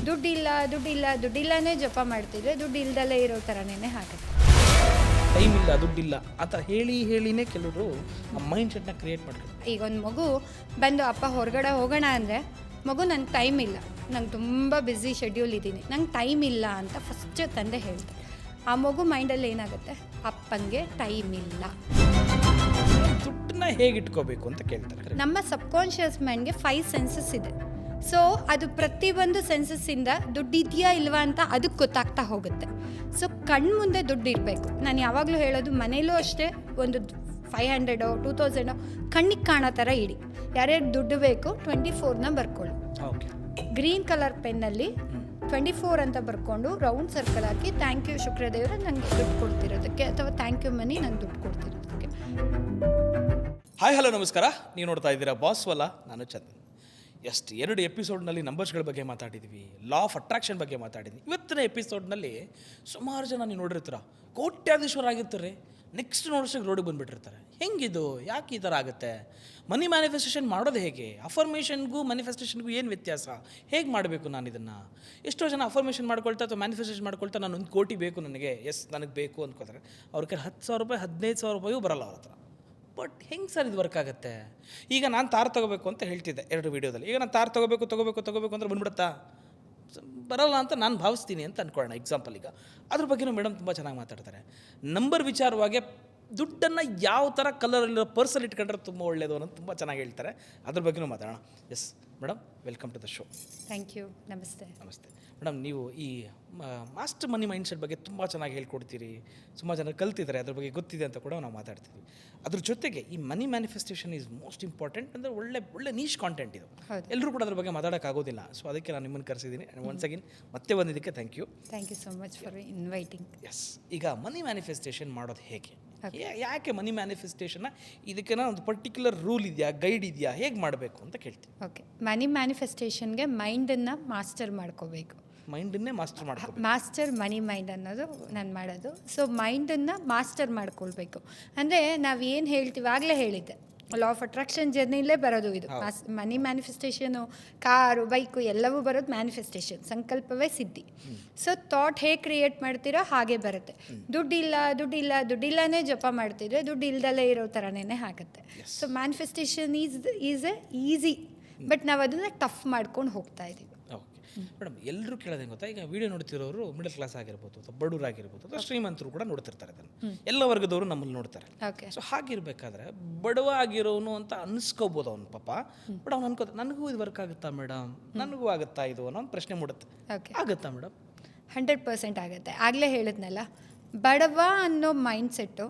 ದುಡ್ಡಿಲ್ಲನೇ ಜಪ ಮಾಡ್ತಿದ್ರೆ ದುಡ್ಡು ಇಲ್ದಲೇ ಇರೋ ಥರನೇ ಆಗುತ್ತೆ. ಟೈಮ್ ಇಲ್ಲ, ದುಡ್ಡಿಲ್ಲ ಅಂತ ಹೇಳಿನೇ ಕೆಲವರು ಆ ಮೈಂಡ್ ಸೆಟ್ನ ಕ್ರಿಯೇಟ್ ಮಾಡ್ತಾರೆ. ಈಗ ಒಂದು ಮಗು ಬಂದು ಅಪ್ಪ ಹೊರಗಡೆ ಹೋಗೋಣ ಅಂದರೆ ಮಗು ನಂಗೆ ಟೈಮ್ ಇಲ್ಲ, ನಂಗೆ ತುಂಬ ಬ್ಯುಸಿ ಶೆಡ್ಯೂಲ್ ಇದ್ದೀನಿ, ನಂಗೆ ಟೈಮ್ ಇಲ್ಲ ಅಂತ ಫಸ್ಟ್ ತಂದೆ ಹೇಳ್ತಾರೆ. ಆ ಮಗು ಮೈಂಡಲ್ಲಿ ಏನಾಗುತ್ತೆ, ಅಪ್ಪನಿಗೆ ಟೈಮ್ ಇಲ್ಲ. ದುಡ್ಡನ್ನ ಹೇಗೆ ಇಟ್ಕೋಬೇಕು ಅಂತ ಕೇಳ್ತಾರೆ. ನಮ್ಮ ಸಬ್ಕಾನ್ಷಿಯಸ್ ಮೈಂಡ್ಗೆ 5 ಸೆನ್ಸಸ್ ಇದೆ. ಸೊ ಅದು ಪ್ರತಿಯೊಂದು ಸೆನ್ಸಸ್ಸಿಂದ ದುಡ್ಡು ಇದೆಯಾ ಇಲ್ವಾ ಅಂತ ಅದಕ್ಕೆ ಗೊತ್ತಾಗ್ತಾ ಹೋಗುತ್ತೆ. ಸೊ ಕಣ್ಮುಂದೆ ದುಡ್ಡು ಇರಬೇಕು. ನಾನು ಯಾವಾಗಲೂ ಹೇಳೋದು, ಮನೇಲೂ ಅಷ್ಟೇ ಒಂದು 500 2000 ಕಣ್ಣಿಗೆ ಕಾಣೋ ಥರ ಇಡಿ. ಯಾರ್ಯಾರು ದುಡ್ಡು ಬೇಕು 24ನ ಬರ್ಕೊಳ್ಳಿ. ಗ್ರೀನ್ ಕಲರ್ ಪೆನ್ನಲ್ಲಿ 24 ಅಂತ ಬರ್ಕೊಂಡು ರೌಂಡ್ ಸರ್ಕಲ್ ಹಾಕಿ ಥ್ಯಾಂಕ್ ಯು ಶುಕ್ರದೇವ್ರೆ ನನಗೆ ದುಡ್ಡು ಕೊಡ್ತಿರೋದಕ್ಕೆ, ಅಥವಾ ಥ್ಯಾಂಕ್ ಯು ಮನಿ ನಂಗೆ ದುಡ್ಡು ಕೊಡ್ತಿರೋದಕ್ಕೆ. ಹಾಯ್ ಹಲೋ ನಮಸ್ಕಾರ. ನೀವು ನೋಡ್ತಾ ಇದ್ದೀರಾ ಬಾಸ್ವಲ್ಲ, ನಾನು ಚಂದನ್. ಎಷ್ಟು 2 ಎಪಿಸೋಡ್ನಲ್ಲಿ ನಂಬರ್ಸ್ಗಳ ಬಗ್ಗೆ ಮಾತಾಡಿದ್ವಿ, ಲಾ ಆಫ್ ಅಟ್ರಾಕ್ಷನ್ ಬಗ್ಗೆ ಮಾತಾಡಿದ್ವಿ. ಇವತ್ತಿನ ಎಪಿಸೋಡ್ನಲ್ಲಿ ಸುಮಾರು ಜನ ನೀವು ನೋಡಿರ್ತೀರ, ಕೋಟ್ಯಾಧೀಶ್ವರ ಆಗಿರ್ತಾರೆ, ನೆಕ್ಸ್ಟ್ ನೋಡೋಷ್ಟಕ್ಕೆ ರೋಡಿಗೆ ಬಂದುಬಿಟ್ಟಿರ್ತಾರೆ. ಹೆಂಗಿದು, ಯಾಕೆ ಈ ಥರ ಆಗುತ್ತೆ, ಮನಿ ಮ್ಯಾನಿಫೆಸ್ಟೇಷನ್ ಮಾಡೋದು ಹೇಗೆ, ಅಫರ್ಮೇಷನ್ಗೂ ಮ್ಯಾನಿಫೆಸ್ಟೇಷನ್ಗೂ ಏನು ವ್ಯತ್ಯಾಸ, ಹೇಗೆ ಮಾಡಬೇಕು ನಾನು ಇದನ್ನು? ಎಷ್ಟೋ ಜನ ಅಫರ್ಮೇಷನ್ ಮಾಡ್ಕೊಳ್ತಾ ಅಥವಾ ಮ್ಯಾನಿಫೆಸ್ಟೇಷನ್ ಮಾಡ್ಕೊಳ್ತಾ ನಾನು 1 ಕೋಟಿ ಬೇಕು ನನಗೆ, ನನಗೆ ಬೇಕು ಅಂದ್ಕೋತಾರೆ. ಅವ್ರ ಕೈ 10,000 ರೂಪಾಯಿ 15,000 ರೂಪಾಯೂ ಬರಲ್ಲ ಅವ್ರ ಹತ್ರ. ಬಟ್ ಹೆಂಗೆ ಸರ್ ಇದು ವರ್ಕ್ ಆಗುತ್ತೆ? ಈಗ ನಾನು ತಾರ್ ತೊಗೋಬೇಕು ಅಂತ ಹೇಳ್ತಿದ್ದೆ 2 ವೀಡಿಯೋದಲ್ಲಿ. ಈಗ ನಾನು ತಾರ್ ತೊಗೋಬೇಕು ಅಂದ್ರೆ ಬಂದ್ಬಿಡುತ್ತಾ? ಬರಲ್ಲ ಅಂತ ನಾನು ಭಾವಿಸ್ತೀನಿ ಅಂತ ಅಂದ್ಕೊಳ್ಳೋಣ ಎಕ್ಸಾಂಪಲ್. ಈಗ ಅದ್ರ ಬಗ್ಗೆನೂ ಮೇಡಮ್ ತುಂಬ ಚೆನ್ನಾಗಿ ಮಾತಾಡ್ತಾರೆ. ನಂಬರ್ ವಿಚಾರವಾಗಿ ದುಡ್ಡನ್ನು ಯಾವ ಥರ ಕಲರಲ್ಲಿರೋ ಪರ್ಸಲ್ಲಿ ಇಟ್ಕೊಂಡ್ರೆ ತುಂಬ ಒಳ್ಳೆಯದು ಅನ್ನೋದು ತುಂಬ ಚೆನ್ನಾಗಿ ಹೇಳ್ತಾರೆ. ಅದ್ರ ಬಗ್ಗೆನೂ ಮಾತಾಡೋಣ. Yes madam, welcome to the show. Thank you. ನಮಸ್ತೆ. ಮೇಡಮ್, ನೀವು ಈ ಮಾಸ್ಟರ್ ಮನಿ ಮೈಂಡ್ಸೆಟ್ ಬಗ್ಗೆ ತುಂಬ ಚೆನ್ನಾಗಿ ಹೇಳ್ಕೊಡ್ತೀರಿ. ಸುಮಾರು ಜನ ಕಲ್ತಿದ್ದಾರೆ, ಅದ್ರ ಬಗ್ಗೆ ಗೊತ್ತಿದೆ ಅಂತ ಕೂಡ ನಾವು ಮಾತಾಡ್ತೀವಿ. ಅದ್ರ ಜೊತೆಗೆ ಈ ಮನಿ ಮ್ಯಾನಿಫೆಸ್ಟೇಷನ್ ಈಸ್ ಮೋಸ್ಟ್ ಇಂಪಾರ್ಟೆಂಟ್. ಅಂದರೆ ಒಳ್ಳೆ ನೀಶ್ ಕಾಂಟೆಂಟ್ ಇದು. ಎಲ್ಲರೂ ಕೂಡ ಅದ್ರ ಬಗ್ಗೆ ಮಾತಾಡೋಕ್ಕಾಗೋದಿಲ್ಲ. ಸೊ ಅದಕ್ಕೆ ನಾನು ನಿಮ್ಮನ್ನು ಕರೆಸಿದ್ದೀನಿ. ಒನ್ಸ್ ಅಗೇನ್ ಮತ್ತೆ ಬಂದಿದ್ದಕ್ಕೆ thank you so much for inviting. Yes, ಈಗ ಮನಿ ಮ್ಯಾನಿಫೆಸ್ಟೇಷನ್ ಮಾಡೋದು ಹೇಗೆ, ಯಾಕೆ ಮನಿ ಮ್ಯಾನಿಫೆಸ್ಟೇಷನ್ನ, ಇದಕ್ಕೆ ಒಂದು ಪರ್ಟಿಕ್ಯುಲರ್ ರೂಲ್ ಇದೆಯಾ, ಗೈಡ್ ಇದೆಯಾ, ಹೇಗೆ ಮಾಡಬೇಕು ಅಂತ ಕೇಳ್ತೀನಿ. ಓಕೆ, ಮನಿ ಮ್ಯಾನಿಫೆಸ್ಟೇಷನ್ಗೆ ಮೈಂಡನ್ನು ಮಾಸ್ಟರ್ ಮಾಡ್ಕೋಬೇಕು. ಮೈಂಡನ್ನೇ ಮಾಸ್ಟರ್ ಮಾಡ್ಕೋಬೇಕು. ಮಾಸ್ಟರ್ ಮನಿ ಮೈಂಡ್ ಅನ್ನೋದು ನಾನು ಮಾಡೋದು. ಸೊ ಮೈಂಡನ್ನು ಮಾಸ್ಟರ್ ಮಾಡ್ಕೊಳ್ಬೇಕು. ಅಂದರೆ ನಾವು ಏನು ಹೇಳ್ತೀವಿ, ಆಗಲೇ ಹೇಳಿದ್ದೆ, ಲಾ ಆಫ್ ಅಟ್ರಾಕ್ಷನ್ ಜರ್ನಿಲೇ ಬರೋದು ಇದು. ಮನಿ ಮ್ಯಾನಿಫೆಸ್ಟೇಷನು, ಕಾರು, ಬೈಕು ಎಲ್ಲವೂ ಬರೋದು ಮ್ಯಾನಿಫೆಸ್ಟೇಷನ್. ಸಂಕಲ್ಪವೇ ಸಿದ್ಧಿ. ಸೊ ಥಾಟ್ ಹೇಗೆ ಕ್ರಿಯೇಟ್ ಮಾಡ್ತೀರೋ ಹಾಗೆ ಬರುತ್ತೆ. ದುಡ್ಡಿಲ್ಲನೇ ಜಪ ಮಾಡ್ತಿದ್ರೆ ದುಡ್ಡು ಇಲ್ದಲೇ ಇರೋ ಥರನೇ ಆಗುತ್ತೆ. So manifestation is A easy, but ನಾವು ಅದನ್ನು ಟಫ್ ಮಾಡ್ಕೊಂಡು ಹೋಗ್ತಾ ಇದ್ದೀವಿ. ಮೇಡಮ್, ಎಲ್ಲರೂ ಕೇಳೋದೇನು ಗೊತ್ತಾ, ಈಗ ವಿಡಿಯೋ ನೋಡ್ತಿರೋರು ಮಿಡಲ್ ಕ್ಲಾಸ್ ಆಗಿರ್ಬೋದು, ಅಥವಾ ಬಡವರಾಗಿರ್ಬೋದು, ಅಥವಾ ಶ್ರೀಮಂತರು ಕೂಡ ನೋಡ್ತಿರ್ತಾರೆ. ಅದನ್ನು ಎಲ್ಲ ವರ್ಗದವರು ನಮ್ಮಲ್ಲಿ ನೋಡ್ತಾರೆ. ಸೊ ಹಾಗಿರ್ಬೇಕಾದ್ರೆ ಬಡವ ಆಗಿರೋನು ಅಂತ ಅನ್ಸ್ಕೋಬೋದು ಅವನು ಪಾಪ. ಬಟ್ ಅವ್ನು ಅನ್ಕೋತ ನನಗೂ ಇದು ವರ್ಕ್ ಆಗುತ್ತಾ ಮೇಡಮ್, ನನಗೂ ಆಗುತ್ತಾ ಇದು ಅನ್ನೋ ಒಂದು ಪ್ರಶ್ನೆ ಮೂಡುತ್ತೆ. ಆಗುತ್ತಾ ಮೇಡಮ್? 100% ಆಗುತ್ತೆ. ಆಗಲೇ ಹೇಳಿದ್ನಲ್ಲ, ಬಡವ ಅನ್ನೋ ಮೈಂಡ್ಸೆಟ್ಟು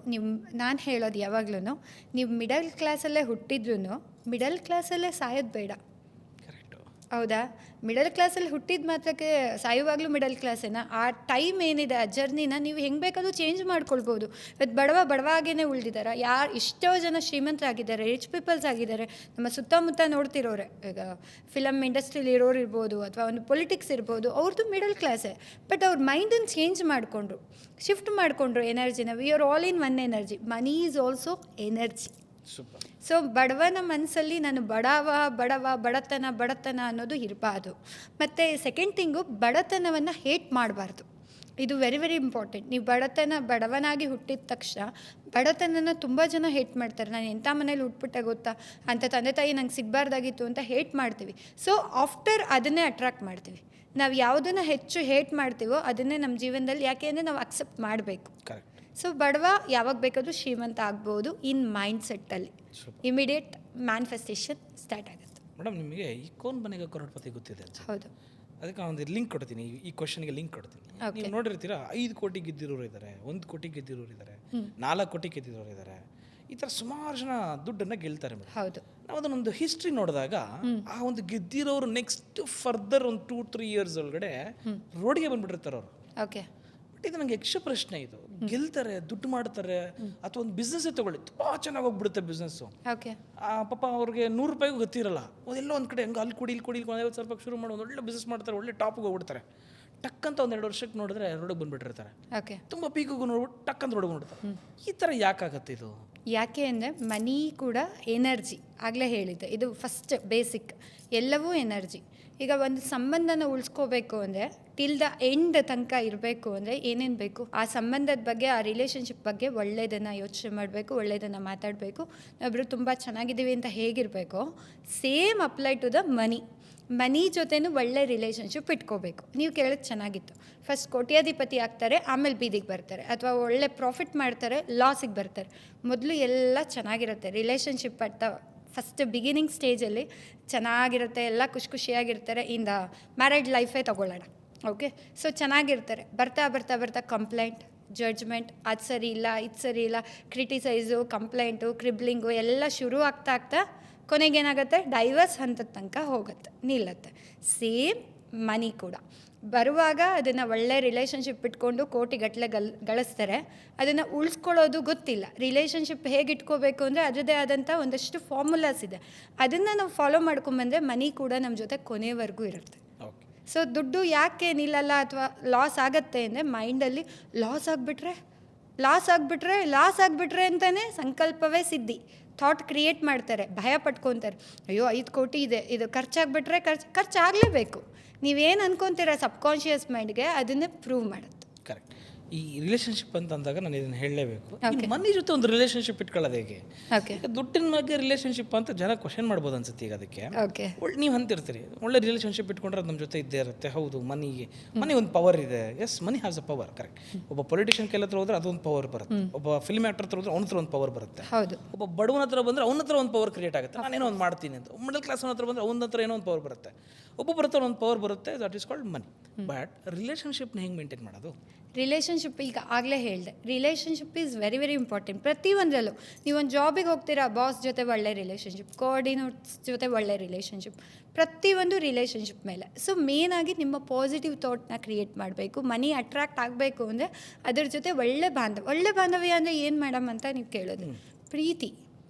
ನಾನು ಹೇಳೋದು ಯಾವಾಗ್ಲೂ, ನೀವು ಮಿಡಲ್ ಕ್ಲಾಸಲ್ಲೇ ಹುಟ್ಟಿದ್ರೂ ಮಿಡಲ್ ಕ್ಲಾಸಲ್ಲೇ ಸಾಯೋದು ಬೇಡ. ಹೌದಾ? ಮಿಡಲ್ ಕ್ಲಾಸಲ್ಲಿ ಹುಟ್ಟಿದ ಮಾತ್ರಕ್ಕೆ ಸಾಯುವಾಗಲೂ ಮಿಡಲ್ ಕ್ಲಾಸೇನಾ? ಆ ಟೈಮ್ ಏನಿದೆ, ಆ ಜರ್ನಿನ ನೀವು ಹೆಂಗೆ ಬೇಕಾದರೂ ಚೇಂಜ್ ಮಾಡ್ಕೊಳ್ಬೋದು. ಇವತ್ತು ಬಡವ ಆಗೇ ಉಳಿದಿದ್ದಾರೆ. ಎಷ್ಟೋ ಜನ ಶ್ರೀಮಂತರಾಗಿದ್ದಾರೆ, ರಿಚ್ ಪೀಪಲ್ಸ್ ಆಗಿದ್ದಾರೆ. ನಮ್ಮ ಸುತ್ತಮುತ್ತ ನೋಡ್ತಿರೋರೆ, ಈಗ ಫಿಲಮ್ ಇಂಡಸ್ಟ್ರಿಲಿ ಇರೋರು ಇರ್ಬೋದು, ಅಥವಾ ಒಂದು ಪೊಲಿಟಿಕ್ಸ್ ಇರ್ಬೋದು, ಅವ್ರದ್ದು ಮಿಡಲ್ ಕ್ಲಾಸೇ. ಬಟ್ ಅವ್ರ ಮೈಂಡನ್ನು ಚೇಂಜ್ ಮಾಡಿಕೊಂಡ್ರು, ಶಿಫ್ಟ್ ಮಾಡಿಕೊಂಡ್ರು ಎನರ್ಜಿನ. We are all in one energy. Money is also energy. So ಬಡವನ ಮನಸ್ಸಲ್ಲಿ ನಾನು ಬಡತನ ಅನ್ನೋದು ಇರಬಾರ್ದು. ಮತ್ತು ಸೆಕೆಂಡ್ ಥಿಂಗು, ಬಡತನವನ್ನು ಹೇಟ್ ಮಾಡಬಾರ್ದು. ಇದು ವೆರಿ ವೆರಿ ಇಂಪಾರ್ಟೆಂಟ್. ನೀವು ಬಡವನಾಗಿ ಹುಟ್ಟಿದ ತಕ್ಷಣ ಬಡತನನ ತುಂಬ ಜನ ಹೇಟ್ ಮಾಡ್ತಾರೆ. ನಾನು ಎಂಥ ಮನೇಲಿ ಹುಟ್ಬಿಟ್ಟೆ ಗೊತ್ತಾ, ಅಂತ ತಂದೆ ತಾಯಿ ನಂಗೆ ಸಿಗಬಾರ್ದಾಗಿತ್ತು ಅಂತ ಹೇಟ್ ಮಾಡ್ತೀವಿ. ಸೊ ಆಫ್ಟರ್ ಅದನ್ನೇ ಅಟ್ರಾಕ್ಟ್ ಮಾಡ್ತೀವಿ. ನಾವು ಯಾವುದನ್ನು ಹೆಚ್ಚು ಹೇಟ್ ಮಾಡ್ತೀವೋ ಅದನ್ನೇ ನಮ್ಮ ಜೀವನದಲ್ಲಿ, ಯಾಕೆ ಅಂದರೆ ನಾವು ಅಕ್ಸೆಪ್ಟ್ ಮಾಡಬೇಕು. ಸೊ ಬಡವ ಯಾವಾಗ ಬೇಕಾದರೂ ಶ್ರೀಮಂತ ಆಗ್ಬೋದು ಇನ್ ಮೈಂಡ್ ಸೆಟ್ಟಲ್ಲಿ. ಇಮಿಡಿಯೇಟ್ ಮ್ಯಾನಿಫೆಸ್ಟೇಷನ್ ಸ್ಟಾರ್ಟ್ ಆಗುತ್ತೆ. ಮೇಡಮ್, ನಿಮಗೆ ಈ ಕೌನ್ ಬನೇಗಾ ಕರೋಡ್ಪತಿ ಗೊತ್ತಿದೆ? ಹೌದು. ಅದಕ್ಕೆ ಒಂದು ಲಿಂಕ್ ಕೊಡ್ತೀನಿ, ಈ ಕ್ವಶನ್ಗೆ ಲಿಂಕ್ ಕೊಡ್ತೀನಿ. ನೀವು ನೋಡಿರ್ತೀರಾ, 5 ಕೋಟಿ ಗೆದ್ದಿರೋರು ಇದ್ದಾರೆ, 1 ಕೋಟಿ ಗೆದ್ದಿರೋರು ಇದ್ದಾರೆ, 4 ಕೋಟಿ ಗೆದ್ದಿರೋರು ಇದ್ದಾರೆ. ಈ ಥರ ಸುಮಾರು ಜನ ದುಡ್ಡನ್ನು ಗೆಲ್ತಾರೆ ಮೇಡಮ್. ಹೌದು. ನಾವು ಅದನ್ನೊಂದು ಹಿಸ್ಟ್ರಿ ನೋಡಿದಾಗ ಆ ಒಂದು ಗೆದ್ದಿರೋರು ನೆಕ್ಸ್ಟ್ ಫರ್ದರ್ ಒಂದು 2-3 ಇಯರ್ಸ್ ಒಳಗಡೆ ರೋಡಿಗೆ ಬಂದ್ಬಿಟ್ಟಿರ್ತಾರೆ ಅವರು. ಓಕೆ. ಇದು ನನಗೆ ಯಕ್ಷ ಪ್ರಶ್ನೆ. ಇದು ಗೆಲ್ತಾರೆ, ದುಡ್ಡು ಮಾಡ್ತಾರೆ, ಅಥವಾ ಒಂದು ಬಿಸ್ನೆಸ್ಸೇ ತಗೊಳ್ಳಿ, ತುಂಬ ಚೆನ್ನಾಗಿ ಹೋಗ್ಬಿಡುತ್ತೆ ಬಿಸ್ನೆಸ್ಸು. ಪಾಪ ಅವ್ರಿಗೆ 100 ರೂಪಾಯಿಗೂ ಗೊತ್ತಿರಲ್ಲ. ಎಲ್ಲೋ ಒಂದು ಕಡೆ ಹಂಗೆ ಅಲ್ಲಿ ಕೊಡಿ 50,000 ರೂಪಾಯಿ ಶುರು ಮಾಡಿ ಒಂದು ಒಳ್ಳೆ ಬಿಸ್ನೆಸ್ ಮಾಡ್ತಾರೆ, ಒಳ್ಳೆ ಟಾಪ್ಗೆ ಹೋಗ್ಬಿಡ್ತಾರೆ. ಟಕ್ಕಂತ 1-2 ವರ್ಷಕ್ಕೆ ನೋಡಿದ್ರೆ ರೋಡಿಗೆ ಬಂದುಬಿಟ್ಟಿರ್ತಾರೆ. ತುಂಬ ಪೀಕಿಗೂ ನೋಡ್ಬಿಟ್ಟು ಟಕ್ಕಂತ ರೋಡಿಗೆ ನೋಡ್ತಾರೆ. ಈ ಥರ ಯಾಕಾಗತ್ತೆ ಇದು? ಯಾಕೆ ಅಂದರೆ ಮನಿ ಕೂಡ ಎನರ್ಜಿ. ಆಗಲೇ ಹೇಳಿದ್ದೆ, ಇದು ಫಸ್ಟ್ ಬೇಸಿಕ್. ಎಲ್ಲವೂ ಎನರ್ಜಿ. ಈಗ ಒಂದು ಸಂಬಂಧನ ಉಳಿಸ್ಕೋಬೇಕು ಅಂದರೆ ಟಿಲ್ ದ ಎಂಡ್ ತನಕ ಇರಬೇಕು ಅಂದರೆ ಏನೇನು ಬೇಕು? ಆ ಸಂಬಂಧದ ಬಗ್ಗೆ, ಆ ರಿಲೇಷನ್ಶಿಪ್ ಬಗ್ಗೆ ಒಳ್ಳೆಯದನ್ನು ಯೋಚನೆ ಮಾಡಬೇಕು, ಒಳ್ಳೆಯದನ್ನು ಮಾತಾಡಬೇಕು. ನಾವಿಬ್ಬರು ತುಂಬ ಚೆನ್ನಾಗಿದ್ದೀವಿ ಅಂತ ಹೇಗಿರಬೇಕು, same apply to the money ಜೊತೆನೂ ಒಳ್ಳೆ ರಿಲೇಷನ್ಶಿಪ್ ಇಟ್ಕೋಬೇಕು. ನೀವು ಕೇಳೋದು ಚೆನ್ನಾಗಿತ್ತು. ಫಸ್ಟ್ ಕೋಟ್ಯಾಧಿಪತಿ ಆಗ್ತಾರೆ, ಆಮೇಲೆ ಬೀದಿಗೆ ಬರ್ತಾರೆ, ಅಥವಾ ಒಳ್ಳೆ ಪ್ರಾಫಿಟ್ ಮಾಡ್ತಾರೆ, ಲಾಸಿಗೆ ಬರ್ತಾರೆ. ಮೊದಲು ಎಲ್ಲ ಚೆನ್ನಾಗಿರುತ್ತೆ ರಿಲೇಷನ್ಶಿಪ್ ಅಟ್ ಫಸ್ಟ್ ಬಿಗಿನಿಂಗ್ ಸ್ಟೇಜಲ್ಲಿ ಚೆನ್ನಾಗಿರುತ್ತೆ, ಎಲ್ಲ ಖುಷಿಯಾಗಿರ್ತಾರೆ. ಇನ್ ದ ಮ್ಯಾರೇಜ್ ಲೈಫೇ ತೊಗೊಳ್ಳೋಣ. ಓಕೆ, ಸೊ ಚೆನ್ನಾಗಿರ್ತಾರೆ. ಬರ್ತಾ ಬರ್ತಾ ಬರ್ತಾ ಕಂಪ್ಲೇಂಟ್, ಜಡ್ಜ್ಮೆಂಟ್, ಅದು ಸರಿ ಇಲ್ಲ, ಇದು ಸರಿ ಇಲ್ಲ, ಕ್ರಿಟಿಸೈಸು, ಕಂಪ್ಲೇಂಟು, ಕ್ರಿಬ್ಲಿಂಗು ಎಲ್ಲ ಶುರು ಆಗ್ತಾ ಕೊನೆಗೇನಾಗುತ್ತೆ, ಡೈವರ್ಸ್ ಹಂತದ ತನಕ ಹೋಗುತ್ತೆ, ನಿಲ್ಲತ್ತೆ. ಸೇಮ್ ಮನಿ ಕೂಡ ಬರುವಾಗ ಅದನ್ನು ಒಳ್ಳೆ ರಿಲೇಷನ್ಶಿಪ್ ಇಟ್ಕೊಂಡು ಕೋಟಿಗಟ್ಟಲೆ ಗಳಿಸ್ತಾರೆ. ಅದನ್ನು ಉಳಿಸ್ಕೊಳ್ಳೋದು ಗೊತ್ತಿಲ್ಲ. ರಿಲೇಷನ್ಶಿಪ್ ಹೇಗೆ ಇಟ್ಕೋಬೇಕು ಅಂದರೆ ಅದರದ್ದೇ ಆದಂಥ ಒಂದಷ್ಟು ಫಾರ್ಮುಲಾಸ್ ಇದೆ. ಅದನ್ನು ನಾವು ಫಾಲೋ ಮಾಡ್ಕೊಂಬಂದರೆ ಮನಿ ಕೂಡ ನಮ್ಮ ಜೊತೆ ಕೊನೆವರೆಗೂ ಇರುತ್ತೆ. ಸೊ ದುಡ್ಡು ಯಾಕೆ ನಿಲ್ಲಲ್ಲ ಅಥವಾ ಲಾಸ್ ಆಗುತ್ತೆ ಅಂದರೆ ಮೈಂಡಲ್ಲಿ ಲಾಸ್ ಆಗಿಬಿಟ್ರೆ ಅಂತಲೇ ಸಂಕಲ್ಪವೇ ಸಿದ್ಧಿ. ಥಾಟ್ ಕ್ರಿಯೇಟ್ ಮಾಡ್ತಾರೆ, ಭಯ ಪಟ್ಕೊತಾರೆ. ಅಯ್ಯೋ 5 ಕೋಟಿ ಇದೆ, ಇದು ಖರ್ಚಾಗ್ಬಿಟ್ರೆ ಖರ್ಚಾಗಲೇಬೇಕು. ನೀವೇನು ಅನ್ಕೊತೀರ ಸಬ್ಕಾನ್ಷಿಯಸ್ ಮೈಂಡ್ಗೆ ಅದನ್ನೇ ಪ್ರೂವ್ ಮಾಡುತ್ತೆ. ಕರೆಕ್ಟ್. ಈ ರಿಲೇಷನ್ಶಿಪ್ ಅಂತ ಅಂದಾಗ ನಾನು ಇದನ್ನು ಹೇಳಲೇಬೇಕು. ಮನಿ ಜೊತೆ ಒಂದು ರಿಲೇಷನ್ಶಿಪ್ ಇಟ್ಕೊಳ್ಳೋದು ಹೇಗೆ? ಈಗ ದುಡ್ಡಿನ ಬಗ್ಗೆ ರಿಲೇಷನ್ಶಿಪ್ ಅಂತ ಜನ ಕ್ವಶನ್ ಮಾಡ್ಬೋದು ಅನ್ಸುತ್ತೆ. ಈಗ ಅದಕ್ಕೆ ನೀವು ಅಂತಿರ್ತೀರಿ ಒಳ್ಳೆ ರಿಲೇಷನ್ಶಿಪ್ ಇಟ್ಕೊಂಡ್ರೆ ಅದು ನಮ್ಮ ಜೊತೆ ಇದ್ದೇ ಇರುತ್ತೆ. ಹೌದು, ಮನಿ ಒಂದು ಪವರ್ ಇದೆ. Yes, money has a power. Correct. ಒಬ್ಬ ಪೊಲಿಟಿಷಿಯನ್ ಕೆಲ ಹತ್ರ ಹೋದ್ರೆ ಅದೊಂದು ಪವರ್ ಬರುತ್ತೆ. ಒಬ್ಬ ಫಿಲ್ಮ್ ಆಕ್ಟರ್ ಹತ್ರ ಹೋದ್ರೆ ಅವನ ಹತ್ರ ಒಂದು ಪವರ್ ಬರುತ್ತೆ. ಒಬ್ಬ ಬಡವನ ಹತ್ರ ಬಂದರೆ ಅವನ ಹತ್ರ ಒಂದು ಪವರ್ ಕ್ರಿಯೇಟ್ ಆಗುತ್ತೆ. ನಾನೇನೋ ಒಂದು ಮಾಡ್ತೀನಿ ಅಂತ. ಮಿಡಲ್ ಕ್ಲಾಸ್ ಹತ್ರ ಬಂದರೆ ಅವನ ಹತ್ರ ಏನೋ ಒಂದು ಪವರ್ ಬರುತ್ತೆ. ಒಬ್ಬೊಬ್ಬರ ಹತ್ರ ಒಂದು ಪವರ್ ಬರುತ್ತೆ. That is called money. But ರಿಲೇಷನ್ಶಿಪ್ನ ಹೆಂಗೆ ಮೇಂಟೈನ್ ಮಾಡೋದು? ರಿಲೇಷನ್ಶಿಪ್ ಈಗ ಆಗಲೇ ಹೇಳಿದೆ, relationship is very very important. ಪ್ರತಿಯೊಂದರಲ್ಲೂ ನೀವೊಂದು ಜಾಬಿಗೆ ಹೋಗ್ತೀರಾ, ಬಾಸ್ ಜೊತೆ ಒಳ್ಳೆ ರಿಲೇಷನ್ಶಿಪ್, ಕೋಆರ್ಡಿನೇಟ್ಸ್ ಜೊತೆ ಒಳ್ಳೆ ರಿಲೇಷನ್ಶಿಪ್, ಪ್ರತಿಯೊಂದು ರಿಲೇಷನ್ಶಿಪ್ ಮೇಲೆ. ಸೊ ಮೇನಾಗಿ ನಿಮ್ಮ ಪಾಸಿಟಿವ್ ಥಾಟ್ನ ಕ್ರಿಯೇಟ್ ಮಾಡಬೇಕು. ಮನಿ ಅಟ್ರಾಕ್ಟ್ ಆಗಬೇಕು ಅಂದರೆ ಅದ್ರ ಜೊತೆ ಒಳ್ಳೆ ಬಾಂಧವ್ಯ ಅಂದರೆ ಏನು ಮೇಡಮ್ ಅಂತ ನೀವು ಕೇಳೋದು. ಪ್ರೀತಿ,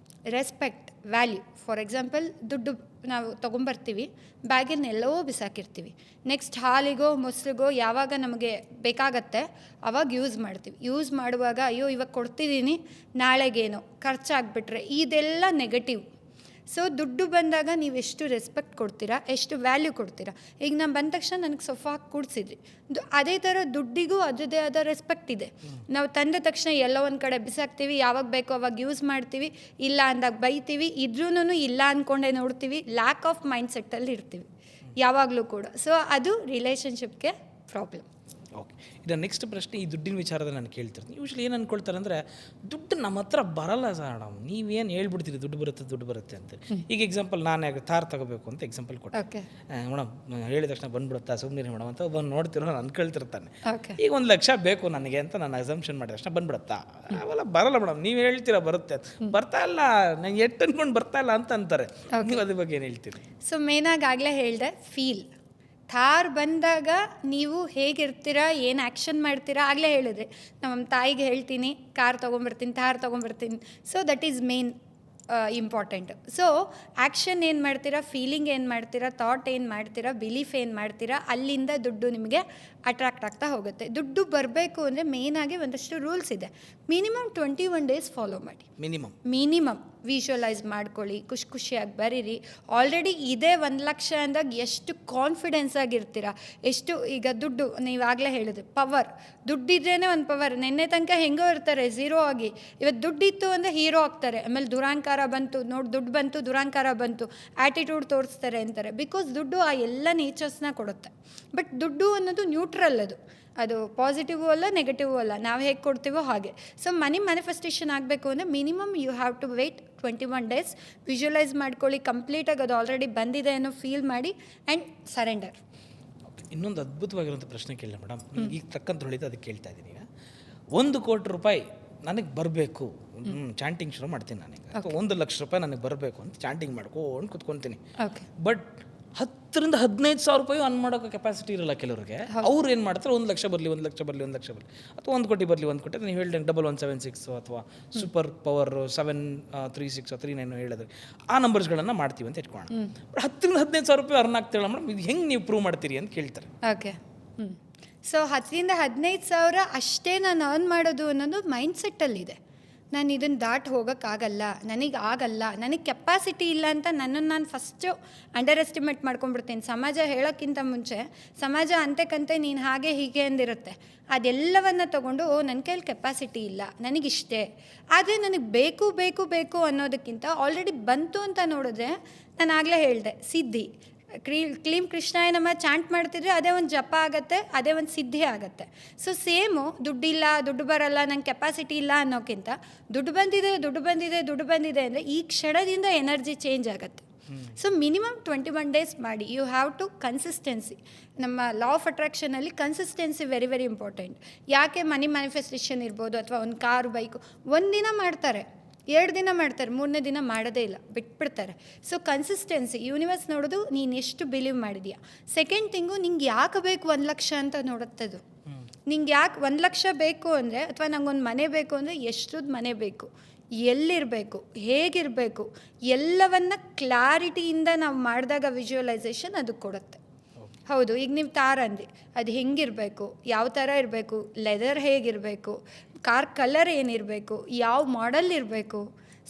ರೆಸ್ಪೆಕ್ಟ್, ವ್ಯಾಲ್ಯೂ. ಫಾರ್ ಎಕ್ಸಾಂಪಲ್, ದುಡ್ಡು ನಾವು ತೊಗೊಂಬರ್ತೀವಿ, ಬ್ಯಾಗಿನ ಎಲ್ಲವೋ ಬಿಸಾಕಿರ್ತೀವಿ. ನೆಕ್ಸ್ಟ್ ಹಾಲಿಗೋ ಮೊಸರಿಗೋ ಯಾವಾಗ ನಮಗೆ ಬೇಕಾಗತ್ತೆ ಆವಾಗ ಯೂಸ್ ಮಾಡ್ತೀವಿ. ಯೂಸ್ ಮಾಡುವಾಗ ಅಯ್ಯೋ ಇವಾಗ ಕೊಡ್ತಿದ್ದೀನಿ, ನಾಳೆಗೇನೋ ಖರ್ಚಾಗ್ಬಿಟ್ರೆ, ಇದೆಲ್ಲ ನೆಗೆಟಿವ್. ಸೊ ದುಡ್ಡು ಬಂದಾಗ ನೀವು ಎಷ್ಟು ರೆಸ್ಪೆಕ್ಟ್ ಕೊಡ್ತೀರಾ, ಎಷ್ಟು ವ್ಯಾಲ್ಯೂ ಕೊಡ್ತೀರಾ. ಈಗ ನಾನು ಬಂದ ತಕ್ಷಣ ನನಗೆ ಸೋಫಾ ಕೂಡಿಸಿದ್ರಿ, ಅದೇ ಥರ ದುಡ್ಡಿಗೂ ಅದರದ್ದೇ ಆದ ರೆಸ್ಪೆಕ್ಟ್ ಇದೆ. ನಾವು ತಂದ ತಕ್ಷಣ ಎಲ್ಲೋ ಒಂದು ಕಡೆ ಬಿಸಾಕ್ತೀವಿ, ಯಾವಾಗ ಬೇಕೋ ಅವಾಗ ಯೂಸ್ ಮಾಡ್ತೀವಿ, ಇಲ್ಲ ಅಂದಾಗ ಬೈತೀವಿ, ಇದ್ರೂ ಇಲ್ಲ ಅಂದ್ಕೊಂಡೇ ನೋಡ್ತೀವಿ, ಲ್ಯಾಕ್ ಆಫ್ ಮೈಂಡ್ ಸೆಟ್ಟಲ್ಲಿ ಇರ್ತೀವಿ ಯಾವಾಗಲೂ ಕೂಡ. ಸೊ ಅದು ರಿಲೇಷನ್ಶಿಪ್ಗೆ ಪ್ರಾಬ್ಲಮ್. ಓಕೆ, ಇದು ನೆಕ್ಸ್ಟ್ ಪ್ರಶ್ನೆ. ಈ ದುಡ್ಡಿನ ವಿಚಾರದಲ್ಲಿ ನಾನು ಕೇಳ್ತಿರ್ತೀನಿ. ಯೂಶ್ವಲಿ ಏನು ಅಂದ್ಕೊಳ್ತಾರೆ ಅಂದರೆ, ದುಡ್ಡು ನಮ್ಮ ಹತ್ರ ಬರಲ್ಲ ಸರ್ ಮೇಡಮ್, ನೀವೇನು ಹೇಳ್ಬಿಡ್ತೀರಿ ದುಡ್ಡು ಬರುತ್ತೆ ಅಂತ. ಈಗ ಎಕ್ಸಾಂಪಲ್, ನಾನು ಥಾರ್ ತಗೋಬೇಕು ಅಂತ ಎಕ್ಸಾಂಪಲ್ ಕೊಟ್ಟೆ. ಮೇಡಮ್ ಹೇಳಿದ ತಕ್ಷಣ ಬಂದ್ಬಿಡುತ್ತಾ, ಸುಮ್ಮನೆ ಮೇಡಮ್ ಅಂತ ಬಂದು ನೋಡ್ತಿರೋ ನಾನು ಅನ್ಕೊಳ್ತಿರ್ತಾನೆ. ಈಗ 1 ಲಕ್ಷ ಬೇಕು ನನಗೆ ಅಂತ ನಾನು ಅಸಂಪ್ಷನ್ ಮಾಡಿದ ತಕ್ಷಣ ಬಂದ್ಬಿಡುತ್ತಾ? ಅವೆಲ್ಲ ಬರಲ್ಲ ಮೇಡಮ್, ನೀವು ಹೇಳ್ತೀರಾ ಬರುತ್ತೆ, ಬರ್ತಾ ಇಲ್ಲ, ನಾನು ಎಟ್ಟು ಅನ್ಕೊಂಡು ಬರ್ತಾ ಇಲ್ಲ ಅಂತ ಅಂತಾರೆ. ನೀವು ಅದ್ರ ಬಗ್ಗೆ ಏನು ಹೇಳ್ತೀರಿ? ಸೊ ಮೇನಾಗಿ ಆಗಲೇ ಹೇಳಿದೆ, ಫೀಲ್. ಥಾರ್ ಬಂದಾಗ ನೀವು ಹೇಗಿರ್ತೀರಾ, ಏನು ಆ್ಯಕ್ಷನ್ ಮಾಡ್ತೀರಾ, ಆಗಲೇ ಹೇಳಿದ್ರೆ ನಮ್ಮ ತಾಯಿಗೆ ಹೇಳ್ತೀನಿ ಕಾರ್ ತೊಗೊಂಬರ್ತೀನಿ, ಥಾರ್ ತೊಗೊಂಬರ್ತೀನಿ. So that is main important. So action ಏನು ಮಾಡ್ತೀರಾ, ಫೀಲಿಂಗ್ ಏನು ಮಾಡ್ತೀರಾ, ಥಾಟ್ ಏನು ಮಾಡ್ತೀರಾ, ಬಿಲೀಫ್ ಏನು ಮಾಡ್ತೀರಾ, ಅಲ್ಲಿಂದ ದುಡ್ಡು ನಿಮಗೆ ಅಟ್ರಾಕ್ಟ್ ಆಗ್ತಾ ಹೋಗುತ್ತೆ. ದುಡ್ಡು ಬರಬೇಕು ಅಂದರೆ ಮೇನಾಗಿ ಒಂದಷ್ಟು ರೂಲ್ಸ್ ಇದೆ. ಮಿನಿಮಮ್ 21 ಡೇಸ್ ಫಾಲೋ ಮಾಡಿ. ಮಿನಿಮಮ್ ವಿಜುವಲೈಸ್ ಮಾಡ್ಕೊಳ್ಳಿ, ಖುಷಿಯಾಗಿ ಬರೀರಿ. ಆಲ್ರೆಡಿ ಇದೇ 1 ಲಕ್ಷ ಅಂದಾಗ ಎಷ್ಟು ಕಾನ್ಫಿಡೆನ್ಸ್ ಆಗಿರ್ತೀರ, ಎಷ್ಟು. ಈಗ ದುಡ್ಡು ನೀವಾಗಲೇ ಹೇಳಿದ್ರಿ, ಪವರ್. ದುಡ್ಡಿದ್ರೇ ಒಂದು ಪವರ್. ನಿನ್ನೆ ತನಕ ಹೆಂಗೋ ಇರ್ತಾರೆ ಝೀರೋ ಆಗಿ, ಇವತ್ತು ದುಡ್ಡಿತ್ತು ಅಂದರೆ ಹೀರೋ ಆಗ್ತಾರೆ. ಆಮೇಲೆ ದುರಾಂಕಾರ ಬಂತು, ದುಡ್ಡು ಬಂತು, ದುರಾಂಕಾರ ಬಂತು, ಆ್ಯಟಿಟ್ಯೂಡ್ ತೋರಿಸ್ತಾರೆ ಅಂತಾರೆ. ಬಿಕಾಸ್ ದುಡ್ಡು ಆ ಎಲ್ಲ ನೇಚರ್ಸ್ನ ಕೊಡುತ್ತೆ. ಬಟ್ ದುಡ್ಡು ಅನ್ನೋದು ನ್ಯೂಟ್ರಲ್, ಅದು ಪಾಸಿಟಿವು ಅಲ್ಲ, ನೆಗೆಟಿವು ಅಲ್ಲ, ನಾವು ಹೇಗೆ ಕೊಡ್ತೀವೋ ಹಾಗೆ. ಸೊ ಮನಿ ಮ್ಯಾನಿಫೆಸ್ಟೇಷನ್ ಆಗಬೇಕು ಅಂದರೆ minimum you have to wait 21 days. Visualise ಮಾಡ್ಕೊಳ್ಳಿ, ಕಂಪ್ಲೀಟಾಗಿ ಅದು ಆಲ್ರೆಡಿ ಬಂದಿದೆ ಅನ್ನೋ ಫೀಲ್ ಮಾಡಿ, ಆ್ಯಂಡ್ ಸರೆಂಡರ್. ಇನ್ನೊಂದು ಅದ್ಭುತವಾಗಿರುವಂಥ ಪ್ರಶ್ನೆ ಕೇಳಿಲ್ಲ ಮೇಡಮ್, ಈಗ ತಕ್ಕಂತ ಹೊಳಿತು ಅದಕ್ಕೆ ಕೇಳ್ತಾ ಇದ್ದೀನಿ. ಈಗ 1 ಕೋಟಿ ರೂಪಾಯಿ ನನಗೆ ಬರಬೇಕು, ಚಾಂಟಿಂಗ್ ಶುರು ಮಾಡ್ತೀನಿ ನನಗೆ, ಅಥವಾ 1 ಲಕ್ಷ ರೂಪಾಯಿ ನನಗೆ ಬರಬೇಕು ಅಂತ ಚಾಂಟಿಂಗ್ ಮಾಡ್ಕೊಂಡು ಕುತ್ಕೊತೀನಿ. ಬಟ್ 10,000 to 15,000 ರೂಪಾಯಿ ಅನ್ ಮಾಡೋಕೆ ಕೆಪಾಸಿಟಿ ಇರಲ್ಲ ಕೆಲವರಿಗೆ. ಅವ್ರು ಏನು ಮಾಡ್ತಾರೆ, 1 ಲಕ್ಷ ಬರಲಿ, 1 ಲಕ್ಷ ಬರಲಿ, 1 ಲಕ್ಷ ಬರಲಿ, ಅಥವಾ 1 ಕೋಟಿ ಬರಲಿ, 1 ಕೋಟಿ. ನೀವು ಹೇಳಿದಂಗೆ 1176 ಅಥವಾ ಸೂಪರ್ ಪವರ್ 736 39 ಹೇಳಿದ್ರೆ ಆ ನಂಬರ್ಸ್ಗಳನ್ನು ಮಾಡ್ತೀವಿ ಅಂತ ಇಟ್ಕೊಳ್ಳೋಣ. ಬಟ್ 10,000 to 15,000 ರೂಪಾಯಿ ಅರ್ನ್ ಆಗ್ತಿರಲ್ಲ ಮೇಡಮ್, ಇದು ಹೆಂಗೆ ನೀವು ಪ್ರೂವ್ ಮಾಡ್ತೀರಿ ಅಂತ ಕೇಳ್ತಾರೆ. ಓಕೆ, ಸೊ 10,000 to 15,000 ಅಷ್ಟೇ ನಾನು ಅರ್ನ್ ಮಾಡೋದು ಅನ್ನೋದು ಮೈಂಡ್ ಸೆಟ್ಟಲ್ಲಿದೆ. ನಾನು ಇದನ್ನು ದಾಟಿ ಹೋಗೋಕ್ಕಾಗಲ್ಲ, ನನಗೆ ಕೆಪಾಸಿಟಿ ಇಲ್ಲ ಅಂತ ನನ್ನನ್ನು ನಾನು ಫಸ್ಟು ಅಂಡರ್ ಎಸ್ಟಿಮೇಟ್ ಮಾಡ್ಕೊಂಡ್ಬಿಡ್ತೀನಿ. ಸಮಾಜ ಹೇಳೋಕ್ಕಿಂತ ಮುಂಚೆ ಸಮಾಜ ಅಂತೆಕಂತೆ ನೀನು ಹಾಗೆ ಹೀಗೆ ಅಂದಿರುತ್ತೆ. ಅದೆಲ್ಲವನ್ನು ತೊಗೊಂಡು ನನ್ನ ಕೈಯಲ್ಲಿ ಕೆಪಾಸಿಟಿ ಇಲ್ಲ, ನನಗಿಷ್ಟೇ. ಆದರೆ ನನಗೆ ಬೇಕು ಬೇಕು ಬೇಕು ಅನ್ನೋದಕ್ಕಿಂತ ಆಲ್ರೆಡಿ ಬಂತು ಅಂತ ನೋಡಿದ್ರೆ, ನಾನು ಆಗಲೇ ಹೇಳಿದೆ, ಸಿದ್ಧಿ. ಕ್ಲೀಂ ಕೃಷ್ಣಾಯ ನಮ ಚಾಂಟ್ ಮಾಡ್ತಿದ್ರೆ ಅದೇ ಒಂದು ಜಪ ಆಗುತ್ತೆ, ಅದೇ ಒಂದು ಸಿದ್ಧಿ ಆಗುತ್ತೆ. ಸೊ ಸೇಮು ದುಡ್ಡು ಬರಲ್ಲ, ನಂಗೆ ಕೆಪಾಸಿಟಿ ಇಲ್ಲ ಅನ್ನೋಕ್ಕಿಂತ ದುಡ್ಡು ಬಂದಿದೆ ಅಂದರೆ ಈ ಕ್ಷಣದಿಂದ ಎನರ್ಜಿ ಚೇಂಜ್ ಆಗುತ್ತೆ. ಸೊ ಮಿನಿಮಮ್ 21 ಡೇಸ್ ಮಾಡಿ. You have to consistency. ನಮ್ಮ ಲಾ ಆಫ್ ಅಟ್ರಾಕ್ಷನಲ್ಲಿ ಕನ್ಸಿಸ್ಟೆನ್ಸಿ ವೆರಿ ವೆರಿ ಇಂಪಾರ್ಟೆಂಟ್. ಯಾಕೆ ಮನಿ ಮ್ಯಾನಿಫೆಸ್ಟೇಷನ್ ಇರ್ಬೋದು ಅಥವಾ ಒಂದು ಕಾರು ಬೈಕು ಒಂದಿನ ಮಾಡ್ತಾರೆ, 2 ದಿನ ಮಾಡ್ತಾರೆ, 3ನೇ ದಿನ ಮಾಡೋದೇ ಇಲ್ಲ, ಬಿಟ್ಬಿಡ್ತಾರೆ. So consistency. ಯೂನಿವರ್ಸ್ ನೋಡೋದು ನೀನು ಎಷ್ಟು ಬಿಲೀವ್ ಮಾಡಿದೀಯಾ. ಸೆಕೆಂಡ್ ಥಿಂಗು, ನಿಂಗೆ ಯಾಕೆ ಬೇಕು 1 ಲಕ್ಷ ಅಂತ ನೋಡುತ್ತದು. ನಿಂಗೆ ಯಾಕೆ 1 ಲಕ್ಷ ಬೇಕು ಅಂದರೆ, ಅಥವಾ ನಂಗೊಂದು ಮನೆ ಬೇಕು ಅಂದರೆ ಎಷ್ಟುದ್ದು ಮನೆ ಬೇಕು, ಎಲ್ಲಿರಬೇಕು, ಹೇಗಿರಬೇಕು, ಎಲ್ಲವನ್ನ ಕ್ಲಾರಿಟಿಯಿಂದ ನಾವು ಮಾಡಿದಾಗ ವಿಜುವಲೈಸೇಷನ್ ಅದು ಕೊಡುತ್ತೆ. ಹೌದು, ಈಗ ನೀವು ತಾರ್ ಅಂದು, ಅದು ಹೆಂಗಿರಬೇಕು, ಯಾವ ಥರ ಇರಬೇಕು, ಲೆದರ್ ಹೇಗಿರಬೇಕು, ಕಾರ್ ಕಲರ್ ಏನಿರಬೇಕು, ಯಾವ ಮಾಡೆಲ್ ಇರಬೇಕು.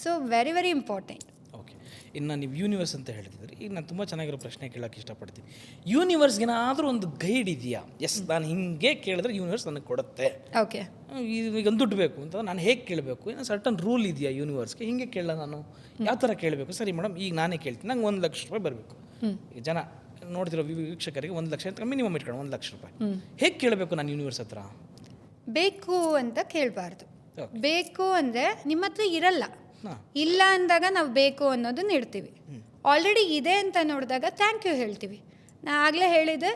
So very very important. Okay, ಇನ್ನು ನೀವು ಯೂನಿವರ್ಸ್ ಅಂತ ಹೇಳ್ತಿದ್ರಿ. ಈಗ ನಾನು ತುಂಬ ಚೆನ್ನಾಗಿರೋ ಪ್ರಶ್ನೆ ಕೇಳೋಕ್ಕೆ ಇಷ್ಟಪಡ್ತೀನಿ. ಯೂನಿವರ್ಸ್ಗೇನಾದರೂ ಒಂದು ಗೈಡ್ ಇದೆಯಾ? ಎಸ್, ನಾನು ಹಿಂಗೆ ಕೇಳಿದ್ರೆ ಯೂನಿವರ್ಸ್ ನನಗೆ ಕೊಡುತ್ತೆ. ಓಕೆ, ಈಗ ಒಂದು ದುಡ್ಡು ಬೇಕು ಅಂತ ನಾನು ಹೇಗೆ ಕೇಳಬೇಕು? ಏನೋ ಸರ್ಟನ್ ರೂಲ್ ಇದೆಯಾ ಯೂನಿವರ್ಸ್ಗೆ? ಹಿಂಗೆ ಕೇಳಲ್ಲ ನಾನು, ಯಾವ ಥರ ಕೇಳಬೇಕು? ಸರಿ ಮೇಡಮ್, ಈಗ ನಾನೇ ಕೇಳ್ತೀನಿ, ನಂಗೆ 1 ಲಕ್ಷ ರೂಪಾಯಿ ಬರಬೇಕು. ಈಗ ಜನ ನೋಡ್ತಿರೋ ವೀಕ್ಷಕರಿಗೆ 1 ಲಕ್ಷ ಅಂತ ಮಿನಿಮಮ್ ಇಟ್ಕೊಂಡು 1 ಲಕ್ಷ ರೂಪಾಯಿ ಹೇಗೆ ಕೇಳಬೇಕು ನಾನು ಯೂನಿವರ್ಸ್ ಹತ್ರ? ಬೇಕು ಅಂತ ಕೇಳಬಾರ್ದು. ಬೇಕು ಅಂದರೆ ನಿಮ್ಮ ಹತ್ರ ಇರಲ್ಲ, ಇಲ್ಲ ಅಂದಾಗ ನಾವು ಬೇಕು ಅನ್ನೋದನ್ನ ಇಡ್ತೀವಿ. ಆಲ್ರೆಡಿ ಇದೆ ಅಂತ ನೋಡಿದಾಗ ಥ್ಯಾಂಕ್ ಯು ಹೇಳ್ತೀವಿ. ನಾನು ಆಗಲೇ ಹೇಳಿದೆ,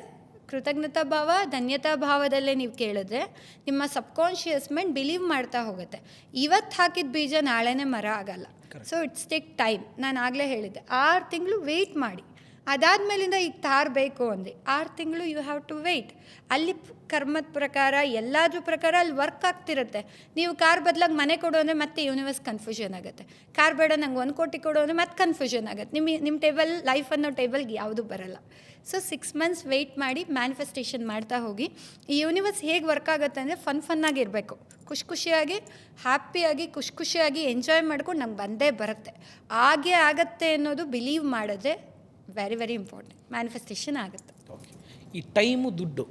ಕೃತಜ್ಞತಾ ಭಾವ, ಧನ್ಯತಾ ಭಾವದಲ್ಲೇ ನೀವು ಕೇಳಿದ್ರೆ ನಿಮ್ಮ ಸಬ್ಕಾನ್ಷಿಯಸ್ ಮೈಂಡ್ ಬಿಲೀವ್ ಮಾಡ್ತಾ ಹೋಗುತ್ತೆ. ಇವತ್ತು ಹಾಕಿದ ಬೀಜ ನಾಳೆನೇ ಮರ ಆಗಲ್ಲ. So it's take time. ನಾನು ಆಗಲೇ ಹೇಳಿದ್ದೆ, 6 ತಿಂಗಳು ವೆಯ್ಟ್ ಮಾಡಿ. ಅದಾದಮೇಲಿಂದ ಈಗ ತಾರ್ ಬೇಕು ಅಂದರೆ 6 ತಿಂಗಳು ಯು ಹ್ಯಾವ್ ಟು ವೆಯ್ಟ್. ಅಲ್ಲಿ ಕರ್ಮದ ಪ್ರಕಾರ, ಎಲ್ಲಾದ್ರ ಪ್ರಕಾರ ಅಲ್ಲಿ ವರ್ಕ್ ಆಗ್ತಿರುತ್ತೆ. ನೀವು ಕಾರ್ ಬದಲಾಗಿ ಮನೆ ಕೊಡು ಅಂದರೆ ಮತ್ತೆ ಯೂನಿವರ್ಸ್ ಕನ್ಫ್ಯೂಷನ್ ಆಗುತ್ತೆ. ಕಾರ್ ಬೇಡ, ನಂಗೆ 1 ಕೋಟಿ ಕೊಡು ಅಂದರೆ ಮತ್ತೆ ಕನ್ಫ್ಯೂಷನ್ ಆಗುತ್ತೆ. ನಿಮ್ಮ ಟೇಬಲ್, ಲೈಫ್ ಅನ್ನೋ ಟೇಬಲ್ಗೆ ಯಾವುದೂ ಬರಲ್ಲ. ಸೊ 6 ಮಂತ್ಸ್ ವೆಯ್ಟ್ ಮಾಡಿ ಮ್ಯಾನಿಫೆಸ್ಟೇಷನ್ ಮಾಡ್ತಾ ಹೋಗಿ. ಈ ಯೂನಿವರ್ಸ್ ಹೇಗೆ ವರ್ಕ್ ಆಗುತ್ತೆ ಅಂದರೆ ಫನ್ನಾಗಿರಬೇಕು, ಖುಷಿಯಾಗಿ, ಹ್ಯಾಪಿಯಾಗಿ, ಖುಷಿಯಾಗಿ ಎಂಜಾಯ್ ಮಾಡ್ಕೊಂಡು ನಮ್ಗೆ ಬಂದೇ ಬರುತ್ತೆ. ಹಾಗೆ ಆಗತ್ತೆ ಅನ್ನೋದು ಬಿಲೀವ್ ಮಾಡಿದ್ರೆ ವೆರಿ ವೆರಿ ಇಂಪಾರ್ಟೆಂಟ್, ಮ್ಯಾನಿಫೆಸ್ಟೇಷನ್ ಆಗುತ್ತೆ. ಓಕೆ, ಈ ಟೈಮು ದುಡ್ಡು,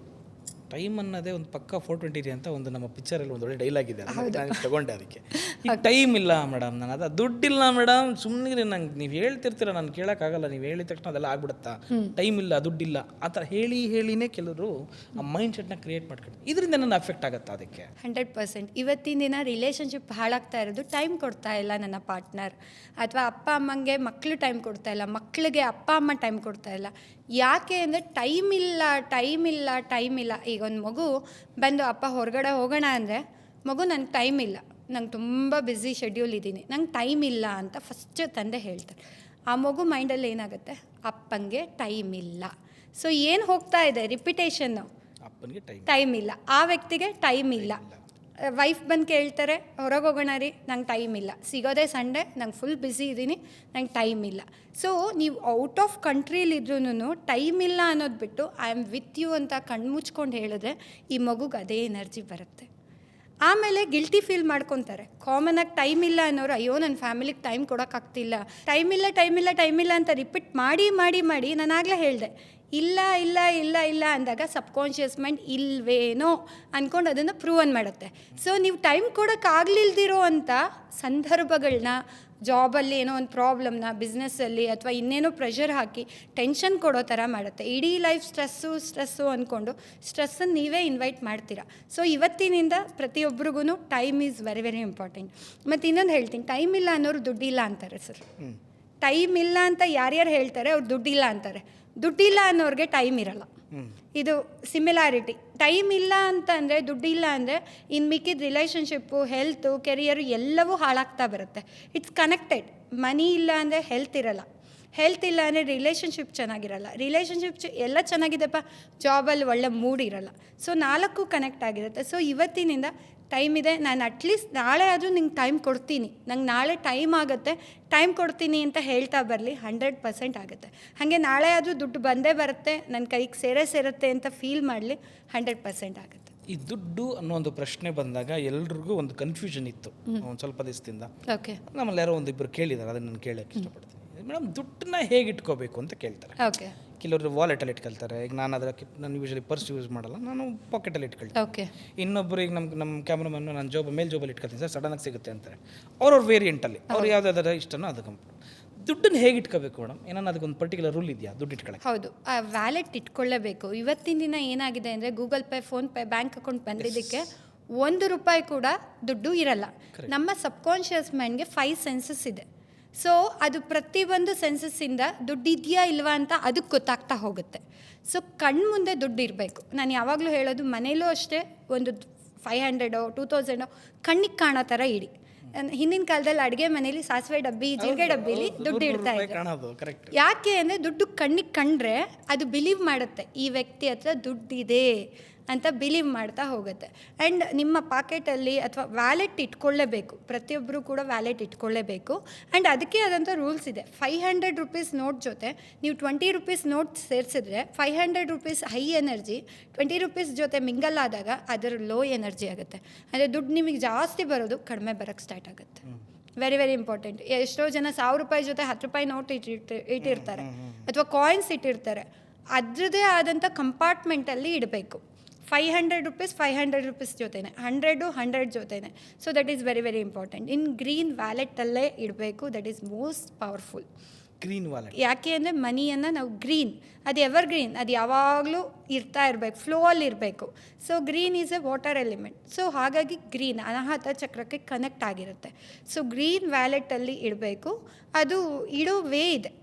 ಟೈಮ್ ಅನ್ನೋದೇ ಒಂದು ಪಕ್ಕ 420 ಅಂತ ಒಂದು ನಮ್ಮ ಪಿಕ್ಚರಲ್ಲಿ ಒಂದು ಒಳ್ಳೆ ಡೈಲಾಗ್ ಇದೆ, ನಾನು ತಗೊಂಡೆ. ಅದಕ್ಕೆ ಈಗ ಟೈಮ್ ಇಲ್ಲ ಮೇಡಮ್, ನಾನು ದುಡ್ಡಿಲ್ಲ ಮೇಡಮ್, ಸುಮ್ಮನೆ ನಂಗೆ ನೀವು ಹೇಳ್ತಿರ್ತೀರ, ನಾನು ಕೇಳೋಕ್ಕಾಗಲ್ಲ, ನೀವು ಹೇಳಿದ ತಕ್ಷಣ ಅದೆಲ್ಲ ಆಗ್ಬಿಡುತ್ತಾ, ಟೈಮ್ ಇಲ್ಲ, ದುಡ್ಡಿಲ್ಲ, ಆ ಥರ ಹೇಳಿನೇ ಕೆಲವರು ಆ ಮೈಂಡ್ ಸೆಟ್ನ ಕ್ರಿಯೇಟ್ ಮಾಡ್ಕೊಂಡು ಇದರಿಂದ ನನ್ನ ಅಫೆಕ್ಟ್ ಆಗುತ್ತಾ? ಅದಕ್ಕೆ 100%. ಇವತ್ತಿನ ದಿನ ರಿಲೇಷನ್ಶಿಪ್ ಹಾಳಾಗ್ತಾ ಇರೋದು ಟೈಮ್ ಕೊಡ್ತಾ ಇಲ್ಲ ನನ್ನ ಪಾರ್ಟ್ನರ್, ಅಥವಾ ಅಪ್ಪ ಅಮ್ಮಂಗೆ ಮಕ್ಕಳು ಟೈಮ್ ಕೊಡ್ತಾ ಇಲ್ಲ, ಮಕ್ಕಳಿಗೆ ಅಪ್ಪ ಅಮ್ಮ ಟೈಮ್ ಕೊಡ್ತಾ ಇಲ್ಲ. ಯಾಕೆ ಅಂದರೆ ಟೈಮ್ ಇಲ್ಲ. ಈಗ ಒಂದು ಮಗು ಬಂದು ಅಪ್ಪ ಹೊರಗಡೆ ಹೋಗೋಣ ಅಂದರೆ, ಮಗು ನಂಗೆ ಟೈಮ್ ಇಲ್ಲ, ನಂಗೆ ತುಂಬ ಬ್ಯುಸಿ ಶೆಡ್ಯೂಲ್ ಇದ್ದೀನಿ, ನಂಗೆ ಟೈಮ್ ಇಲ್ಲ ಅಂತ ಫಸ್ಟ್ ತಂದೆ ಹೇಳ್ತಾರೆ. ಆ ಮಗು ಮೈಂಡಲ್ಲಿ ಏನಾಗುತ್ತೆ, ಅಪ್ಪಂಗೆ ಟೈಮ್ ಇಲ್ಲ. ಸೊ ಏನು ಹೋಗ್ತಾ ಇದೆ ರಿಪಿಟೇಷನ್ನು, ಅಪ್ಪನಿಗೆ ಟೈಮ್ ಇಲ್ಲ, ಆ ವ್ಯಕ್ತಿಗೆ ಟೈಮ್ ಇಲ್ಲ. ವೈಫ್ ಬಂದು ಕೇಳ್ತಾರೆ, ಹೊರಗೆ ಹೋಗೋಣ ರೀ, ನಂಗೆ ಟೈಮ್ ಇಲ್ಲ, ಸಿಗೋದೇ ಸಂಡೇ, ನಂಗೆ ಫುಲ್ ಬ್ಯುಸಿ ಇದ್ದೀನಿ, ನಂಗೆ ಟೈಮ್ ಇಲ್ಲ. ಸೊ ನೀವು ಔಟ್ ಆಫ್ ಕಂಟ್ರಿಲಿದ್ರೂ ಟೈಮ್ ಇಲ್ಲ ಅನ್ನೋದು ಬಿಟ್ಟು ಐ ಆಮ್ ವಿತ್ ಯು ಅಂತ ಕಣ್ಮುಚ್ಕೊಂಡು ಹೇಳಿದ್ರೆ ಈ ಮಗುಗೆ ಅದೇ ಎನರ್ಜಿ ಬರುತ್ತೆ. ಆಮೇಲೆ ಗಿಲ್ಟಿ ಫೀಲ್ ಮಾಡ್ಕೊತಾರೆ. ಕಾಮನಾಗಿ ಟೈಮ್ ಇಲ್ಲ ಅನ್ನೋರು, ಅಯ್ಯೋ ನನ್ನ ಫ್ಯಾಮಿಲಿಗೆ ಟೈಮ್ ಕೊಡೋಕ್ಕಾಗ್ತಿಲ್ಲ, ಟೈಮ್ ಇಲ್ಲ ಅಂತ ರಿಪೀಟ್ ಮಾಡಿ ನಾನು ಆಗಲೇ ಹೇಳಿದೆ, ಇಲ್ಲ ಅಂದಾಗ ಸಬ್ಕಾನ್ಷಿಯಸ್ ಮೈಂಡ್ ಇಲ್ವೇನೋ ಅಂದ್ಕೊಂಡು ಅದನ್ನು ಪ್ರೂವನ್ ಮಾಡುತ್ತೆ. ಸೊ ನೀವು ಟೈಮ್ ಕೊಡೋಕ್ಕಾಗಲಿಲ್ದಿರೋ ಅಂಥ ಸಂದರ್ಭಗಳನ್ನ, ಜಾಬಲ್ಲಿ ಏನೋ ಒಂದು ಪ್ರಾಬ್ಲಮ್ನ, ಬಿಸ್ನೆಸ್ಸಲ್ಲಿ ಅಥವಾ ಇನ್ನೇನೋ ಪ್ರೆಷರ್ ಹಾಕಿ ಟೆನ್ಷನ್ ಕೊಡೋ ಥರ ಮಾಡುತ್ತೆ. ಇಡೀ ಲೈಫ್ ಸ್ಟ್ರೆಸ್ಸು ಅಂದ್ಕೊಂಡು ಸ್ಟ್ರೆಸ್ಸನ್ನು ನೀವೇ ಇನ್ವೈಟ್ ಮಾಡ್ತೀರಾ. ಸೊ ಇವತ್ತಿನಿಂದ ಪ್ರತಿಯೊಬ್ಬರಿಗೂ time is very very important. ಮತ್ತು ಇನ್ನೊಂದು ಹೇಳ್ತೀನಿ, ಟೈಮ್ ಇಲ್ಲ ಅನ್ನೋರು ದುಡ್ಡಿಲ್ಲ ಅಂತಾರೆ ಸರ್. ಟೈಮ್ ಇಲ್ಲ ಅಂತ ಯಾರ್ಯಾರು ಹೇಳ್ತಾರೆ ಅವ್ರು ದುಡ್ಡಿಲ್ಲ ಅಂತಾರೆ. ದುಡ್ಡಿಲ್ಲ ಅನ್ನೋರಿಗೆ ಟೈಮ್ ಇರಲ್ಲ. ಇದು ಸಿಮಿಲಾರಿಟಿ. ಟೈಮ್ ಇಲ್ಲ ಅಂತ ಅಂದರೆ, ದುಡ್ಡಿಲ್ಲ ಅಂದರೆ ಇನ್ನು ಮಿಕ್ಕಿದ ರಿಲೇಷನ್ಶಿಪ್ಪು, ಹೆಲ್ತು, ಕೆರಿಯರು ಎಲ್ಲವೂ ಹಾಳಾಗ್ತಾ ಬರುತ್ತೆ. It's connected. ಮನಿ ಇಲ್ಲ ಅಂದರೆ ಹೆಲ್ತ್ ಇರಲ್ಲ, ಹೆಲ್ತ್ ಇಲ್ಲ ಅಂದರೆ ರಿಲೇಷನ್ಶಿಪ್ ಚೆನ್ನಾಗಿರಲ್ಲ, ರಿಲೇಷನ್ಶಿಪ್ ಎಲ್ಲ ಚೆನ್ನಾಗಿದೆಪ್ಪ, ಜಾಬಲ್ಲಿ ಒಳ್ಳೆ ಮೂಡ್ ಇರಲ್ಲ. ಸೊ 4 ಕನೆಕ್ಟ್ ಆಗಿರುತ್ತೆ. ಸೊ ಇವತ್ತಿನಿಂದ ಟೈಮ್ ಇದೆ, ನಾನು ಅಟ್ಲೀಸ್ಟ್ ನಾಳೆ ಆದರೂ ನಿಂಗೆ ಟೈಮ್ ಕೊಡ್ತೀನಿ, ನಂಗೆ ನಾಳೆ ಟೈಮ್ ಆಗುತ್ತೆ, ಟೈಮ್ ಕೊಡ್ತೀನಿ ಅಂತ ಹೇಳ್ತಾ ಬರಲಿ, 100% ಆಗುತ್ತೆ. ಹಾಗೆ ನಾಳೆ ಆದರೂ ದುಡ್ಡು ಬಂದೇ ಬರುತ್ತೆ, ನನ್ನ ಕೈಗೆ ಸೇರುತ್ತೆ ಅಂತ ಫೀಲ್ ಮಾಡಲಿ, 100% ಆಗುತ್ತೆ. ಈ ದುಡ್ಡು ಅನ್ನೋ ಒಂದು ಪ್ರಶ್ನೆ ಬಂದಾಗ ಎಲ್ರಿಗೂ ಒಂದು ಕನ್ಫ್ಯೂಷನ್ ಇತ್ತು ಒಂದು ಸ್ವಲ್ಪ ದಿವಸದಿಂದ. ಓಕೆ ನಮ್ಮಲ್ಲಿ ಯಾರೋ ಒಂದಿಬ್ಬರು ಕೇಳಿದ್ದಾರೆ, ಅದನ್ನು ನಾನು ಕೇಳೋಕ್ಕೆ ಇಷ್ಟಪಡ್ತೀನಿ. ಮೇಡಮ್, ದುಡ್ಡನ್ನ ಹೇಗೆ ಇಟ್ಕೋಬೇಕು ಅಂತ ಕೇಳ್ತಾರೆ. ಓಕೆ ಕೆಲವರು ವಾಲೆಟಲ್ಲಿ ಇಟ್ಕೊಳ್ತಾರೆ. ಈಗ ನಾನು ನಾನು ಯೂಶಲಿ ಪರ್ಸ್ ಯೂಸ್ ಮಾಡಲ್ಲ, ನಾನು ಪಾಕೆಟಲ್ಲಿ ಇಟ್ಕೊಳ್ತೀನಿ. ಓಕೆ ಇನ್ನೊಬ್ಬರು ಈಗ ನಮ್ಮ ಕ್ಯಾಮ್ರಾಮನ್ನು ನಾನು ಜೋಬಲ್ಲಿ ಇಟ್ಕೊಳ್ತೀನಿ ಸರ್, ಸಡನ್ನಾಗಿ ಸಿಗುತ್ತೆ ಅಂತಾರೆ. ಅವ್ರವ್ರ ವೇರಿಯಂಟಲ್ಲಿ ಅವ್ರು ಯಾವುದಾದ್ರು ಇಷ್ಟನೋ ಅದು ದುಡ್ಡನ್ನು ಹೇಗೆ ಇಟ್ಕೋಬೇಕು ಮೇಡಮ್? ಏನನ್ನ ಅದಕ್ಕೊಂದು ಪರ್ಟಿಕ್ಯುಲರ್ ರೂಲ್ ಇದೆಯಾ ದುಡ್ಡು ಇಟ್ಕೊಳ್ಳೋಕೆ? ಹೌದು, ಆ ವ್ಯಾಲೆಟ್ ಇಟ್ಕೊಳ್ಳೇಬೇಕು. ಇವತ್ತಿನ ದಿನ ಏನಾಗಿದೆ ಅಂದರೆ Google pay, PhonePe, bank account ಬಂದಿದ್ದಕ್ಕೆ ₹1 ಕೂಡ ದುಡ್ಡು ಇರಲ್ಲ. ನಮ್ಮ ಸಬ್ಕಾನ್ಷಿಯಸ್ ಮೈಂಡ್ಗೆ 5 ಸೆನ್ಸಸ್ ಇದೆ. ಸೊ ಅದು ಪ್ರತಿಯೊಂದು ಸೆನ್ಸಸ್ಸಿಂದ ದುಡ್ಡು ಇದೆಯಾ ಇಲ್ವಾ ಅಂತ ಅದಕ್ಕೆ ಗೊತ್ತಾಗ್ತಾ ಹೋಗುತ್ತೆ. ಸೊ ಕಣ್ಮುಂದೆ ದುಡ್ಡು ಇರಬೇಕು. ನಾನು ಯಾವಾಗಲೂ ಹೇಳೋದು, ಮನೇಲೂ ಅಷ್ಟೇ ಒಂದು 500 2000 ಕಣ್ಣಿಗೆ ಕಾಣೋ ಥರ ಇಡಿ. ಹಿಂದಿನ ಕಾಲದಲ್ಲಿ ಅಡುಗೆ ಮನೇಲಿ ಸಾಸಿವೆ ಡಬ್ಬಿ, ಜೀರಿಗೆ ಡಬ್ಬಿಲಿ ದುಡ್ಡು ಇಡ್ತಾ ಇದ್ರು. ಯಾಕೆ ಅಂದರೆ ದುಡ್ಡು ಕಣ್ಣಿಗೆ ಕಂಡ್ರೆ ಅದು ಬಿಲೀವ್ ಮಾಡುತ್ತೆ, ಈ ವ್ಯಕ್ತಿ ಹತ್ರ ದುಡ್ಡಿದೆ ಅಂತ ಬಿಲೀವ್ ಮಾಡ್ತಾ ಹೋಗುತ್ತೆ. ಆ್ಯಂಡ್ ನಿಮ್ಮ ಪಾಕೆಟಲ್ಲಿ ಅಥವಾ ವ್ಯಾಲೆಟ್ ಇಟ್ಕೊಳ್ಳೇಬೇಕು. ಪ್ರತಿಯೊಬ್ಬರು ಕೂಡ ವ್ಯಾಲೆಟ್ ಇಟ್ಕೊಳ್ಳೇಬೇಕು. ಆ್ಯಂಡ್ ಅದಕ್ಕೆ ಆದಂಥ ರೂಲ್ಸ್ ಇದೆ. ₹500 ನೋಟ್ ಜೊತೆ ನೀವು ₹20 ನೋಟ್ ಸೇರಿಸಿದ್ರೆ ₹500 ಹೈ ಎನರ್ಜಿ, ₹20 ಜೊತೆ ಮಿಂಗಲ್ ಆದಾಗ ಅದರ ಲೋ ಎನರ್ಜಿ ಆಗುತ್ತೆ. ಅಂದರೆ ದುಡ್ಡು ನಿಮಗೆ ಜಾಸ್ತಿ ಬರೋದು ಕಡಿಮೆ ಬರೋಕ್ಕೆ ಸ್ಟಾರ್ಟ್ ಆಗುತ್ತೆ. Very very important. ಎಷ್ಟೋ ಜನ ₹1000 ಜೊತೆ ₹10 ನೋಟ್ ಇಟ್ಟಿರ್ತಾರೆ ಅಥವಾ ಕಾಯಿನ್ಸ್ ಇಟ್ಟಿರ್ತಾರೆ. ಅದರದೇ ಆದಂಥ ಕಂಪಾರ್ಟ್ಮೆಂಟಲ್ಲಿ ಇಡಬೇಕು. ₹500 ₹500 ಜೊತೆನೆ, 100 ಜೊತೆನೆ. So that is very very important. In green ವ್ಯಾಲೆಟಲ್ಲೇ ಇಡಬೇಕು. That is most powerful. Green wallet ಯಾಕೆ ಅಂದರೆ ಮನಿಯನ್ನು ನಾವು ಗ್ರೀನ್, ಅದು ಎವರ್ ಗ್ರೀನ್, ಅದು ಯಾವಾಗಲೂ ಇರ್ತಾ ಇರಬೇಕು, ಫ್ಲೋ ಅಲ್ಲಿ ಇರಬೇಕು. So green is A water element. So ಹಾಗಾಗಿ ಗ್ರೀನ್ ಅನಾಹತ ಚಕ್ರಕ್ಕೆ ಕನೆಕ್ಟ್ ಆಗಿರುತ್ತೆ. ಸೊ ಗ್ರೀನ್ ವ್ಯಾಲೆಟಲ್ಲಿ ಇಡಬೇಕು. ಅದು ಇಡೋ ವೇ ಇದೆ.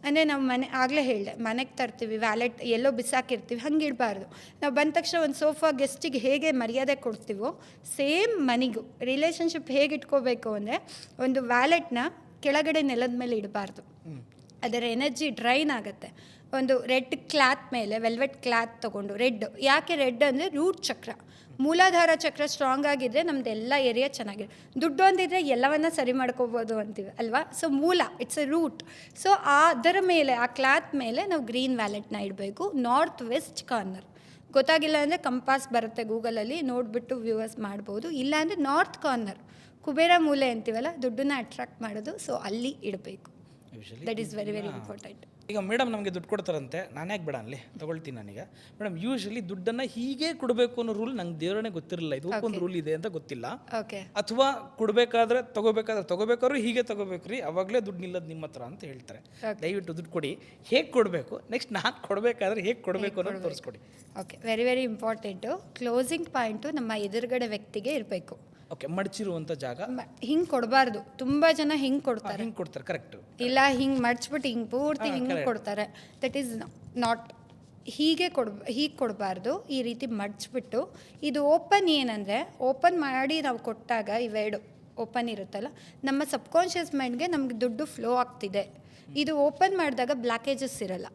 ಅಂದರೆ ನಾವು ಆಗಲೇ ಹೇಳಿದೆ, ಮನೆಗೆ ತರ್ತೀವಿ ವ್ಯಾಲೆಟ್, ಎಲ್ಲೋ ಬಿಸಾಕಿರ್ತೀವಿ, ಹಂಗೆ ಇಡಬಾರ್ದು. ನಾವು ಬಂದ ತಕ್ಷಣ ಒಂದು ಸೋಫಾ ಗೆಸ್ಟಿಗೆ ಹೇಗೆ ಮರ್ಯಾದೆ ಕೊಡ್ತೀವೋ ಸೇಮ್ ಮನಿಗೂ ರಿಲೇಷನ್ಶಿಪ್ ಹೇಗೆ ಇಟ್ಕೋಬೇಕು ಅಂದರೆ ಒಂದು ವ್ಯಾಲೆಟ್ನ ಕೆಳಗಡೆ ನೆಲದ ಮೇಲೆ ಇಡಬಾರ್ದು. ಅದರ ಎನರ್ಜಿ ಡ್ರೈನ್ ಆಗುತ್ತೆ. ಒಂದು ರೆಡ್ ಕ್ಲಾತ್ ಮೇಲೆ, ವೆಲ್ವೆಟ್ ಕ್ಲಾತ್ ತೊಗೊಂಡು, ಯಾಕೆ ರೆಡ್ ಅಂದರೆ ರೂಟ್ ಚಕ್ರ, ಮೂಲಾಧಾರ ಚಕ್ರ ಸ್ಟ್ರಾಂಗ್ ಆಗಿದ್ದರೆ ನಮ್ಮದೆಲ್ಲ ಏರಿಯಾ ಚೆನ್ನಾಗಿದೆ. ದುಡ್ಡು ಒಂದಿದ್ರೆ ಎಲ್ಲವನ್ನ ಸರಿ ಮಾಡ್ಕೋಬೋದು ಅಂತೀವಿ ಅಲ್ವಾ. ಸೊ ಮೂಲ, ಇಟ್ಸ್ ಎ ರೂಟ್. ಸೊ ಅದರ ಮೇಲೆ, ಆ ಕ್ಲಾತ್ ಮೇಲೆ ನಾವು ಗ್ರೀನ್ ವ್ಯಾಲೆಟ್ನ ಇಡಬೇಕು. North west corner. ಗೊತ್ತಾಗಿಲ್ಲ ಅಂದರೆ ಕಂಪಾಸ್ ಬರುತ್ತೆ ಗೂಗಲಲ್ಲಿ, ನೋಡಿಬಿಟ್ಟು ವ್ಯೂವರ್ಸ್ ಮಾಡ್ಬೋದು. ಇಲ್ಲಾಂದರೆ ನಾರ್ತ್ ಕಾರ್ನರ್, ಕುಬೇರ ಮೂಲೆ ಅಂತೀವಲ್ಲ, ದುಡ್ಡನ್ನ ಅಟ್ರಾಕ್ಟ್ ಮಾಡೋದು. ಸೊ ಅಲ್ಲಿ ಇಡಬೇಕು. That is very very important. ಈಗ ಮೇಡಮ್ ನಮಗೆ ದುಡ್ಡು ಕೊಡ್ತಾರಂತೆ, ನಾನು ಯಾಕೆ ಬೇಡ ಅಲ್ಲಿ ತೊಗೊಳ್ತೀನಿ. ನನಗೆ ಮೇಡಮ್ ಯೂಶಲಿ ದುಡ್ಡನ್ನು ಹೀಗೆ ಕೊಡಬೇಕು ಅನ್ನೋ ರೂಲ್ ನಂಗೆ ದೇವರೇ ಗೊತ್ತಿರಲಿಲ್ಲ. ಇದು ಒಂದು ರೂಲ್ ಇದೆ ಅಂತ ಗೊತ್ತಿಲ್ಲ. ಓಕೆ. ಅಥವಾ ಕೊಡಬೇಕಾದ್ರೆ ತಗೋಬೇಕಾದ್ರೂ ಹೀಗೆ ತಗೋಬೇಕ್ರಿ, ಅವಾಗಲೇ ದುಡ್ಡು ನಿಲ್ಲೋದು ನಿಮ್ಮ ಹತ್ರ ಅಂತ ಹೇಳ್ತಾರೆ. ದಯವಿಟ್ಟು ದುಡ್ಡು ಕೊಡಿ, ಹೇಗೆ ಕೊಡಬೇಕು, ನೆಕ್ಸ್ಟ್ ನಾನು ಕೊಡಬೇಕಾದ್ರೆ ಹೇಗೆ ಕೊಡಬೇಕು ಅನ್ನೋದು ತೋರಿಸ್ಕೊಡಿ. Okay, very very important. Closing point ನಮ್ಮ ಎದುರುಗಡೆ ವ್ಯಕ್ತಿಗೆ ಇರಬೇಕು. ಓಕೆ, ಮಡಚಿರುವಂಥ ಜಾಗ ಹಿಂಗೆ ಕೊಡಬಾರ್ದು. ತುಂಬ ಜನ ಹಿಂಗೆ ಕೊಡ್ತಾರೆ. ಹಿಂಗೆ ಕೊಡ್ತಾರೆ, ಕರೆಕ್ಟ್. ಇಲ್ಲ, ಹಿಂಗೆ ಮಡ್ಚ್ಬಿಟ್ಟು ಹಿಂಗೆ ಪೂರ್ತಿ ಹಿಂಗೆ ಕೊಡ್ತಾರೆ. That is not. ಹೀಗೆ ಕೊಡಬಾರ್ದು. ಈ ರೀತಿ ಮಡ್ಚ್ಬಿಟ್ಟು, ಇದು ಓಪನ್ ಏನಂದರೆ, ಓಪನ್ ಮಾಡಿ ನಾವು ಕೊಟ್ಟಾಗ ಇವೆರಡು ಓಪನ್ ಇರುತ್ತಲ್ಲ, ನಮ್ಮ ಸಬ್ಕಾನ್ಷಿಯಸ್ ಮೈಂಡ್ಗೆ ನಮಗೆ ದುಡ್ಡು ಫ್ಲೋ ಆಗ್ತಿದೆ. ಇದು ಓಪನ್ ಮಾಡಿದಾಗ ಬ್ಲಾಕೇಜಸ್ ಇರಲ್ಲ,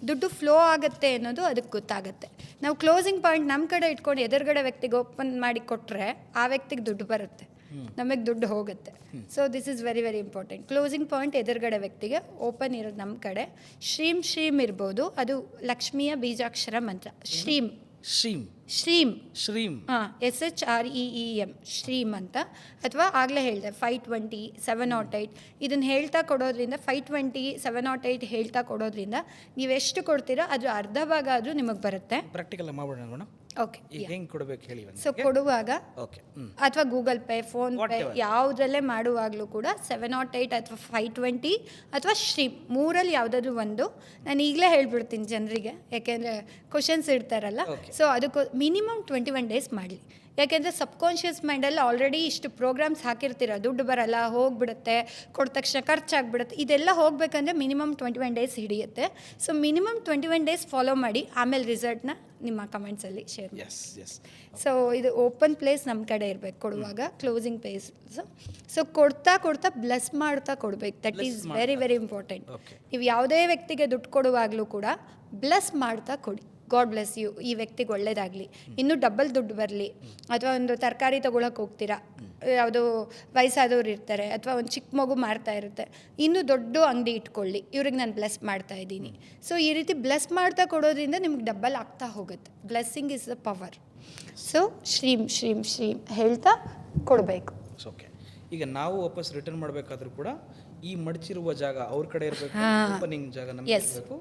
ದುಡ್ಡು ಫ್ಲೋ ಆಗುತ್ತೆ ಅನ್ನೋದು ಅದಕ್ಕೆ ಗೊತ್ತಾಗುತ್ತೆ. ನಾವು ಕ್ಲೋಸಿಂಗ್ ಪಾಯಿಂಟ್ ನಮ್ಮ ಕಡೆ ಇಟ್ಕೊಂಡು ಎದುರುಗಡೆ ವ್ಯಕ್ತಿಗೆ ಓಪನ್ ಮಾಡಿ ಕೊಟ್ಟರೆ ಆ ವ್ಯಕ್ತಿಗೆ ದುಡ್ಡು ಬರುತ್ತೆ, ನಮಗೆ ದುಡ್ಡು ಹೋಗುತ್ತೆ. So this is very very important. Closing point ಎದುರುಗಡೆ ವ್ಯಕ್ತಿಗೆ, ಓಪನ್ ಇರೋದು ನಮ್ಮ ಕಡೆ. ಶ್ರೀಮ್ ಇರ್ಬೋದು, ಅದು ಲಕ್ಷ್ಮಿಯ ಬೀಜಾಕ್ಷರ ಮಂತ್ರ. ಶ್ರೀಮ್ ಹಾಂ, SHREEM, ಶ್ರೀಮ್ ಅಂತ. ಅಥವಾ ಆಗಲೇ ಹೇಳಿದೆ 520 708 ಇದನ್ನು ಹೇಳ್ತಾ ಕೊಡೋದ್ರಿಂದ, 520 708 ಹೇಳ್ತಾ ಕೊಡೋದ್ರಿಂದ ನೀವೆಷ್ಟು ಕೊಡ್ತೀರಾ ಅದು ಅರ್ಧ ಭಾಗ ಆದರೂ ನಿಮಗೆ ಬರುತ್ತೆ. ಪ್ರಾಕ್ಟಿಕಲ್ ಮಾಡೋಣ ಮೇಡಮ್. ಓಕೆ, ಹೆಂಗೆ ಕೊಡಬೇಕು ಹೇಳಿ. ಸೊ ಕೊಡುವಾಗ ಓಕೆ, ಅಥವಾ ಗೂಗಲ್ ಪೇ, ಫೋನ್ ಪೇ ಯಾವುದ್ರಲ್ಲೇ ಮಾಡುವಾಗಲೂ ಕೂಡ 708 ಅಥವಾ 520 ಅಥವಾ ಶ್ರೀಮ್ ಮೂರಲ್ಲಿ ಯಾವುದಾದ್ರೂ ಒಂದು. ನಾನು ಈಗಲೇ ಹೇಳ್ಬಿಡ್ತೀನಿ ಜನರಿಗೆ, ಯಾಕೆಂದರೆ ಕ್ವಶನ್ಸ್ ಇಡ್ತಾರಲ್ಲ. ಸೊ ಅದಕ್ಕೆ ಮಿನಿಮಮ್ 21 ಡೇಸ್ ಮಾಡಲಿ. ಯಾಕೆಂದರೆ ಸಬ್ಕಾನ್ಷಿಯಸ್ ಮೈಂಡಲ್ಲಿ ಆಲ್ರೆಡಿ ಇಷ್ಟು ಪ್ರೋಗ್ರಾಮ್ಸ್ ಹಾಕಿರ್ತೀರ, ದುಡ್ಡು ಬರಲ್ಲ, ಹೋಗ್ಬಿಡುತ್ತೆ, ಕೊಟ್ಟ ತಕ್ಷಣ ಖರ್ಚಾಗ್ಬಿಡುತ್ತೆ. ಇದೆಲ್ಲ ಹೋಗಬೇಕಂದ್ರೆ ಮಿನಿಮಮ್ 21 ಡೇಸ್ ಹಿಡಿಯುತ್ತೆ. ಸೊ ಮಿನಿಮಮ್ 21 ಡೇಸ್ ಫಾಲೋ ಮಾಡಿ, ಆಮೇಲೆ ರಿಸಲ್ಟ್ನ ನಿಮ್ಮ ಕಮೆಂಟ್ಸಲ್ಲಿ ಶೇರ್ ಮಾಡಿ. ಸೊ ಇದು ಓಪನ್ ಪ್ಲೇಸ್ ನಮ್ಮ ಕಡೆ ಇರಬೇಕು ಕೊಡುವಾಗ, ಕ್ಲೋಸಿಂಗ್ ಪ್ಲೇಸ್. ಸೊ ಕೊಡ್ತಾ ಬ್ಲೆಸ್ ಮಾಡ್ತಾ ಕೊಡಬೇಕು. That is very very important. ನೀವು ಯಾವುದೇ ವ್ಯಕ್ತಿಗೆ ದುಡ್ಡು ಕೊಡುವಾಗಲೂ ಕೂಡ ಬ್ಲೆಸ್ ಮಾಡ್ತಾ ಕೊಡಿ. ಗಾಡ್ ಬ್ಲೆಸ್ ಯು, ಈ ವ್ಯಕ್ತಿಗೆ ಒಳ್ಳೇದಾಗಲಿ, ಇನ್ನೂ ಡಬಲ್ ದುಡ್ಡು ಬರಲಿ. ಅಥವಾ ಒಂದು ತರಕಾರಿ ತೊಗೊಳಕ್ಕೆ ಹೋಗ್ತೀರಾ, ಯಾವುದೋ ವಯಸ್ಸಾದವ್ರು ಇರ್ತಾರೆ, ಅಥವಾ ಒಂದು ಚಿಕ್ಕ ಮಗು ಮಾರ್ತಾ ಇರುತ್ತೆ, ಇನ್ನೂ ದೊಡ್ಡ ಅಂಗಡಿ ಇಟ್ಕೊಳ್ಳಿ, ಇವ್ರಿಗೆ ನಾನು ಬ್ಲೆಸ್ ಮಾಡ್ತಾ ಇದ್ದೀನಿ. ಸೊ ಈ ರೀತಿ ಬ್ಲೆಸ್ ಮಾಡ್ತಾ ಕೊಡೋದ್ರಿಂದ ನಿಮ್ಗೆ ಡಬಲ್ ಆಗ್ತಾ ಹೋಗುತ್ತೆ. Blessing is the power. So ಶ್ರೀಂ ಶ್ರೀಂ ಶ್ರೀಂ ಹೇಳ್ತಾ ಕೊಡಬೇಕು. ಓಕೆ, ಈಗ ನಾವು ವಾಪಸ್ ರಿಟರ್ನ್ ಮಾಡಬೇಕಾದ್ರೂ ಕೂಡ ಈ ಮಡಚಿರುವ ಜಾಗ ಅವ್ರ ಕಡೆ ಇರಬೇಕು, ಓಪನಿಂಗ್ ಜಾಗ ನಮಗೆ ಇರಬೇಕು,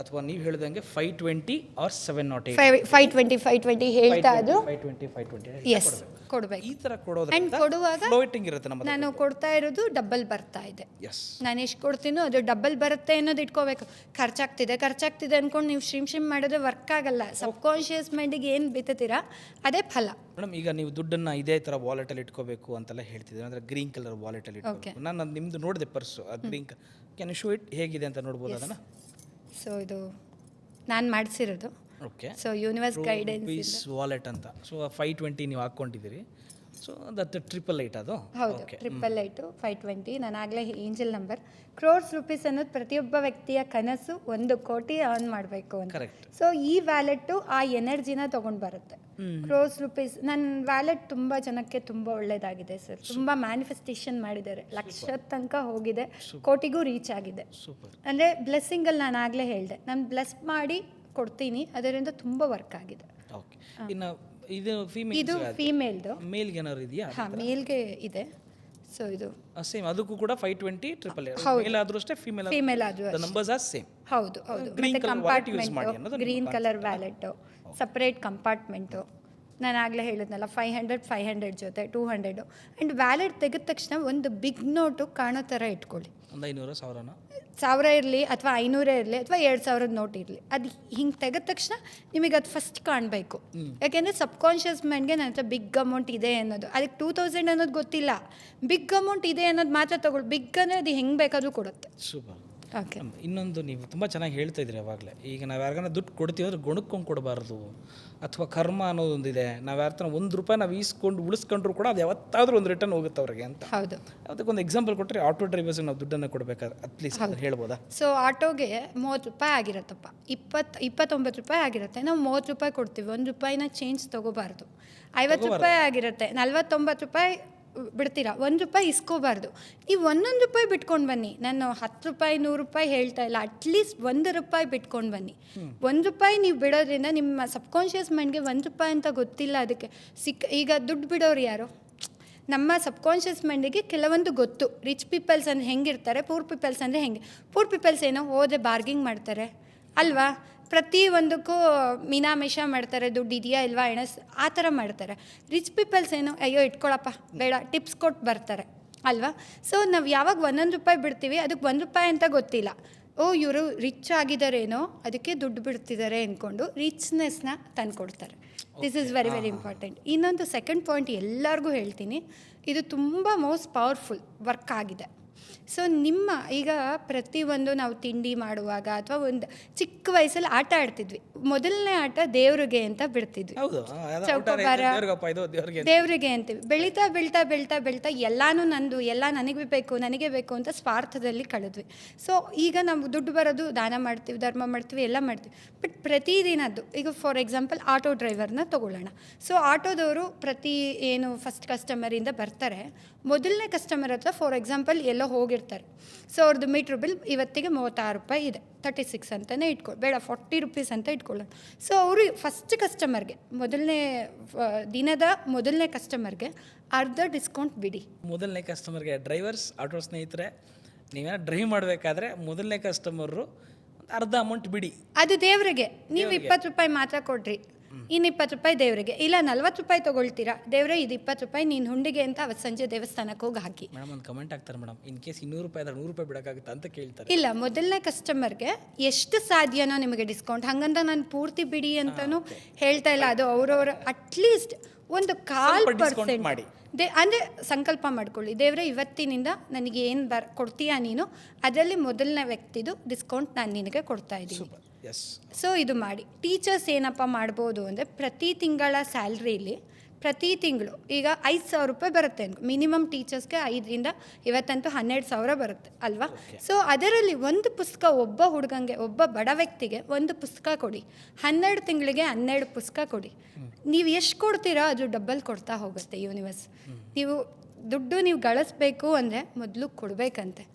ಅಥವಾ ನೀವು ಹೇಳಿದಂಗೆ 520 ಆರ್ 708 520 ಹೇಳ್ತಾ ಅದು 520 ಎಸ್ ಕೊಡಬೇಕು. ಈ ಥರ ಆ್ಯಂಡ್ ಕೊಡೋದ್ರಿಂದ ಕೊಡುವಾಗ ಫ್ಲೋಟಿಂಗ್ ಇರುತ್ತೆ ನಮ್ಮ ನಾನು ಕೊಡ್ತಾ ಇರೋದು ಡಬಲ್ ಬರ್ತಾ ಇದೆ. ಎಸ್, ನಾನು ಎಷ್ಟು ಕೊಡ್ತೀನೋ ಅದು ಡಬಲ್ ಬರುತ್ತೆ ಅನ್ನೋದು ಇಟ್ಕೋಬೇಕು. ಖರ್ಚಾಗ್ತಿದೆ ಅಂದ್ಕೊಂಡು ನೀವು ಶ್ರೀಮ್ ಮಾಡಿದ್ರೆ ವರ್ಕ್ ಆಗಲ್ಲ. ಸಬ್ಕಾನ್ಷಿಯಸ್ ಮೈಂಡಿಗೆ ಏನು ಬಿತ್ತೀರಾ ಅದೇ ಫಲ. ಮೇಡಮ್, ಈಗ ನೀವು ದುಡ್ಡನ್ನು ಇದೇ ಥರ ವಾಲೆಟಲ್ಲಿ ಇಟ್ಕೋಬೇಕು ಅಂತೆಲ್ಲ ಹೇಳ್ತಿದ್ದೀವಿ, ಅಂದರೆ ಗ್ರೀನ್ ಕಲರ್ ವಾಲೆಟಲ್ಲಿ ಇಟ್ಕೋಬೇಕು. ನಾನು ಅದು ನಿಮ್ಮದು ನೋಡಿದೆ ಪರ್ಸು, ಆ ಗ್ರೀನ್ ಕ್ಯಾನ್ ಶೋ ಇಟ್ ಹೇಗಿದೆ ಅಂತ ನೋಡ್ಬೋದು ಅದನ್ನು. ಸೊ ಇದು ನಾನು ಮಾಡಿಸಿರೋದು. Okay, so universe guidance wallet ಅಂತ. ಸೊ 520 ನೀವು ಹಾಕ್ಕೊಂಡಿದ್ದೀರಿ. ಸೊ ದಟ್ 888 ಅದು. ಹೌದು, 888 520. ನಾನು ಆಗಲೇ ಏಂಜಲ್ ನಂಬರ್. ಕ್ರೋರ್ಸ್ ರುಪೀಸ್ ಅನ್ನೋದು ಪ್ರತಿಯೊಬ್ಬ ವ್ಯಕ್ತಿಯ ಕನಸು 1 ಕೋಟಿ ಅರ್ನ್ ಮಾಡಬೇಕು ಅಂತ. ಕರೆಕ್ಟ್. ಸೊ ಈ ವ್ಯಾಲೆಟ್ಟು ಆ ಎನರ್ಜಿನ ತೊಗೊಂಡು ಬರುತ್ತೆ. ಕ್ರೋರ್ಸ್ ರುಪೀಸ್ ನನ್ನ ವ್ಯಾಲೆಟ್ ತುಂಬ ಜನಕ್ಕೆ ತುಂಬ ಒಳ್ಳೇದಾಗಿದೆ ಸರ್. ತುಂಬ ಮ್ಯಾನಿಫೆಸ್ಟೇಷನ್ ಮಾಡಿದ್ದಾರೆ, ಲಕ್ಷದ ತನಕ ಹೋಗಿದೆ, ಕೋಟಿಗೂ ರೀಚ್ ಆಗಿದೆ. ಸೂಪರ್. ಅಂದರೆ ಬ್ಲೆಸ್ಸಿಂಗಲ್ಲಿ ನಾನು ಆಗಲೇ ಹೇಳಿದೆ, ನಾನು ಬ್ಲೆಸ್ ಮಾಡಿ ಕೊಡ್ತೀನಿ, ಅದರಿಂದ ತುಂಬ ವರ್ಕ್ ಆಗಿದೆ. ಓಕೆ, ಇನ್ನು ಇದು ಇದು ಫೀಮೇಲ್ದು. ಮೇಲ್ಗೆ ಏನಾದ್ರು ಇದೆಯಾ? ಹಾಂ, ಮೇಲ್ಗೆ ಇದೆ. ಸೊ ಇದು ಸೇಮ್, ಅದಕ್ಕೂ ಕೂಡ 520 888. ಮೇಲ್ ಆದ್ರೂ ಅಷ್ಟೇ, ಫೀಮೇಲ್ ಆದ್ರೂ ದ ನಂಬರ್ಸ್ ಆರ್ ಸೇಮ್. ಹೌದು ಹೌದು. ಮತ್ತೆ compartment, green colour wallet, separate compartment. ನಾನು ಆಗಲೇ ಹೇಳಿದ್ನಲ್ಲ 500 ಜೊತೆ 200. ಆ್ಯಂಡ್ ವ್ಯಾಲೆಟ್ ತೆಗೆದ ತಕ್ಷಣ ಒಂದು ಬಿಗ್ ನೋಟು ಕಾಣೋ ಥರ ಇಟ್ಕೊಳ್ಳಿ. ಒಂದು 500 1000 1000 ಇರಲಿ ಅಥವಾ 500 ಇರಲಿ ಅಥವಾ 2000 ನೋಟ್ ಇರಲಿ, ಅದು ಹಿಂಗೆ ತೆಗೆದ ತಕ್ಷಣ ನಿಮಗೆ ಅದು ಫಸ್ಟ್ ಕಾಣಬೇಕು. ಯಾಕೆಂದರೆ ಸಬ್ಕಾನ್ಷಿಯಸ್ ಮೈಂಡ್ಗೆ ನನ್ನ ಹತ್ರ ಬಿಗ್ ಅಮೌಂಟ್ ಇದೆ ಅನ್ನೋದು, ಅದಕ್ಕೆ 2000 ಅನ್ನೋದು ಗೊತ್ತಿಲ್ಲ. ಬಿಗ್ ಅಮೌಂಟ್ ಇದೆ ಅನ್ನೋದು ಮಾತ್ರ ತೊಗೊಳ್ಳಿ. ಬಿಗ್ ಅಂದರೆ ಅದು ಹೆಂಗೆ ಬೇಕಾದರೂ ಕೊಡುತ್ತೆ. ಸೂಪರ್. ಓಕೆ, ಇನ್ನೊಂದು ನೀವು ತುಂಬ ಚೆನ್ನಾಗಿ ಹೇಳ್ತಾ ಇದ್ರಿ ಅವಾಗಲೇ. ಈಗ ನಾವು ಯಾರಿಗಾನ ದುಡ್ಡು ಕೊಡ್ತೀವಿ ಅಂದ್ರೆ ಗುಣಕ್ಕೊಂಡು ಕೊಡಬಾರ್ದು, ಅಥವಾ ಕರ್ಮ ಅನ್ನೋದೊಂದಿದೆ. ನಾವು ಯಾರ ಥರ ₹1 ನಾವು ಈಸ್ಕೊಂಡು ಉಳಿಸ್ಕೊಂಡ್ರು ಕೂಡ ಅದು ಯಾವತ್ತಾದರೂ ಒಂದು ರಿಟರ್ನ್ ಹೋಗುತ್ತೆ ಅವ್ರಿಗೆ ಅಂತ. ಹೌದು. ಅದಕ್ಕೊಂದು ಎಕ್ಸಾಂಪಲ್ ಕೊಟ್ಟರೆ, ಆಟೋ ಡ್ರೈವರ್ಸ್ಗೆ ನಾವು ದುಡ್ಡನ್ನು ಕೊಡಬೇಕಾದ್ರೆ ಅಟ್ಲೀಸ್ಟ್ ಅದು ಹೇಳ್ಬೋದಾ? ಸೊ ಆಟೋಗೆ ₹30 ಆಗಿರತ್ತಪ್ಪ, 29 ರೂಪಾಯಿ ಆಗಿರುತ್ತೆ. ನಾವು ₹30 ಕೊಡ್ತೀವಿ, ₹1 ಚೇಂಜ್ ತೊಗೋಬಾರ್ದು. ₹50 ಆಗಿರುತ್ತೆ, 49 ರೂಪಾಯಿ ಬಿಡ್ತೀರಾ, ₹1 ಇಸ್ಕೋಬಾರ್ದು. ನೀವು ₹1 ಬಿಟ್ಕೊಂಡು ಬನ್ನಿ. ನಾನು ₹10 ₹100 ಹೇಳ್ತಾ ಇಲ್ಲ, ಅಟ್ಲೀಸ್ಟ್ ₹1 ಬಿಟ್ಕೊಂಡು ಬನ್ನಿ. ₹1 ನೀವು ಬಿಡೋದ್ರಿಂದ ನಿಮ್ಮ ಸಬ್ಕಾನ್ಷಿಯಸ್ ಮೈಂಡ್ಗೆ ₹1 ಅಂತ ಗೊತ್ತಿಲ್ಲ. ಅದಕ್ಕೆ ಈಗ ದುಡ್ಡು ಬಿಡೋರು ಯಾರು? ನಮ್ಮ ಸಬ್ಕಾನ್ಷಿಯಸ್ ಮೈಂಡಿಗೆ ಕೆಲವೊಂದು ಗೊತ್ತು. ರಿಚ್ ಪೀಪಲ್ಸ್ ಅಂದರೆ ಹೆಂಗಿರ್ತಾರೆ, ಪೂರ್ ಪೀಪಲ್ಸ್ ಅಂದರೆ ಹೆಂಗೆ. ಪೂರ್ ಪೀಪಲ್ಸ್ ಏನೋ ಹೋದರೆ ಬಾರ್ಗಿಂಗ್ ಮಾಡ್ತಾರೆ ಅಲ್ವಾ, ಪ್ರತಿ ಒಂದಕ್ಕೂ ಮೀನಾಮೇಷ ಮಾಡ್ತಾರೆ, ದುಡ್ಡು ಇದೆಯಾ ಇಲ್ವಾ ಆ ಥರ ಮಾಡ್ತಾರೆ. ರಿಚ್ ಪೀಪಲ್ಸ್ ಏನು, ಅಯ್ಯೋ ಇಟ್ಕೊಳಪ್ಪ ಬೇಡ, ಟಿಪ್ಸ್ ಕೊಟ್ಟು ಬರ್ತಾರೆ ಅಲ್ವಾ. ಸೊ ನಾವು ಯಾವಾಗ ₹1 ಬಿಡ್ತೀವಿ, ಅದಕ್ಕೆ ₹1 ಅಂತ ಗೊತ್ತಿಲ್ಲ. ಓ ಇವರು ರಿಚ್ ಆಗಿದ್ದಾರೇನೋ ಅದಕ್ಕೆ ದುಡ್ಡು ಬಿಡ್ತಿದ್ದಾರೆ ಅಂದ್ಕೊಂಡು ರಿಚ್ನೆಸ್ನ ತಂದುಕೊಡ್ತಾರೆ. This is very very important. ಇನ್ನೊಂದು ಸೆಕೆಂಡ್ ಪಾಯಿಂಟ್ ಎಲ್ಲರಿಗೂ ಹೇಳ್ತೀನಿ, ಇದು ತುಂಬ ಮೋಸ್ಟ್ ಪವರ್ಫುಲ್ ವರ್ಕ್ ಆಗಿದೆ. ಸೊ ನಿಮ್ಮ ಈಗ ಪ್ರತಿಯೊಂದು ನಾವು ತಿಂಡಿ ಮಾಡುವಾಗ ಅಥವಾ ಒಂದು ಚಿಕ್ಕ ವಯಸ್ಸಲ್ಲಿ ಆಟ ಆಡ್ತಿದ್ವಿ. ಮೊದಲನೇ ಆಟ ದೇವ್ರಿಗೆ ಅಂತ ಬಿಡ್ತಿದ್ವಿ, ಚೌಕೋಬಾರ ದೇವ್ರಿಗೆ ಅಂತೀವಿ. ಬೆಳೀತಾ ಬೆಳೀತಾ ಬೆಳೀತಾ ಬೆಳೀತಾ ಎಲ್ಲಾನು ನಂದು, ಎಲ್ಲ ನನಗೆ ಬೇಕು ಅಂತ ಸ್ವಾರ್ಥದಲ್ಲಿ ಕಳೆದ್ವಿ. ಸೊ ಈಗ ನಾವು ದುಡ್ಡು ಬರೋದು ದಾನ ಮಾಡ್ತೀವಿ, ಧರ್ಮ ಮಾಡ್ತೀವಿ, ಎಲ್ಲ ಮಾಡ್ತೀವಿ. ಬಟ್ ಪ್ರತಿದಿನದ್ದು ಈಗ ಫಾರ್ ಎಕ್ಸಾಂಪಲ್ ಆಟೋ ಡ್ರೈವರ್ನ ತೊಗೊಳ್ಳೋಣ. ಸೊ ಆಟೋದವರು ಏನು ಫಸ್ಟ್ ಕಸ್ಟಮರಿಂದ ಬರ್ತಾರೆ, ಮೊದಲನೇ ಕಸ್ಟಮರ್ ಹತ್ರ ಫಾರ್ ಎಕ್ಸಾಂಪಲ್ ಎಲ್ಲೋ ಹೋಗಿರ್ತಾರೆ. ಸೊ ಅವ್ರದ್ದು ಮೀಟ್ರ್ ಬಿಲ್ ಇವತ್ತಿಗೆ ₹36 ಇದೆ, 36 ಅಂತಲೇ ಬೇಡ ₹40 ಅಂತ ಇಟ್ಕೊಳ್ಳೋಣ. ಸೊ ಅವರು ಫಸ್ಟ್ ಕಸ್ಟಮರ್ಗೆ, ದಿನದ ಮೊದಲನೇ ಕಸ್ಟಮರ್ಗೆ ಅರ್ಧ ಡಿಸ್ಕೌಂಟ್ ಬಿಡಿ. ಮೊದಲನೇ ಕಸ್ಟಮರ್ಗೆ ಡ್ರೈವರ್ಸ್, ಆಟೋ ಸ್ನೇಹಿತರೆ, ನೀವೇನೋ ಡ್ರೈವ್ ಮಾಡಬೇಕಾದ್ರೆ ಮೊದಲನೇ ಕಸ್ಟಮರು ಅರ್ಧ ಅಮೌಂಟ್ ಬಿಡಿ. ಅದು ದೇವರಿಗೆ ನೀವು ₹20 ಮಾತ್ರ ಕೊಡ್ರಿ, ಇನ್ನು ₹20 ದೇವರಿಗೆ. ಇಲ್ಲ ₹40 ತೊಗೊಳ್ತೀರಾ, ದೇವರೇ ಇದು ₹20 ನೀನು ಹುಂಡಿಗೆ ಅಂತ ಅವತ್ತು ಸಂಜೆ ದೇವಸ್ಥಾನಕ್ಕೆ ಹೋಗಿ ಹಾಕಿ. ಮೇಡಮ್ ಒಂದು ಕಮೆಂಟ್ ಆಗ್ತಾರೆ ಮೇಡಮ್, ಇನ್ ಕೇಸ್ ₹200 ಆದ್ರೆ ₹100 ಬಿಡೋಕ್ಕಾಗುತ್ತಾ ಅಂತ ಕೇಳ್ತಾರೆ. ಇಲ್ಲ, ಮೊದಲನೇ ಕಸ್ಟಮರ್ಗೆ ಎಷ್ಟು ಸಾಧ್ಯನೋ ನಿಮಗೆ ಡಿಸ್ಕೌಂಟ್. ಹಂಗಂತ ನಾನು ಪೂರ್ತಿ ಬಿಡಿ ಅಂತಲೂ ಹೇಳ್ತಾ ಇಲ್ಲ. ಅದು ಅವರವರ ಅಟ್ಲೀಸ್ಟ್ ಒಂದು 1/4% ಮಾಡಿ ಅಂದರೆ ಸಂಕಲ್ಪ ಮಾಡ್ಕೊಳ್ಳಿ, ದೇವರೇ ಇವತ್ತಿನಿಂದ ನನಗೆ ಏನು ಕೊಡ್ತೀಯಾ ನೀನು, ಅದರಲ್ಲಿ ಮೊದಲನೇ ವ್ಯಕ್ತಿದು ಡಿಸ್ಕೌಂಟ್ ನಾನು ನಿನಗೆ ಕೊಡ್ತಾ ಇದ್ದೀನಿ. ಸೊ ಇದು ಮಾಡಿ. ಟೀಚರ್ಸ್ ಏನಪ್ಪ ಮಾಡ್ಬೋದು ಅಂದರೆ ಪ್ರತಿ ತಿಂಗಳ ಸ್ಯಾಲ್ರಿಲಿ ಪ್ರತಿ ತಿಂಗಳು ಈಗ ₹5,000 ಬರುತ್ತೆ ಮಿನಿಮಮ್ ಟೀಚರ್ಸ್ಗೆ. 5ರಿಂದ ಇವತ್ತಂತೂ 12,000 ಬರುತ್ತೆ ಅಲ್ವಾ. ಸೊ ಅದರಲ್ಲಿ ಒಂದು ಪುಸ್ತಕ ಒಬ್ಬ ಹುಡುಗಂಗೆ, ಒಬ್ಬ ಬಡ ವ್ಯಕ್ತಿಗೆ ಒಂದು ಪುಸ್ತಕ ಕೊಡಿ. 12 ತಿಂಗಳಿಗೆ 12 ಪುಸ್ತಕ ಕೊಡಿ. ನೀವು ಎಷ್ಟು ಕೊಡ್ತೀರಾ ಅದು ಡಬಲ್ ಕೊಡ್ತಾ ಹೋಗುತ್ತೆ ಯೂನಿವರ್ಸ್. ನೀವು ಗಳಿಸ್ಬೇಕು ಅಂದರೆ ಮೊದಲು ಕೊಡಬೇಕಂತೆ.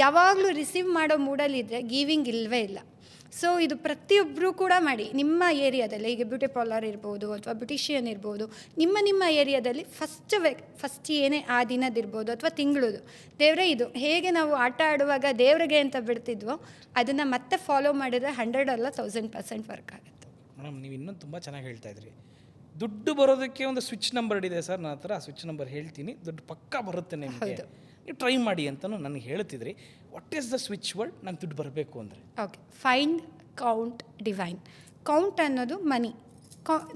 ಯಾವಾಗಲೂ ರಿಸೀವ್ ಮಾಡೋ ಮೂಡಲ್ಲಿದ್ದರೆ ಗೀವಿಂಗ್ ಇಲ್ಲವೇ ಇಲ್ಲ. ಸೊ ಇದು ಪ್ರತಿಯೊಬ್ಬರು ಕೂಡ ಮಾಡಿ ನಿಮ್ಮ ಏರಿಯಾದಲ್ಲಿ, ಈಗ ಬ್ಯೂಟಿ ಪಾರ್ಲರ್ ಇರ್ಬೋದು ಅಥವಾ ಬ್ಯೂಟಿಷಿಯನ್ ಇರ್ಬೋದು, ನಿಮ್ಮ ಏರಿಯಾದಲ್ಲಿ ಫಸ್ಟ್ ಏನೇ ಆ ದಿನದಿರ್ಬೋದು ಅಥವಾ ತಿಂಗಳದು ದೇವರೇ ಇದು ಹೇಗೆ ನಾವು ಆಟ ಆಡುವಾಗ ದೇವ್ರಿಗೆ ಅಂತ ಬಿಡ್ತಿದ್ವೋ ಅದನ್ನು ಮತ್ತೆ ಫಾಲೋ ಮಾಡಿದರೆ 100 ಅಲ್ಲ 1000% ವರ್ಕ್ ಆಗುತ್ತೆ. ಮೇಡಮ್ ನೀವು ಇನ್ನೊಂದು ತುಂಬ ಚೆನ್ನಾಗಿ ಹೇಳ್ತಾ ಇದ್ರಿ, ದುಡ್ಡು ಬರೋದಕ್ಕೆ ಒಂದು ಸ್ವಿಚ್ ನಂಬರ್ ಇದೆ ಸರ್, ನನ್ನ ಹತ್ರ ಆ ಸ್ವಿಚ್ ನಂಬರ್ ಹೇಳ್ತೀನಿ, ದುಡ್ಡು ಪಕ್ಕಾ ಬರುತ್ತೆ ನಿಮಗೆ, ನೀವು ಟ್ರೈ ಮಾಡಿ ಅಂತಲೂ ನನಗೆ ಹೇಳ್ತಿದ್ರಿ. What is the switch word ನಂಗೆ ದುಡ್ಡು ಬರಬೇಕು ಅಂದರೆ? Okay, find, count, divine. Count ಅನ್ನೋದು ಮನಿ.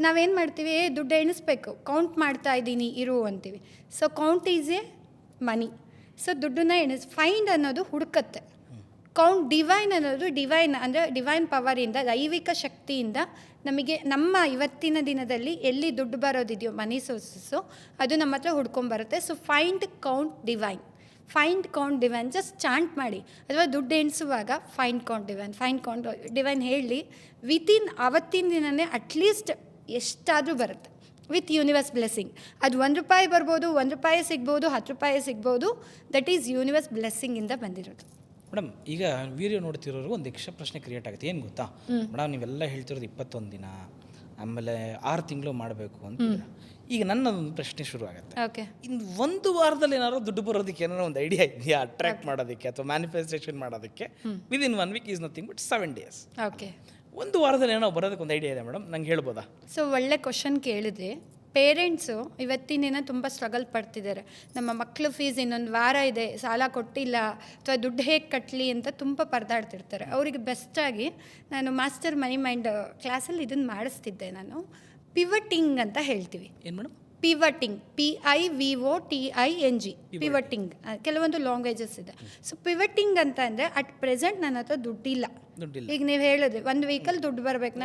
ನಾವೇನು ಮಾಡ್ತೀವಿ, ದುಡ್ಡು ಎಣಿಸ್ಬೇಕು, ಕೌಂಟ್ ಮಾಡ್ತಾ ಇದ್ದೀನಿ ಇರು ಅಂತೀವಿ. So count is A money. So ದುಡ್ಡನ್ನ ಫೈಂಡ್ ಅನ್ನೋದು ಹುಡುಕತ್ತೆ. ಕೌಂಟ್, ಡಿವೈನ್ ಅನ್ನೋದು ಡಿವೈನ್ ಅಂದರೆ ಡಿವೈನ್ ಪವರಿಂದ, ದೈವಿಕ ಶಕ್ತಿಯಿಂದ ನಮಗೆ ನಮ್ಮ ಇವತ್ತಿನ ದಿನದಲ್ಲಿ ಎಲ್ಲಿ ದುಡ್ಡು ಬರೋದಿದೆಯೋ ಮನಿ ಸೋರ್ಸಸ್ಸು ಅದು ನಮ್ಮ ಹತ್ರ ಹುಡ್ಕೊಂಬರುತ್ತೆ. So find, count, divine. Find, count, divine just chant ಮಾಡಿ, ಅಥವಾ ದುಡ್ಡು ಎಣಿಸುವಾಗ find, count, divine, find, count, divine ಹೇಳಿ ವಿತಿನ್ ಅವತ್ತಿನ ದಿನವೇ ಅಟ್ಲೀಸ್ಟ್ ಎಷ್ಟಾದರೂ ಬರುತ್ತೆ ವಿತ್ ಯೂನಿವರ್ಸ್ ಬ್ಲೆಸ್ಸಿಂಗ್. ಅದು ₹1 ಬರ್ಬೋದು, ₹1 ಸಿಗ್ಬೋದು, ₹10 ಸಿಗ್ಬೋದು. ದಟ್ ಈಸ್ ಯೂನಿವರ್ಸ್ ಬ್ಲೆಸ್ಸಿಂಗಿಂದ ಬಂದಿರೋದು. ಮೇಡಮ್ ಈಗ ವಿಡಿಯೋ ನೋಡ್ತಿರೋರು ಒಂದು ಯಕ್ಷ ಪ್ರಶ್ನೆ ಕ್ರಿಯೇಟ್ ಆಗುತ್ತೆ, ಏನು ಗೊತ್ತಾ ಮೇಡಮ್, ನೀವೆಲ್ಲ ಹೇಳ್ತಿರೋದು 21 ದಿನ ಆಮೇಲೆ 6 ತಿಂಗಳು ಮಾಡಬೇಕು ಅಂತ. ಈಗ ನನ್ನದೊಂದು ಪ್ರಶ್ನೆ ಶುರು ಆಗುತ್ತೆ, ಓಕೆ, ಇನ್ನು 1 ವಾರದಲ್ಲಿ ಏನಾದ್ರು ದುಡ್ಡು ಬರೋದಕ್ಕೆ ಏನಾರು ಒಂದು ಐಡಿಯಾ ಇದೆಯಾ ಅಟ್ರಾಕ್ಟ್ ಮಾಡೋದಕ್ಕೆ ಅಥವಾ ಮ್ಯಾನಿಫೆಸ್ಟೇಷನ್ ಮಾಡೋದಕ್ಕೆ? Within 1 week is nothing but 7 days. Okay, 1 ವಾರದಲ್ಲಿ ಏನೋ ಬರೋದಕ್ಕೆ ಒಂದು ಐಡಿಯಾ ಇದೆ ಮೇಡಮ್, ನಂಗೆ ಹೇಳ್ಬೋದಾ? ಸೊ ಒಳ್ಳೆ ಕ್ವಶನ್ ಕೇಳಿದ್ರೆ, ಪೇರೆಂಟ್ಸು ಇವತ್ತಿನ ದಿನ ತುಂಬ ಸ್ಟ್ರಗಲ್ ಪಡ್ತಿದ್ದಾರೆ. ನಮ್ಮ ಮಕ್ಕಳು ಫೀಸ್ ಇನ್ನೊಂದು ವಾರ ಇದೆ, ಸಾಲ ಕೊಟ್ಟಿಲ್ಲ ಅಥವಾ ದುಡ್ಡು ಹೇಗೆ ಕಟ್ಟಲಿ ಅಂತ ತುಂಬ ಪರದಾಡ್ತಿರ್ತಾರೆ. ಅವರಿಗೆ ಬೆಸ್ಟಾಗಿ ನಾನು ಮಾಸ್ಟರ್ ಮನಿ ಮೈಂಡ್ ಕ್ಲಾಸಲ್ಲಿ ಇದನ್ನು ಮಾಡಿಸ್ತಿದ್ದೆ. ನಾನು ಪಿವಟಿಂಗ್ ಅಂತ ಹೇಳ್ತೀವಿ. ಏನು ಮೇಡಮ್? ಪಿವಟಿಂಗ್, PIVOTING, ಪಿವಟಿಂಗ್. ಕೆಲವೊಂದು ಲ್ಯಾಂಗ್ವೇಜಸ್ ಇದೆ. ಸೊ ಪಿವಟಿಂಗ್ ಅಂತ ಅಂದರೆ ಅಟ್ ಪ್ರೆಸೆಂಟ್ ನನ್ನ ಹತ್ರ ದುಡ್ಡಿಲ್ಲ. ಈಗ ನೀವು ಹೇಳಿದ್ರಿ 1 ವೀಕಲ್ಲಿ ದುಡ್ಡು ಬರಬೇಕು,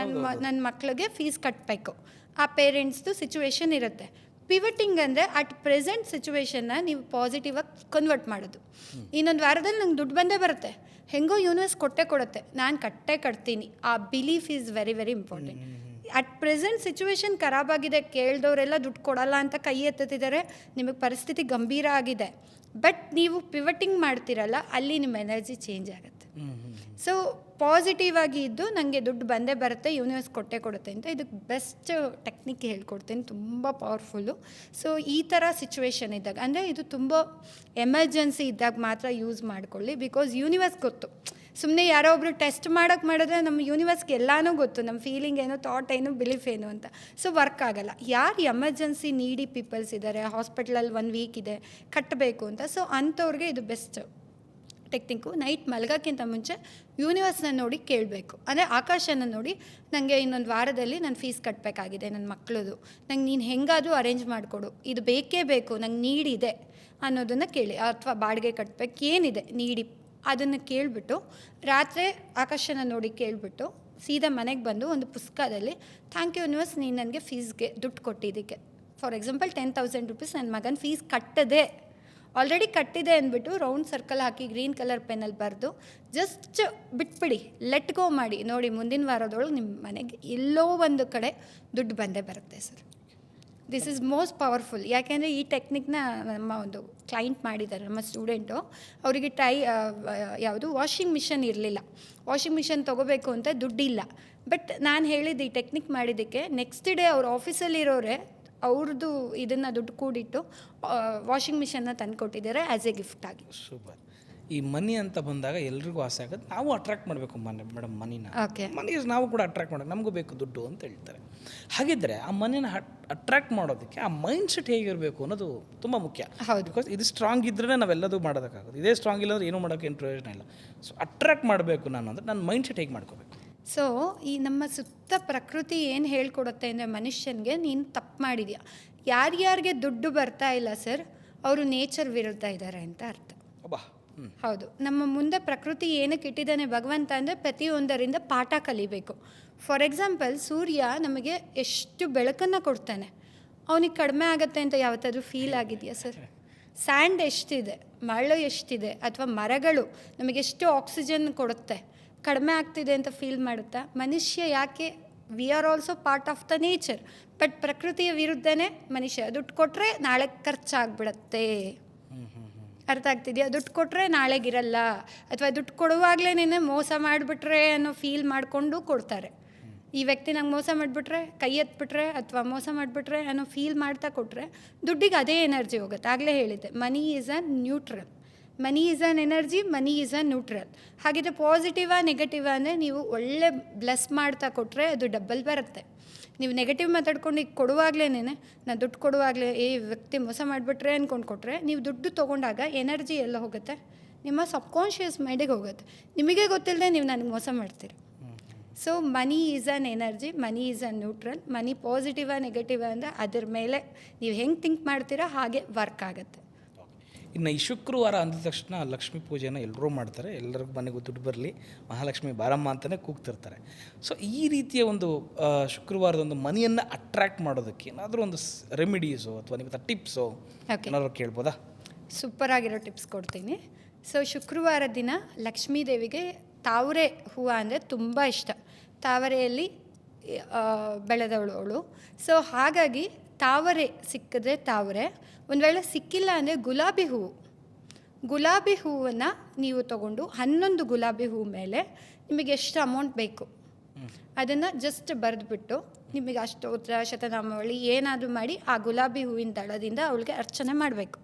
ನನ್ನ ಮಕ್ಕಳಿಗೆ ಫೀಸ್ ಕಟ್ಟಬೇಕು, ಆ ಪೇರೆಂಟ್ಸ್ದು ಸಿಚುವೇಶನ್ ಇರುತ್ತೆ. ಪಿವಟಿಂಗ್ ಅಂದರೆ ಅಟ್ ಪ್ರೆಸೆಂಟ್ ಸಿಚುವೇಶನ್ನ ನೀವು ಪಾಸಿಟಿವಾಗಿ ಕನ್ವರ್ಟ್ ಮಾಡೋದು. ಇನ್ನೊಂದು ವಾರದಲ್ಲಿ ನಂಗೆ ದುಡ್ಡು ಬಂದೇ ಬರುತ್ತೆ, ಹೆಂಗೋ ಯೂನಿವರ್ಸ್ ಕೊಡುತ್ತೆ, ನಾನು ಕಟ್ತೀನಿ. ಆ belief is very very important. At present situation ಖರಾಬಾಗಿದೆ, ಕೇಳಿದವರೆಲ್ಲ ದುಡ್ಡು ಕೊಡಲ್ಲ ಅಂತ ಕೈ ಎತ್ತುತ್ತಿದ್ದಾರೆ, ನಿಮಗೆ ಪರಿಸ್ಥಿತಿ ಗಂಭೀರ ಆಗಿದೆ. ಬಟ್ ನೀವು ಪಿವಟಿಂಗ್ ಮಾಡ್ತಿರಲ್ಲ, ಅಲ್ಲಿ ನಿಮ್ಮ ಎನರ್ಜಿ ಚೇಂಜ್ ಆಗುತ್ತೆ. ಸೊ ಪಾಸಿಟಿವ್ ಆಗಿ ಇದ್ದು ನನಗೆ ದುಡ್ಡು ಬಂದೇ ಬರುತ್ತೆ, ಯೂನಿವರ್ಸ್ ಕೊಡುತ್ತೆ ಅಂತ ಇದಕ್ಕೆ ಬೆಸ್ಟ್ ಟೆಕ್ನಿಕ್ ಹೇಳ್ಕೊಡ್ತೀನಿ, ತುಂಬ ಪವರ್ಫುಲ್ಲು. ಸೊ ಈ ಥರ ಸಿಚುವೇಶನ್ ಇದ್ದಾಗ, ಅಂದರೆ ಇದು ತುಂಬ ಎಮರ್ಜೆನ್ಸಿ ಇದ್ದಾಗ ಮಾತ್ರ ಯೂಸ್ ಮಾಡ್ಕೊಳ್ಳಿ. ಬಿಕಾಸ್ ಯೂನಿವರ್ಸ್ ಗೊತ್ತು, ಸುಮ್ಮನೆ ಯಾರೋ ಒಬ್ರು ಟೆಸ್ಟ್ ಮಾಡಿದ್ರೆ ನಮ್ಮ ಯೂನಿವರ್ಸ್ಗೆ ಎಲ್ಲನೂ ಗೊತ್ತು, ನಮ್ಮ ಫೀಲಿಂಗ್ ಏನು, ಥಾಟ್ ಏನು, ಬಿಲೀಫ್ ಏನು ಅಂತ. ಸೊ ವರ್ಕ್ ಆಗಲ್ಲ. ಯಾರು ಎಮರ್ಜೆನ್ಸಿ ನೀಡಿ ಪೀಪಲ್ಸ್ ಇದ್ದಾರೆ, ಹಾಸ್ಪಿಟ್ಲಲ್ಲಿ 1 ವೀಕ್ ಇದೆ ಕಟ್ಟಬೇಕು ಅಂತ, ಸೊ ಅಂಥವ್ರಿಗೆ ಇದು ಬೆಸ್ಟ್ ಟೆಕ್ನಿಕ್ಕು. ನೈಟ್ ಮಲಗೋಕ್ಕಿಂತ ಮುಂಚೆ ಯೂನಿವರ್ಸ್ನ ನೋಡಿ ಕೇಳಬೇಕು, ಅಂದರೆ ಆಕಾಶನ ನೋಡಿ, ನನಗೆ ಇನ್ನೊಂದು ವಾರದಲ್ಲಿ ನನ್ನ ಫೀಸ್ ಕಟ್ಟಬೇಕಾಗಿದೆ, ನನ್ನ ಮಕ್ಕಳದು, ನಂಗೆ ನೀನು ಹೆಂಗಾದರೂ ಅರೇಂಜ್ ಮಾಡಿಕೊಡು, ಇದು ಬೇಕೇ ಬೇಕು, ನಂಗೆ ನೀಡಿದೆ ಅನ್ನೋದನ್ನು ಕೇಳಿ. ಅಥವಾ ಬಾಡಿಗೆ ಕಟ್ಟಬೇಕು, ಏನಿದೆ ನೀಡಿ ಅದನ್ನು ಕೇಳಿಬಿಟ್ಟು ರಾತ್ರಿ ಆಕಾಶನ ನೋಡಿ ಕೇಳಿಬಿಟ್ಟು ಸೀದಾ ಮನೆಗೆ ಬಂದು ಒಂದು ಪುಸ್ತಕದಲ್ಲಿ ಥ್ಯಾಂಕ್ ಯು ಯೂನಿವರ್ಸ್, ನೀನು ನನಗೆ ಫೀಸ್ಗೆ ದುಡ್ಡು ಕೊಟ್ಟಿದ್ದಕ್ಕೆ. ಫಾರ್ ಎಕ್ಸಾಂಪಲ್ ₹10,000 ನನ್ನ ಮಗನ ಫೀಸ್ ಆಲ್ರೆಡಿ ಕಟ್ಟಿದೆ ಅಂದ್ಬಿಟ್ಟು ರೌಂಡ್ ಸರ್ಕಲ್ ಹಾಕಿ ಗ್ರೀನ್ ಕಲರ್ ಪೆನ್ನಲ್ಲಿ ಬರೆದು ಜಸ್ಟ್ ಬಿಟ್ಬಿಡಿ, ಲೆಟ್ ಗೋ ಮಾಡಿ ನೋಡಿ, ಮುಂದಿನ ವಾರದೊಳಗೆ ನಿಮ್ಮ ಮನೆಗೆ ಎಲ್ಲೋ ಒಂದು ಕಡೆ ದುಡ್ಡು ಬಂದೇ ಬರುತ್ತೆ sir. This is most powerful. ಯಾಕೆಂದರೆ ಈ ಟೆಕ್ನಿಕ್ನ ನಮ್ಮ ಒಂದು ಕ್ಲೈಂಟ್ ಮಾಡಿದ್ದಾರೆ, ನಮ್ಮ ಸ್ಟೂಡೆಂಟು. ಅವರಿಗೆ ಯಾವುದು ವಾಷಿಂಗ್ ಮಿಷನ್ ಇರಲಿಲ್ಲ, ವಾಷಿಂಗ್ ಮಿಷನ್ ತೊಗೋಬೇಕು ಅಂತ ದುಡ್ಡಿಲ್ಲ. ಬಟ್ ನಾನು ಹೇಳಿದ್ದು ಈ ಟೆಕ್ನಿಕ್ ಮಾಡಿದ್ದಕ್ಕೆ ನೆಕ್ಸ್ಟ್ ಡೇ ಅವ್ರ ಆಫೀಸಲ್ಲಿರೋರೆ ಅವ್ರದ್ದು ಇದನ್ನು ದುಡ್ಡು ಕೂಡಿಟ್ಟು ವಾಷಿಂಗ್ ಮಿಷನ್ನ ತಂದು ಕೊಟ್ಟಿದ್ದಾರೆ ಆ್ಯಸ್ ಎ ಗಿಫ್ಟ್ ಆಗಿ. ಸೂಪರ್. ಈ ಮನಿ ಅಂತ ಬಂದಾಗ ಎಲ್ರಿಗೂ ಆಸೆ ಆಗುತ್ತೆ, ನಾವು ಅಟ್ರಾಕ್ಟ್ ಮಾಡಬೇಕು ಮೇಡಮ್ ಮನಿನ. ಓಕೆ, ಮನಿ ನಾವು ಕೂಡ ಅಟ್ರಾಕ್ಟ್ ಮಾಡೋದು, ನಮಗೂ ಬೇಕು ದುಡ್ಡು ಅಂತ ಹೇಳ್ತಾರೆ. ಹಾಗಿದ್ದರೆ ಆ ಮನಿನ ಅಟ್ರಾಕ್ಟ್ ಮಾಡೋದಕ್ಕೆ ಆ ಮೈಂಡ್ ಸೆಟ್ ಹೇಗಿರಬೇಕು ಅನ್ನೋದು ತುಂಬ ಮುಖ್ಯ. ಹೌದು, ಬಿಕಾಸ್ ಇದು ಸ್ಟ್ರಾಂಗ್ ಇದ್ದರೆ ನಾವೆಲ್ಲದೂ ಮಾಡೋದಕ್ಕಾಗೋದು, ಇದೇ ಸ್ಟ್ರಾಂಗ್ ಇಲ್ಲ ಅಂದರೆ ಏನೂ ಮಾಡೋಕ್ಕೆ ಏನು ಪ್ರಯೋಜನ ಇಲ್ಲ. ಸೊ ಅಟ್ರಾಕ್ಟ್ ಮಾಡಬೇಕು ನಾನು ಅಂದರೆ ನನ್ನ ಮೈಂಡ್ ಸೆಟ್ ಹೇಗೆ ಮಾಡ್ಕೋಬೇಕು? ಸೊ ಈ ನಮ್ಮ ಸುತ್ತ ಪ್ರಕೃತಿ ಏನು ಹೇಳ್ಕೊಡುತ್ತೆ ಅಂದರೆ, ಮನುಷ್ಯನಿಗೆ ನೀನು ತಪ್ಪು ಮಾಡಿದ್ಯಾ, ಯಾರ್ಯಾರಿಗೆ ದುಡ್ಡು ಬರ್ತಾ ಇಲ್ಲ ಸರ್, ಅವರು ನೇಚರ್ ವಿರುದ್ಧ ಇದ್ದಾರೆ ಅಂತ ಅರ್ಥ. ಹೌದು, ನಮ್ಮ ಮುಂದೆ ಪ್ರಕೃತಿ ಏನಕ್ಕೆ ಇಟ್ಟಿದ್ದಾನೆ ಭಗವಂತ ಅಂದರೆ ಪ್ರತಿಯೊಂದರಿಂದ ಪಾಠ ಕಲಿಬೇಕು. ಫಾರ್ ಎಕ್ಸಾಂಪಲ್, ಸೂರ್ಯ ನಮಗೆ ಎಷ್ಟು ಬೆಳಕನ್ನು ಕೊಡ್ತಾನೆ, ಅವನಿಗೆ ಕಡಿಮೆ ಆಗುತ್ತೆ ಅಂತ ಯಾವತ್ತಾದ್ರೂ ಫೀಲ್ ಆಗಿದೆಯಾ ಸರ್? ಸ್ಯಾಂಡ್ ಎಷ್ಟಿದೆ, ಮರಳು ಎಷ್ಟಿದೆ, ಅಥವಾ ಮರಗಳು ನಮಗೆ ಎಷ್ಟು ಆಕ್ಸಿಜನ್ ಕೊಡುತ್ತೆ, ಕಡಿಮೆ ಆಗ್ತಿದೆ ಅಂತ ಫೀಲ್ ಮಾಡುತ್ತಾ? ಮನುಷ್ಯ ಯಾಕೆ, we are also part of the nature. But ಪ್ರಕೃತಿಯ ವಿರುದ್ಧನೇ ಮನುಷ್ಯ ದುಡ್ಡು ಕೊಟ್ಟರೆ ನಾಳೆ ಖರ್ಚಾಗ್ಬಿಡತ್ತೆ. ಅರ್ಥ ಆಗ್ತಿದೆಯಾ? ದುಡ್ಡು ಕೊಟ್ಟರೆ ನಾಳೆಗಿರಲ್ಲ, ಅಥವಾ ದುಡ್ಡು ಕೊಡುವಾಗಲೇ ಮೋಸ ಮಾಡಿಬಿಟ್ರೆ ಅನ್ನೋ ಫೀಲ್ ಮಾಡಿಕೊಂಡು ಕೊಡ್ತಾರೆ. ಈ ವ್ಯಕ್ತಿ ನಂಗೆ ಮೋಸ ಮಾಡಿಬಿಟ್ರೆ, ಕೈ ಎತ್ಬಿಟ್ರೆ ಅಥವಾ ಮೋಸ ಮಾಡಿಬಿಟ್ರೆ ಅನ್ನೋ ಫೀಲ್ ಮಾಡ್ತಾ ಕೊಟ್ಟರೆ ದುಡ್ಡಿಗೆ ಅದೇ ಎನರ್ಜಿ ಹೋಗುತ್ತೆ. ಆಗಲೇ ಹೇಳಿದ್ದೆ, money is a neutral. Money is an energy, money is a neutral. ಹಾಗಿದ್ರೆ ಪಾಸಿಟಿವಾ ನೆಗೆಟಿವಾ ಅಂದರೆ ನೀವು ಒಳ್ಳೆ ಬ್ಲೆಸ್ ಮಾಡ್ತಾ ಕೊಟ್ಟರೆ ಅದು ಡಬ್ಬಲ್ ಬರುತ್ತೆ. ನೀವು ನೆಗೆಟಿವ್ ಮಾತಾಡ್ಕೊಂಡು ಈಗ ಕೊಡುವಾಗಲೇ, ನಾನು ದುಡ್ಡು ಕೊಡುವಾಗಲೇ ವ್ಯಕ್ತಿ ಮೋಸ ಮಾಡಿಬಿಟ್ರೆ ಅಂದ್ಕೊಂಡು ಕೊಟ್ಟರೆ, ನೀವು ದುಡ್ಡು ತೊಗೊಂಡಾಗ ಎನರ್ಜಿ ಎಲ್ಲ ಹೋಗುತ್ತೆ, ನಿಮ್ಮ ಸಬ್ಕಾನ್ಷಿಯಸ್ ಮೈಂಡಿಗೆ ಹೋಗುತ್ತೆ. ನಿಮಗೆ ಗೊತ್ತಿಲ್ಲದೆ ನೀವು ನನಗೆ ಮೋಸ ಮಾಡ್ತೀರಿ. So money is an energy, money is an neutral. Money ಪಾಸಿಟಿವಾ ನೆಗೆಟಿವಾ ಅಂದರೆ ಅದ್ರ ಮೇಲೆ ನೀವು ಹೆಂಗೆ ಥಿಂಕ್ ಮಾಡ್ತೀರಾ ಹಾಗೆ ವರ್ಕ್ ಆಗುತ್ತೆ. ಇನ್ನು ಈ ಶುಕ್ರವಾರ ಅಂದ ತಕ್ಷಣ ಲಕ್ಷ್ಮೀ ಪೂಜೆನ ಎಲ್ಲರೂ ಮಾಡ್ತಾರೆ, ಎಲ್ಲರಿಗೂ ಮನೆಗೂ ದುಡ್ಡು ಬರಲಿ, ಮಹಾಲಕ್ಷ್ಮಿ ಬಾರಮ್ಮ ಅಂತಲೇ ಕೂಗ್ತಿರ್ತಾರೆ. ಸೊ ಈ ರೀತಿಯ ಒಂದು ಶುಕ್ರವಾರದೊಂದು ಮನಿಯನ್ನು ಅಟ್ರ್ಯಾಕ್ಟ್ ಮಾಡೋದಕ್ಕೆ ಏನಾದರೂ ಒಂದು ರೆಮಿಡೀಸು ಅಥವಾ ನಿಮ್ಮ ಟಿಪ್ಸು ಏನಾದರೂ ಕೇಳ್ಬೋದಾ? ಸೂಪರ್ ಆಗಿರೋ ಟಿಪ್ಸ್ ಕೊಡ್ತೀನಿ. ಸೊ ಶುಕ್ರವಾರ ದಿನ ಲಕ್ಷ್ಮೀ ದೇವಿಗೆ ತಾವರೆ ಹೂವು ಅಂದರೆ ತುಂಬ ಇಷ್ಟ. ತಾವರೆಯಲ್ಲಿ ಬೆಳೆದವಳು ಅವಳು. ಸೊ ಹಾಗಾಗಿ ತಾವರೆ ಸಿಕ್ಕಿದ್ರೆ ತಾವರೆ, ಒಂದು ವೇಳೆ ಸಿಕ್ಕಿಲ್ಲ ಅಂದರೆ ಗುಲಾಬಿ ಹೂವನ್ನು ನೀವು ತೊಗೊಂಡು 11 ಗುಲಾಬಿ ಹೂವು ಮೇಲೆ ನಿಮಗೆ ಎಷ್ಟು ಅಮೌಂಟ್ ಬೇಕು ಅದನ್ನು ಜಸ್ಟ್ ಬರೆದುಬಿಟ್ಟು ನಿಮಗೆ ಅಷ್ಟೋತ್ರ ಶತನಾಮಾವಳಿ ಏನಾದರೂ ಮಾಡಿ ಆ ಗುಲಾಬಿ ಹೂವಿನ ದಳದಿಂದ ಅವಳಿಗೆ ಅರ್ಚನೆ ಮಾಡಬೇಕು.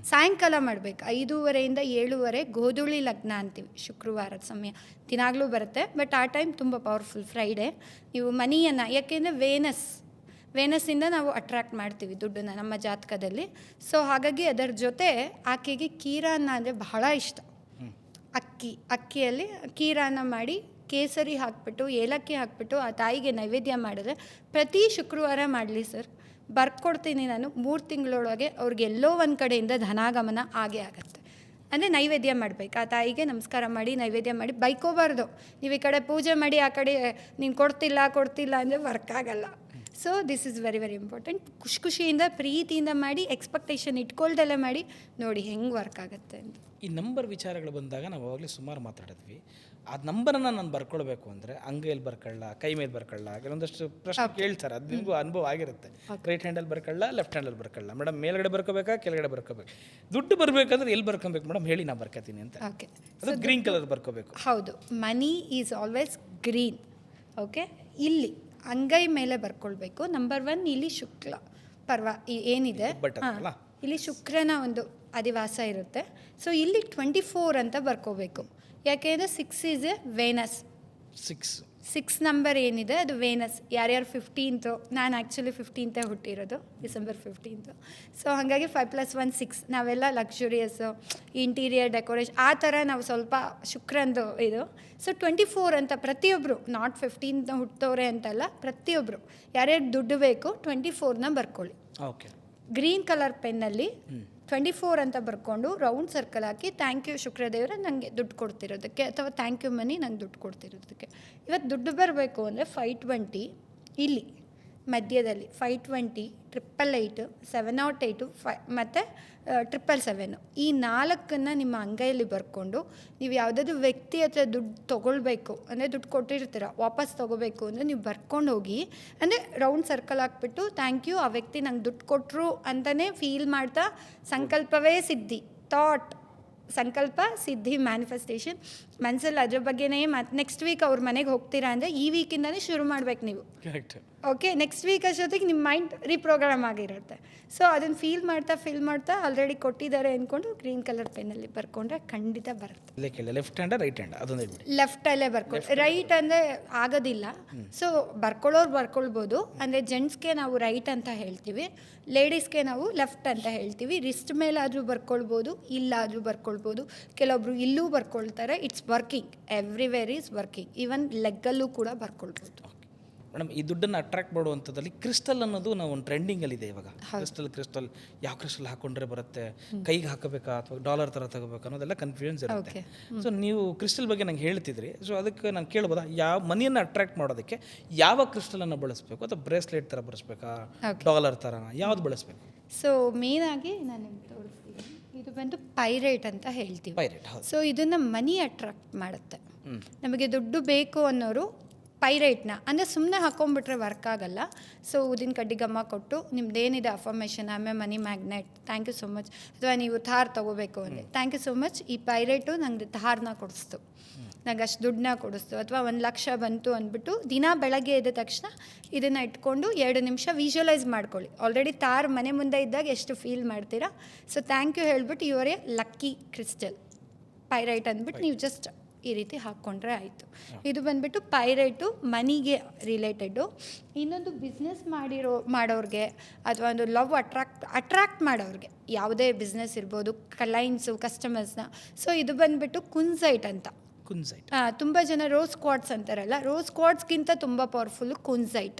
ಸಾಯಂಕಾಲ ಮಾಡಬೇಕು. 5:30 7:30 ಗೋಧೂಳಿ ಲಗ್ನ ಅಂತೀವಿ. ಶುಕ್ರವಾರದ ಸಮಯ ದಿನಾಗಲೂ ಬರುತ್ತೆ, ಬಟ್ ಆ ಟೈಮ್ ತುಂಬ ಪವರ್ಫುಲ್. ಫ್ರೈಡೇ ನೀವು ಮನಿಯನ್ನು, ಯಾಕೆಂದರೆ ವೇನಸ್ಸಿಂದ ನಾವು ಅಟ್ರ್ಯಾಕ್ಟ್ ಮಾಡ್ತೀವಿ ದುಡ್ಡನ್ನು ನಮ್ಮ ಜಾತಕದಲ್ಲಿ. ಸೊ ಹಾಗಾಗಿ ಅದರ ಜೊತೆ ಆಕೆಗೆ ಕೀರಾನ್ನ ಅಂದರೆ ಬಹಳ ಇಷ್ಟ. ಅಕ್ಕಿಯಲ್ಲಿ ಕೀರಾನ್ನ ಮಾಡಿ ಕೇಸರಿ ಹಾಕ್ಬಿಟ್ಟು ಏಲಕ್ಕಿ ಹಾಕ್ಬಿಟ್ಟು ಆ ತಾಯಿಗೆ ನೈವೇದ್ಯ ಮಾಡಿದ್ರೆ ಪ್ರತಿ ಶುಕ್ರವಾರ ಮಾಡಲಿ ಸರ್, ಬರ್ಕೊಡ್ತೀನಿ ನಾನು. 3 ತಿಂಗಳೊಳಗೆ ಅವ್ರಿಗೆ ಎಲ್ಲೋ ಒಂದು ಕಡೆಯಿಂದ ಧನಾಗಮನ ಆಗೇ ಆಗುತ್ತೆ. ಅಂದರೆ ನೈವೇದ್ಯ ಮಾಡಬೇಕು, ಆ ತಾಯಿಗೆ ನಮಸ್ಕಾರ ಮಾಡಿ ನೈವೇದ್ಯ ಮಾಡಿ. ಬೈಕೋಬಾರ್ದು, ನೀವು ಈ ಕಡೆ ಪೂಜೆ ಮಾಡಿ ಆ ಕಡೆ ನೀನು ಕೊಡ್ತಿಲ್ಲ ಅಂದರೆ ವರ್ಕ್ ಆಗಲ್ಲ. So this is very very important. ಖುಷಿಯಿಂದ ಪ್ರೀತಿಯಿಂದ ಮಾಡಿ, ಎಕ್ಸ್ಪೆಕ್ಟೇಷನ್ ಇಟ್ಕೊಳ್ದಲ್ಲೇ ಮಾಡಿ, ನೋಡಿ ಹೆಂಗೆ ವರ್ಕ್ ಆಗುತ್ತೆ ಅಂತ. ಈ ನಂಬರ್ ವಿಚಾರಗಳು ಬಂದಾಗ ನಾವು ಅವಾಗಲೇ ಸುಮಾರು ಮಾತಾಡಿದ್ವಿ. ಆ ನಂಬರನ್ನು ನಾನು ಬರ್ಕೊಳ್ಬೇಕು ಅಂದರೆ ಅಂಗೈಯಲ್ಲಿ ಬರ್ಕೊಳ್ಳ, ಕೈ ಮೇಲೆ ಬರ್ಕೊಳ್ಳ, ಕೆಲವೊಂದಷ್ಟು ಪ್ರಶ್ನೆ ಕೇಳ್ತಾರೆ. ಅದು ನಿಮಗೂ ಅನುಭವ ಆಗಿರುತ್ತೆ. ರೈಟ್ ಹ್ಯಾಂಡಲ್ಲಿ ಬರ್ಕೊಳ್ಳ, ಲೆಫ್ಟ್ ಹ್ಯಾಂಡಲ್ಲಿ ಬರ್ಕೊಳ್ಳ. ಮೇಡಮ್ ಮೇಲ್ಗಡೆ ಬರ್ಕೋಬೇಕಾ, ಕೆಳಗಡೆ ಬರ್ಕೋಬೇಕು? ದುಡ್ಡು ಬರಬೇಕಂದ್ರೆ ಎಲ್ಲಿ ಬರ್ಕೊಬೇಕು ಮೇಡಮ್ ಹೇಳಿ, ನಾನು ಬರ್ಕೋತೀನಿ ಅಂತ. ಓಕೆ, ಅದು ಗ್ರೀನ್ ಕಲರ್ ಬರ್ಕೋಬೇಕು. ಹೌದು, money is always green. Okay, ಇಲ್ಲಿ ಅಂಗೈ ಮೇಲೆ ಬರ್ಕೊಳ್ಬೇಕು. ನಂಬರ್ 1 ಇಲ್ಲಿ ಶುಕ್ಲ ಪರ್ವ ಏನಿದೆ, ಇಲ್ಲಿ ಶುಕ್ರನ ಒಂದು ಅಧಿವಾಸ ಇರುತ್ತೆ. ಸೊ ಇಲ್ಲಿ 24 ಅಂತ ಬರ್ಕೋಬೇಕು. ಯಾಕೆಂದರೆ 6 ಈಸ್ ಎ ವೇನಸ್. 6 ನಂಬರ್ ಏನಿದೆ ಅದು ವೇನಸ್. ಯಾರ್ಯಾರು 15th, ನಾನು actually 15th ಹುಟ್ಟಿರೋದು, December 15th. So ಹಾಗಾಗಿ 5 + 1 6. ನಾವೆಲ್ಲ ಲಕ್ಸುರಿಯಸ್ಸು, ಇಂಟೀರಿಯರ್ ಡೆಕೋರೇಷನ್ ಆ ಥರ ನಾವು ಸ್ವಲ್ಪ ಶುಕ್ರಂದು ಇದು. ಸೊ 24 ಅಂತ ಪ್ರತಿಯೊಬ್ಬರು, ನಾಟ್ 15th ಹುಟ್ಟೋರೆ ಅಂತಲ್ಲ, ಪ್ರತಿಯೊಬ್ಬರು ಯಾರ್ಯಾರು ದುಡ್ಡು ಬೇಕು 24ನ ಬರ್ಕೊಳ್ಳಿ. ಓಕೆ, ಗ್ರೀನ್ ಕಲರ್ ಪೆನ್ನಲ್ಲಿ 24 ಅಂತ ಬರ್ಕೊಂಡು ರೌಂಡ್ ಸರ್ಕಲ್ ಹಾಕಿ, ಥ್ಯಾಂಕ್ ಯು ಶುಕ್ರದೇವರ ನನಗೆ ದುಡ್ಡು ಕೊಡ್ತಿರೋದಕ್ಕೆ, ಅಥವಾ ಥ್ಯಾಂಕ್ ಯು ಮನಿ ನಂಗೆ ದುಡ್ಡು ಕೊಡ್ತಿರೋದಕ್ಕೆ. ಇವತ್ತು ದುಡ್ಡು ಬರಬೇಕು ಅಂದರೆ 520 ಇಲ್ಲಿ ಮಧ್ಯದಲ್ಲಿ 520, 888, 708, ಮತ್ತು 777 ಈ 4ನ್ನು ನಿಮ್ಮ ಅಂಗೈಯಲ್ಲಿ ಬರ್ಕೊಂಡು, ನೀವು ಯಾವುದಾದ್ರು ವ್ಯಕ್ತಿ ಹತ್ರ ದುಡ್ಡು ತೊಗೊಳ್ಬೇಕು ಅಂದರೆ, ದುಡ್ಡು ಕೊಟ್ಟಿರ್ತೀರ ವಾಪಸ್ ತೊಗೋಬೇಕು ಅಂದರೆ ನೀವು ಬರ್ಕೊಂಡು ಹೋಗಿ, ಅಂದರೆ ರೌಂಡ್ ಸರ್ಕಲ್ ಹಾಕ್ಬಿಟ್ಟು ಥ್ಯಾಂಕ್ ಯು, ಆ ವ್ಯಕ್ತಿ ನಂಗೆ ದುಡ್ಡು ಕೊಟ್ಟರು ಅಂತಲೇ ಫೀಲ್ ಮಾಡ್ತಾ, ಸಂಕಲ್ಪವೇ ಸಿದ್ಧಿ, ಥಾಟ್ ಸಂಕಲ್ಪ ಸಿದ್ಧಿ ಮ್ಯಾನಿಫೆಸ್ಟೇಷನ್ ಮನಸ್ಸಲ್ಲಿ ಅದ್ರ ಬಗ್ಗೆನೇ. ಮತ್ತು ನೆಕ್ಸ್ಟ್ ವೀಕ್ ಅವ್ರ ಮನೆಗೆ ಹೋಗ್ತೀರಾ ಅಂದರೆ ಈ ವೀಕಿಂದನೇ ಶುರು ಮಾಡ್ಬೇಕು ನೀವು. ಓಕೆ, ನೆಕ್ಸ್ಟ್ ವೀಕ್ ಅಷ್ಟೊತ್ತಿಗೆ ನಿಮ್ಮ ಮೈಂಡ್ ರೀಪ್ರೋಗ್ರಾಮ್ ಆಗಿರುತ್ತೆ. ಸೊ ಅದನ್ನು ಫೀಲ್ ಮಾಡ್ತಾ ಆಲ್ರೆಡಿ ಕೊಟ್ಟಿದ್ದಾರೆ ಅಂದ್ಕೊಂಡು ಗ್ರೀನ್ ಕಲರ್ ಪೆನ್ನಲ್ಲಿ ಬರ್ಕೊಂಡ್ರೆ ಖಂಡಿತ ಬರುತ್ತೆ. ಲೆಫ್ಟ್ ಹ್ಯಾಂಡ್ ರೈಟ್ ಹ್ಯಾಂಡ್ ಅದೊಂದೇ ಬಿಡಿ, ಲೆಫ್ಟಲ್ಲೇ ಬರ್ಕೊಳ್ಳಿ. ರೈಟ್ ಅಂದರೆ ಆಗೋದಿಲ್ಲ. ಸೊ ಬರ್ಕೊಳ್ಳೋರು ಬರ್ಕೊಳ್ಬೋದು. ಅಂದರೆ ಜೆಂಟ್ಸ್ಗೆ ನಾವು ರೈಟ್ ಅಂತ ಹೇಳ್ತೀವಿ, ಲೇಡೀಸ್ಗೆ ನಾವು ಲೆಫ್ಟ್ ಅಂತ ಹೇಳ್ತೀವಿ. ರಿಸ್ಟ್ ಮೇಲಾದರೂ ಬರ್ಕೊಳ್ಬೋದು, ಇಲ್ಲಾದರೂ ಬರ್ಕೊಳ್ಬೋದು. ಕೆಲವೊಬ್ರು ಇಲ್ಲೂ ಬರ್ಕೊಳ್ತಾರೆ. It's working, everywhere is working. Even ಲೆಗ್ಗಲ್ಲೂ ಕೂಡ ಬರ್ಕೊಳ್ಬೋದು. ಮೇಡಮ್, ಈ ದುಡ್ಡನ್ನು ಅಟ್ರಾಕ್ಟ್ ಮಾಡುವಂಥದ್ದಲ್ಲಿ ಕ್ರಿಸ್ಟಲ್ ಅನ್ನೋದು ನಾವು ಒಂದು ಟ್ರೆಂಡಿಂಗಲ್ಲಿದೆ ಇವಾಗ. ಕ್ರಿಸ್ಟಲ್ ಯಾವ ಕ್ರಿಸ್ಟಲ್ ಹಾಕೊಂಡ್ರೆ ಬರುತ್ತೆ, ಕೈಗೆ ಹಾಕಬೇಕಾ ಅಥವಾ ಡಾಲರ್ ಥರ ತಗೋಬೇಕಾ ಅನ್ನೋದೆಲ್ಲ ಕನ್ಫ್ಯೂಷನ್ಸ್ ಇರುತ್ತೆ. ಸೊ ನೀವು ಕ್ರಿಸ್ಟಲ್ ಬಗ್ಗೆ ನಂಗೆ ಹೇಳ್ತಿದ್ರಿ. ಸೊ ಅದಕ್ಕೆ ನಾನು ಕೇಳ್ಬೋದಾ, ಯಾವ ಮನಿಯನ್ನು ಅಟ್ರಾಕ್ಟ್ ಮಾಡೋದಕ್ಕೆ ಯಾವ ಕ್ರಿಸ್ಟಲನ್ನು ಬಳಸಬೇಕು, ಅಥವಾ ಬ್ರೇಸ್ಲೆಟ್ ಥರ ಬಳಸಬೇಕಾ, ಡಾಲರ್ ಥರ ಯಾವ್ದು ಬಳಸಬೇಕು? ಸೊ ಮೇನಾಗಿ ನಾನು ನಿಮ್ಗೆ ತೋರಿಸ್ತೀನಿ. ಇದು ಬಂದು ಪೈರೇಟ್ ಅಂತ ಹೇಳ್ತೀವಿ. ಪೈರೇಟ್. ಸೊ ಇದನ್ನು ಮನಿ ಅಟ್ರಾಕ್ಟ್ ಮಾಡುತ್ತೆ. ನಮಗೆ ದುಡ್ಡು ಬೇಕು ಅನ್ನೋರು ಪೈರೈಟ್ನ ಅಂದರೆ ಸುಮ್ಮನೆ ಹಾಕೊಂಡ್ಬಿಟ್ರೆ ವರ್ಕ್ ಆಗಲ್ಲ. ಸೊ ಊದಿನ ಕಡ್ಡಿ ಘಮ ಕೊಟ್ಟು ನಿಮ್ದೇನಿದೆ ಅಫರ್ಮೇಷನ್, ಆಮೇಲೆ money magnet, thank you so much, ಅಥವಾ ನೀವು ಥಾರ್ ತೊಗೋಬೇಕು ಅಂದರೆ ಥ್ಯಾಂಕ್ ಯು ಸೊ ಮಚ್, ಈ ಪೈರೈಟು ನಂಗೆ ಥಾರ್ನ ಕೊಡಿಸ್ತು, ನಂಗೆ ಅಷ್ಟು ದುಡ್ಡನ್ನ ಕೊಡಿಸ್ತು, ಅಥವಾ 1,00,000 ಬಂತು ಅಂದ್ಬಿಟ್ಟು ದಿನ ಬೆಳಗ್ಗೆ ಎದ್ದ ತಕ್ಷಣ ಇದನ್ನು ಇಟ್ಕೊಂಡು 2 ನಿಮಿಷ ವಿಜುವಲೈಸ್ ಮಾಡ್ಕೊಳ್ಳಿ. ಆಲ್ರೆಡಿ ತಾರ್ ಮನೆ ಮುಂದೆ ಇದ್ದಾಗ ಎಷ್ಟು ಫೀಲ್ ಮಾಡ್ತೀರಾ. ಸೊ ಥ್ಯಾಂಕ್ ಯು ಹೇಳ್ಬಿಟ್ಟು ಇವರೇ ಲಕ್ಕಿ ಕ್ರಿಸ್ಟಲ್ ಪೈರೈಟ್ ಅಂದ್ಬಿಟ್ಟು ನೀವು ಜಸ್ಟ್ ಈ ರೀತಿ ಹಾಕ್ಕೊಂಡ್ರೆ ಆಯಿತು. ಇದು ಬಂದುಬಿಟ್ಟು ಪೈರೈಟು ಮನಿಗೆ ರಿಲೇಟೆಡ್ಡು. ಇನ್ನೊಂದು ಬಿಸ್ನೆಸ್ ಮಾಡೋರಿಗೆ ಅಥವಾ ಒಂದು ಲವ್ ಅಟ್ರಾಕ್ಟ್ ಮಾಡೋರಿಗೆ, ಯಾವುದೇ ಬಿಸ್ನೆಸ್ ಇರ್ಬೋದು, ಕ್ಲೈಂಟ್ಸು ಕಸ್ಟಮರ್ಸ್ನ. ಸೊ ಇದು ಬಂದುಬಿಟ್ಟು ಕುನ್ಸೈಟ್ ಅಂತ. ಕುನ್ಸೈಟ್ ತುಂಬ ಜನ ರೋಸ್ ಕ್ವಾರ್ಟ್ಸ್ ಅಂತಾರಲ್ಲ, ರೋಸ್ ಕ್ವಾರ್ಟ್ಸ್ಗಿಂತ ತುಂಬ ಪವರ್ಫುಲ್ಲು ಕುನ್ಸೈಟ್.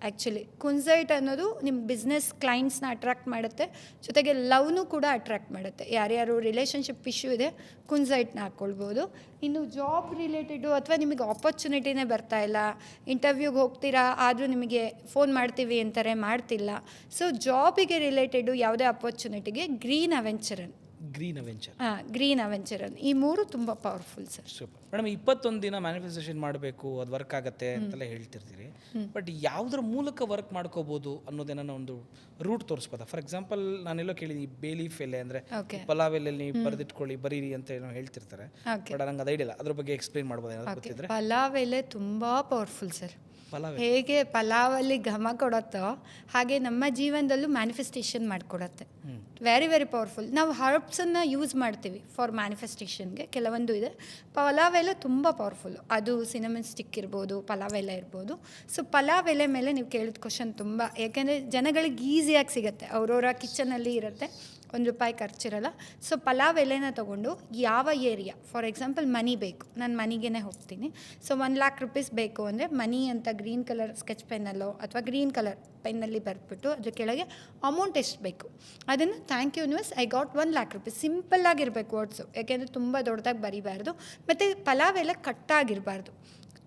ಆ್ಯಕ್ಚುಲಿ ಕುನ್ಸೈಟ್ ಅನ್ನೋದು ನಿಮ್ಮ ಬಿಸ್ನೆಸ್ ಕ್ಲೈಂಟ್ಸ್ನ ಅಟ್ರಾಕ್ಟ್ ಮಾಡುತ್ತೆ, ಜೊತೆಗೆ ಲವ್ನೂ ಕೂಡ ಅಟ್ರಾಕ್ಟ್ ಮಾಡುತ್ತೆ. ಯಾರ್ಯಾರು ರಿಲೇಷನ್ಶಿಪ್ ಇಶ್ಯೂ ಇದೆ ಕುನ್ಸೈಟ್ನ ಹಾಕ್ಕೊಳ್ಬೋದು. ಇನ್ನು ಜಾಬ್ ರಿಲೇಟೆಡು ಅಥವಾ ನಿಮಗೆ ಆಪರ್ಚುನಿಟಿನೇ ಬರ್ತಾ ಇಲ್ಲ, ಇಂಟರ್ವ್ಯೂಗೆ ಹೋಗ್ತೀರಾ ಆದರೂ ನಿಮಗೆ ಫೋನ್ ಮಾಡ್ತೀವಿ ಅಂತಾರೆ, ಮಾಡ್ತಿಲ್ಲ. ಸೊ ಜಾಬಿಗೆ ರಿಲೇಟೆಡು ಯಾವುದೇ ಆಪರ್ಚುನಿಟಿಗೆ ಗ್ರೀನ್ ಅವೆಂಚರನ್ ಈ 3 ತುಂಬ ಪವರ್ಫುಲ್ ಸರ್. Super madam. 21 ದಿನ ಮ್ಯಾನಿಫೆಸ್ಟೇಷನ್ ಮಾಡಬೇಕು, ಅದು ವರ್ಕ್ ಆಗುತ್ತೆ ಅಂತೆಲ್ಲ ಹೇಳ್ತಿರ್ತೀರಿ. ಬಟ್ ಯಾವುದ್ರ ಮೂಲಕ ವರ್ಕ್ ಮಾಡ್ಕೋಬೋದು ಅನ್ನೋದೇನೋ ಒಂದು ರೂಟ್ ತೋರಿಸ್ಬೋದಾ? ಫಾರ್ ಎಕ್ಸಾಂಪಲ್ ನಾನೆಲ್ಲೋ ಕೇಳಿದ್ವಿ ಬೇಲೀಫ್ ಎಲೆ ಅಂದರೆ ಪಲಾವ್ ಎಲೆಯಲ್ಲಿ ಬರೆದಿಟ್ಕೊಳ್ಳಿ ಬರೀರಿ ಅಂತ ಏನೋ ಹೇಳ್ತಿರ್ತಾರೆ. ಬಟ್ ನಂಗೆ ಅದು ಐಡಿಯಾ ಇಲ್ಲ, ಅದ್ರ ಬಗ್ಗೆ ಎಕ್ಸ್ಪ್ಲೈನ್ ಮಾಡ್ಬೋದು ಏನಾದ್ರು ಗೊತ್ತಿದ್ರೆ. ಪಲಾವ್ ಎಲೆ ತುಂಬ ಪವರ್ಫುಲ್ ಸರ್. ಹೇಗೆ ಪಲಾವಲ್ಲಿ ಘಮ ಕೊಡುತ್ತೋ ಹಾಗೆ ನಮ್ಮ ಜೀವನದಲ್ಲೂ ಮ್ಯಾನಿಫೆಸ್ಟೇಷನ್ ಮಾಡಿಕೊಡತ್ತೆ. Very very powerful. ನಾವು ಹರ್ಬ್ಸನ್ನು ಯೂಸ್ ಮಾಡ್ತೀವಿ ಫಾರ್ ಮ್ಯಾನಿಫೆಸ್ಟೇಷನ್ಗೆ, ಕೆಲವೊಂದು ಇದೆ. ಪಲಾವ್ ಎಲೆ ತುಂಬ ಪವರ್ಫುಲ್ಲು. ಅದು ಸಿನಮನ್ ಸ್ಟಿಕ್ ಇರ್ಬೋದು, ಪಲಾವ್ ಎಲೆ ಇರ್ಬೋದು. ಸೊ ಪಲಾವ್ ಎಲೆ ಮೇಲೆ ನೀವು ಕೇಳಿದ ಕ್ವಶನ್ ತುಂಬ, ಯಾಕೆಂದರೆ ಜನಗಳಿಗೆ ಈಸಿಯಾಗಿ ಸಿಗುತ್ತೆ, ಅವರವರ ಕಿಚನಲ್ಲಿ ಇರುತ್ತೆ, ₹1 ಖರ್ಚಿರಲ್ಲ. ಸೊ ಪಲಾವ್ ಎಲೆನ ತೊಗೊಂಡು ಯಾವ ಏರಿಯಾ, ಫಾರ್ ಎಕ್ಸಾಂಪಲ್ ಮನಿ ಬೇಕು, ನಾನು ಮನಿಗೆ ಹೋಗ್ತೀನಿ. ಸೊ ₹1,00,000 ಬೇಕು ಅಂದರೆ ಮನಿ ಅಂತ ಗ್ರೀನ್ ಕಲರ್ ಸ್ಕೆಚ್ ಪೆನ್ನಲ್ಲೋ ಅಥವಾ ಗ್ರೀನ್ ಕಲರ್ ಪೆನ್ನಲ್ಲಿ ಬರೆದ್ಬಿಟ್ಟು ಅದ್ರ ಕೆಳಗೆ ಅಮೌಂಟ್ ಎಷ್ಟು ಬೇಕು ಅದನ್ನು thank you universe I got ₹1,00,000 ಸಿಂಪಲ್ಲಾಗಿರಬೇಕು ವರ್ಡ್ಸು, ಯಾಕೆಂದರೆ ತುಂಬ ದೊಡ್ಡದಾಗಿ ಬರಿಬಾರ್ದು. ಮತ್ತು ಪಲಾವ್ ಎಲೆ ಕಟ್ಟಾಗಿರಬಾರ್ದು,